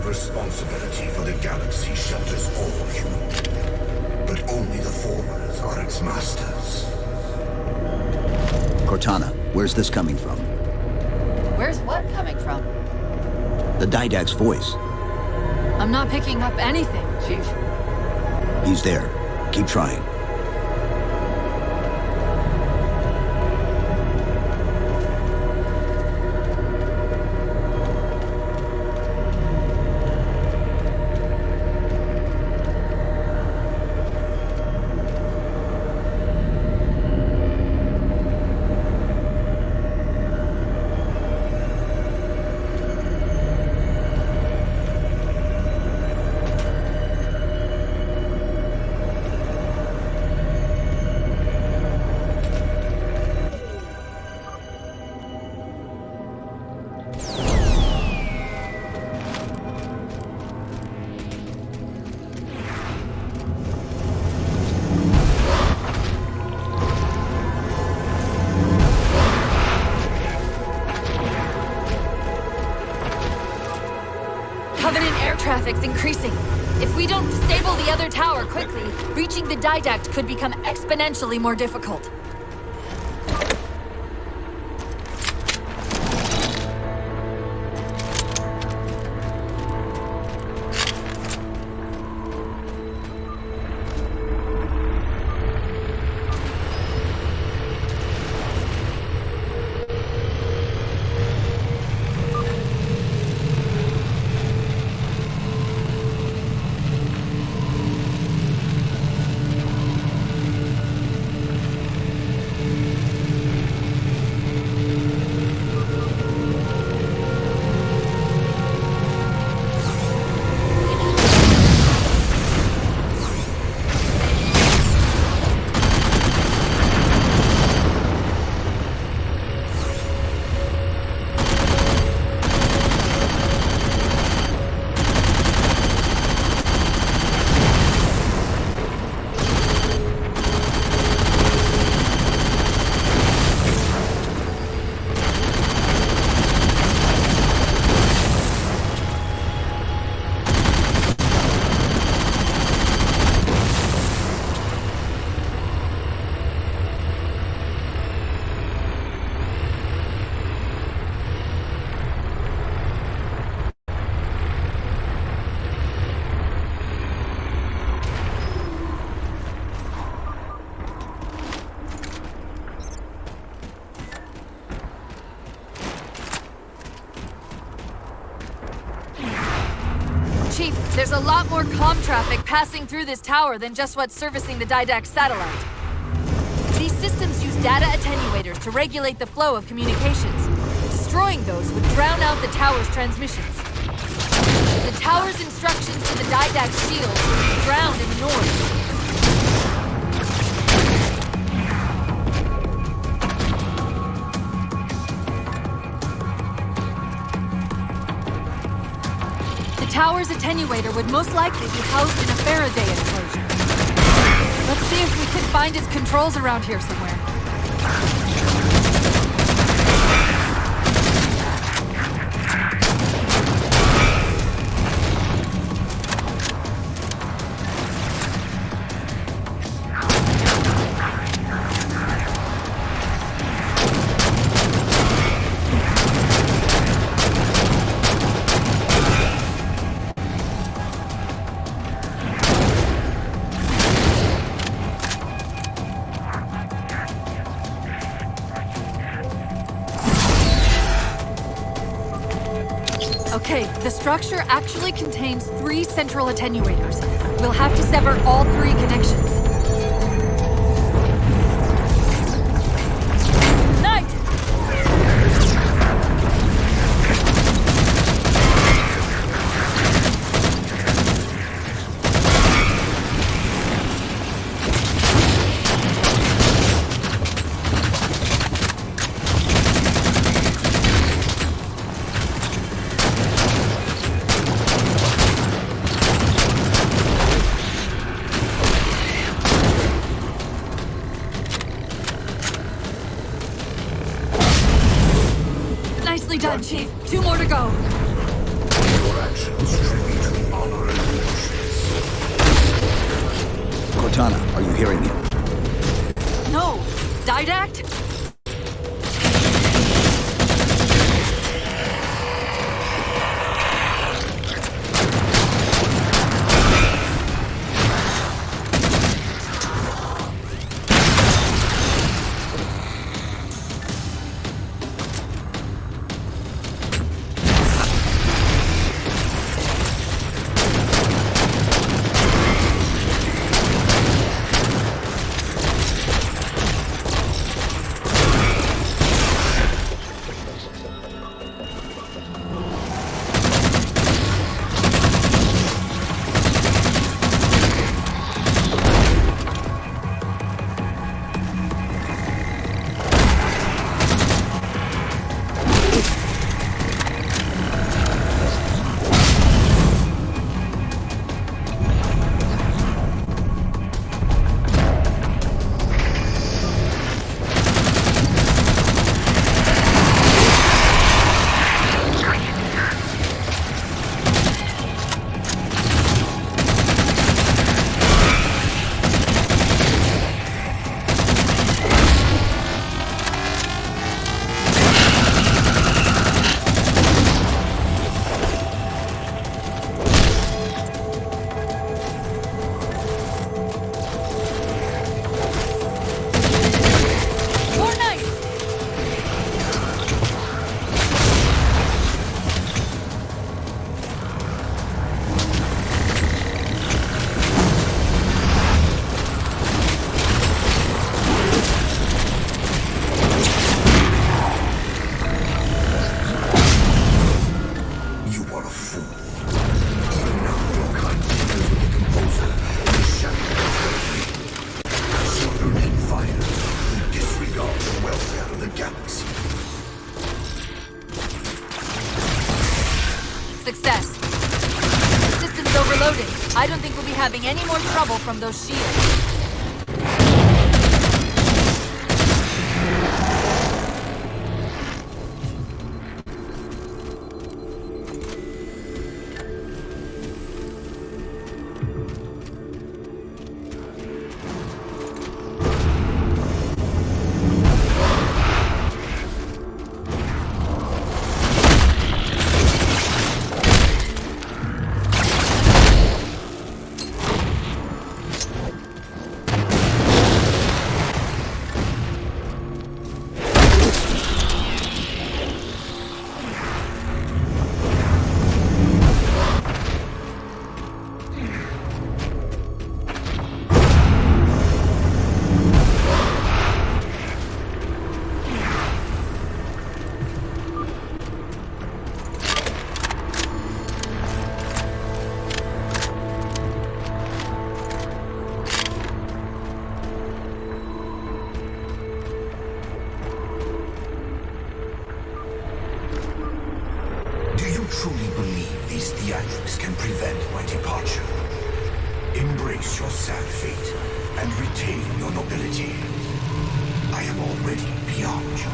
[SPEAKER 11] Responsibility for the galaxy shelters all human, but only the Forerunners are its masters.
[SPEAKER 4] Cortana, where's this coming from?
[SPEAKER 6] Where's what coming from?
[SPEAKER 4] The Didact's voice.
[SPEAKER 6] I'm not picking up anything, Chief.
[SPEAKER 4] He's there. Keep trying.
[SPEAKER 6] Traffic's increasing. If we don't disable the other tower quickly, reaching the Didact could become exponentially more difficult. Chief, there's a lot more comm traffic passing through this tower than just what's servicing the Didact satellite. These systems use data attenuators to regulate the flow of communications. Destroying those would drown out the tower's transmissions. The tower's instructions to the Didact shields would be drowned in the noise. tower's attenuator would most likely be housed in a Faraday enclosure. Let's see if we can find its controls around here somewhere. Okay, the structure actually contains 3 central attenuators. We'll have to sever all 3 connections. Knight! Nicely done, Chief. 2 more to go.
[SPEAKER 11] Your actions tribute honor and
[SPEAKER 4] Cortana, are you hearing him?
[SPEAKER 6] No! Didact? Success. System's overloaded. I don't think we'll be having any more trouble from those shields.
[SPEAKER 11] truly believe these theatrics can prevent my departure. Embrace your sad fate and retain your nobility. I am already beyond you.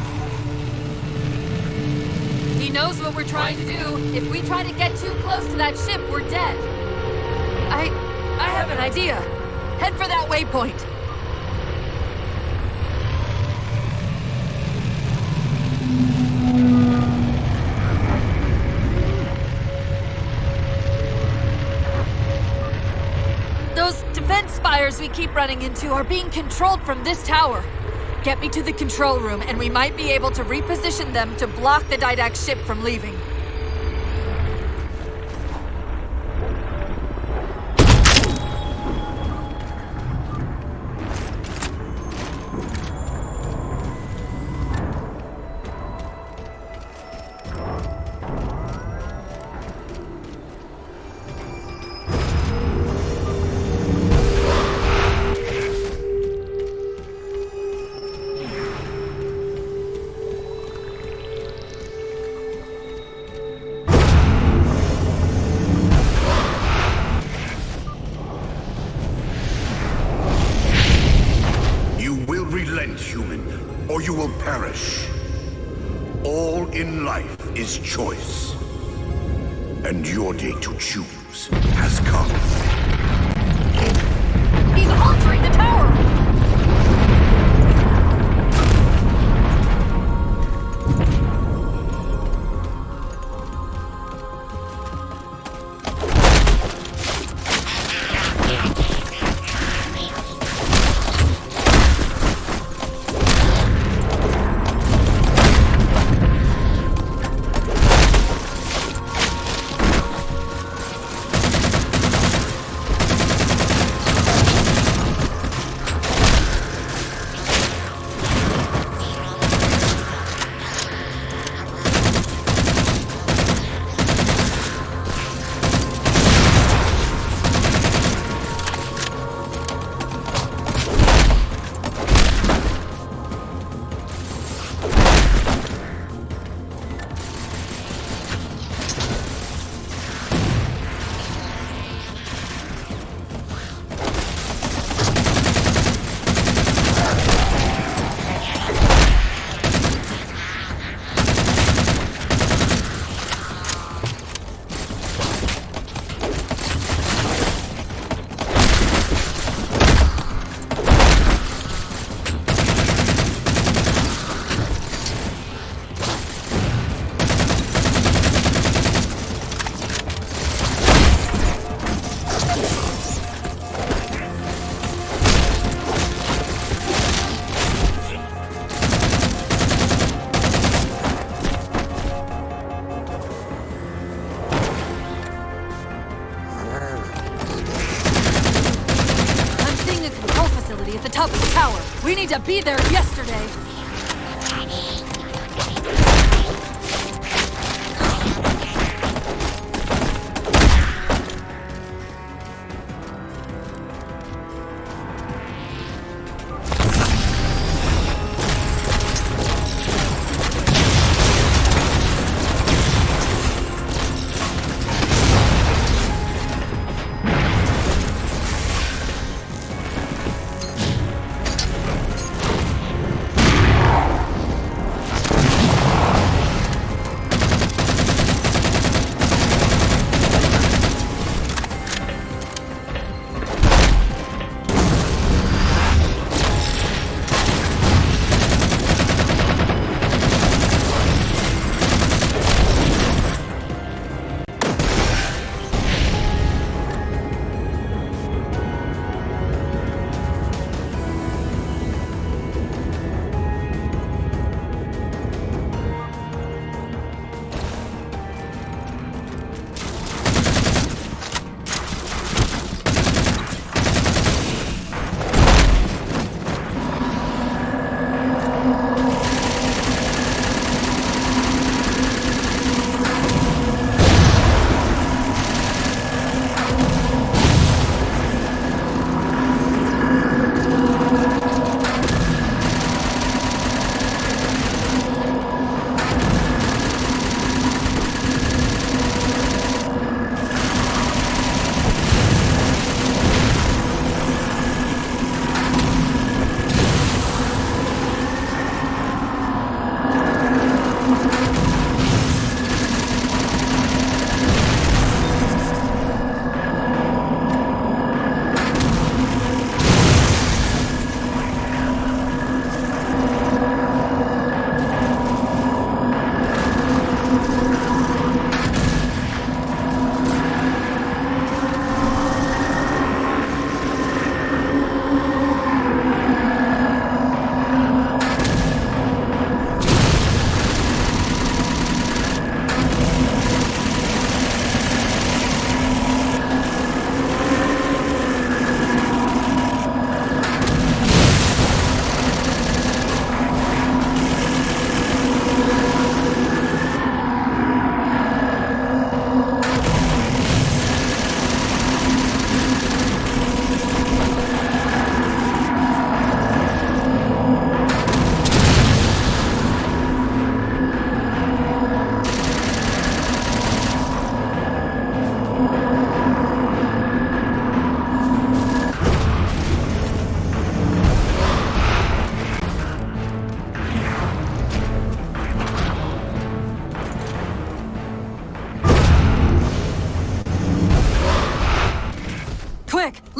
[SPEAKER 6] He knows what we're trying to do. If we try to get too close to that ship, we're dead. I have an idea. Head for that waypoint. Those defense spires we keep running into are being controlled from this tower. Get me to the control room, and we might be able to reposition them to block the Didact ship from leaving.
[SPEAKER 11] Or you will perish. All in life is choice. And your day to choose has come.
[SPEAKER 6] He's altering the tower! At the top of the tower. We need to be there yesterday.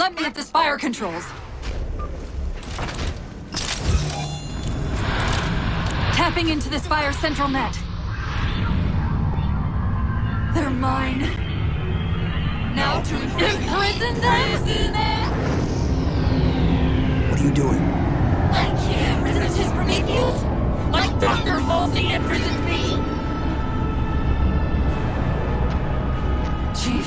[SPEAKER 6] find me at the Spire controls. Tapping into the Spire central net. They're mine. Now to imprison them?
[SPEAKER 4] What are you doing?
[SPEAKER 6] I can't resist his Prometheus! Like Dr. Halsey imprisoned me! Chief?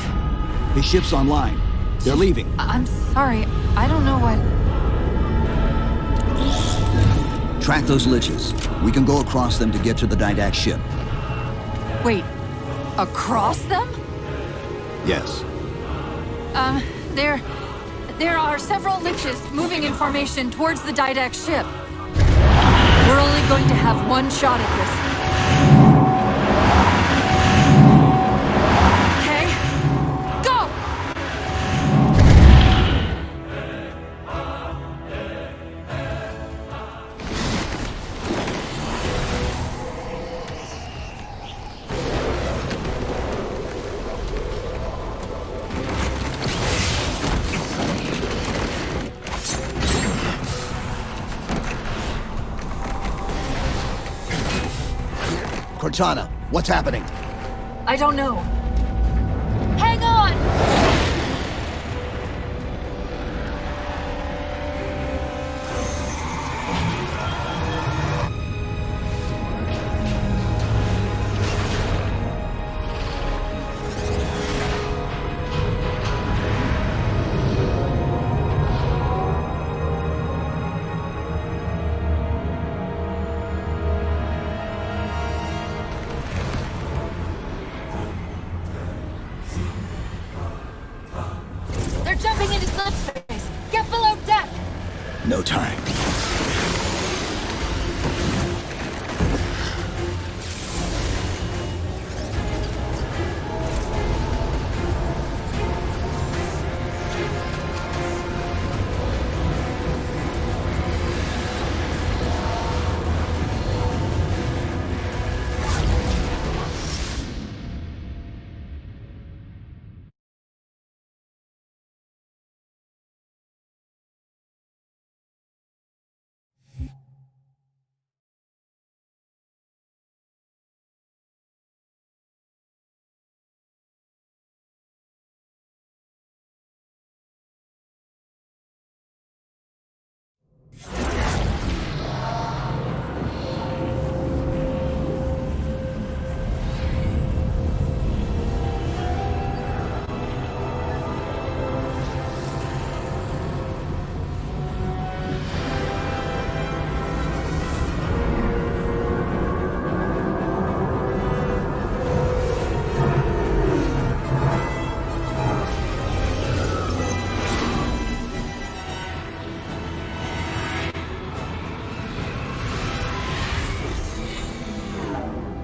[SPEAKER 4] His ship's online. They're leaving.
[SPEAKER 6] I'm sorry. I don't know what...
[SPEAKER 4] Track those liches. We can go across them to get to the Didact ship.
[SPEAKER 6] Wait. Across them?
[SPEAKER 4] Yes.
[SPEAKER 6] There are several liches moving in formation towards the Didact ship. We're only going to have one shot at this. Okay? Go!
[SPEAKER 4] Cortana, what's happening?
[SPEAKER 6] I don't know. Hang on! Jumping into subspace! Get below deck!
[SPEAKER 4] No time.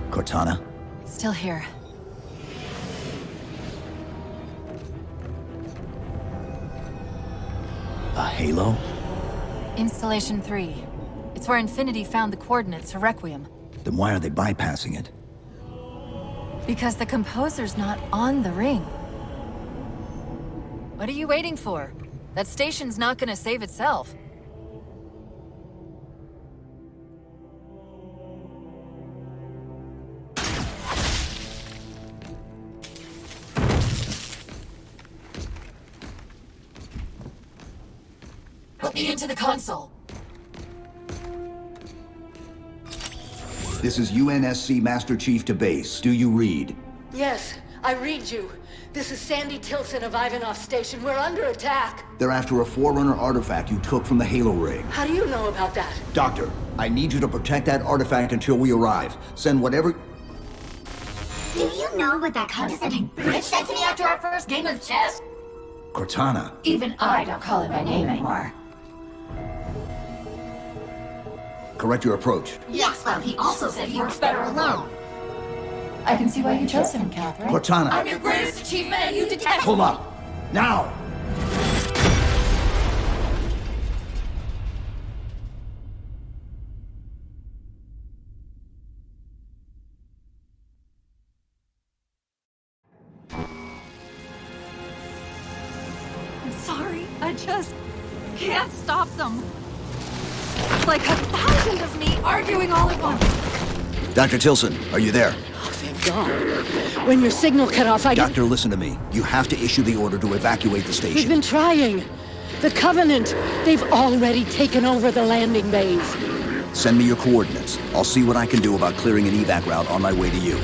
[SPEAKER 4] Cortana?
[SPEAKER 6] Still here.
[SPEAKER 4] A halo?
[SPEAKER 6] Installation 3. It's where Infinity found the coordinates for Requiem.
[SPEAKER 4] Then why are they bypassing it?
[SPEAKER 6] Because the composer's not on the ring. What are you waiting for? That station's not gonna save itself. Put me into the console.
[SPEAKER 4] This is UNSC Master Chief to base. Do you read?
[SPEAKER 3] Yes, I read you. This is Sandy Tilson of Ivanov Station. We're under attack.
[SPEAKER 4] They're after a Forerunner artifact you took from the Halo ring.
[SPEAKER 3] How do you know about that?
[SPEAKER 4] Doctor, I need you to protect that artifact until we arrive. Send whatever...
[SPEAKER 22] Do you know what that condescending bitch said to me after our first game of chess?
[SPEAKER 4] Cortana.
[SPEAKER 22] Even I don't call him by name anymore.
[SPEAKER 4] Correct your approach.
[SPEAKER 22] Yes, well, he also said he works better alone.
[SPEAKER 6] I can see why you chose him, Catherine.
[SPEAKER 4] Cortana.
[SPEAKER 22] I'm your greatest achievement and you detest
[SPEAKER 4] Pull up. Now!
[SPEAKER 22] I'm sorry.
[SPEAKER 6] I just can't stop them. It's like 1,000 of me arguing all at once.
[SPEAKER 4] Dr. Tilson, are you there?
[SPEAKER 3] Oh, thank God. When your signal cut off,
[SPEAKER 4] Doctor, listen to me. You have to issue the order to evacuate the station.
[SPEAKER 3] We've been trying. The Covenant, they've already taken over the landing bays.
[SPEAKER 4] Send me your coordinates. I'll see what I can do about clearing an evac route on my way to you.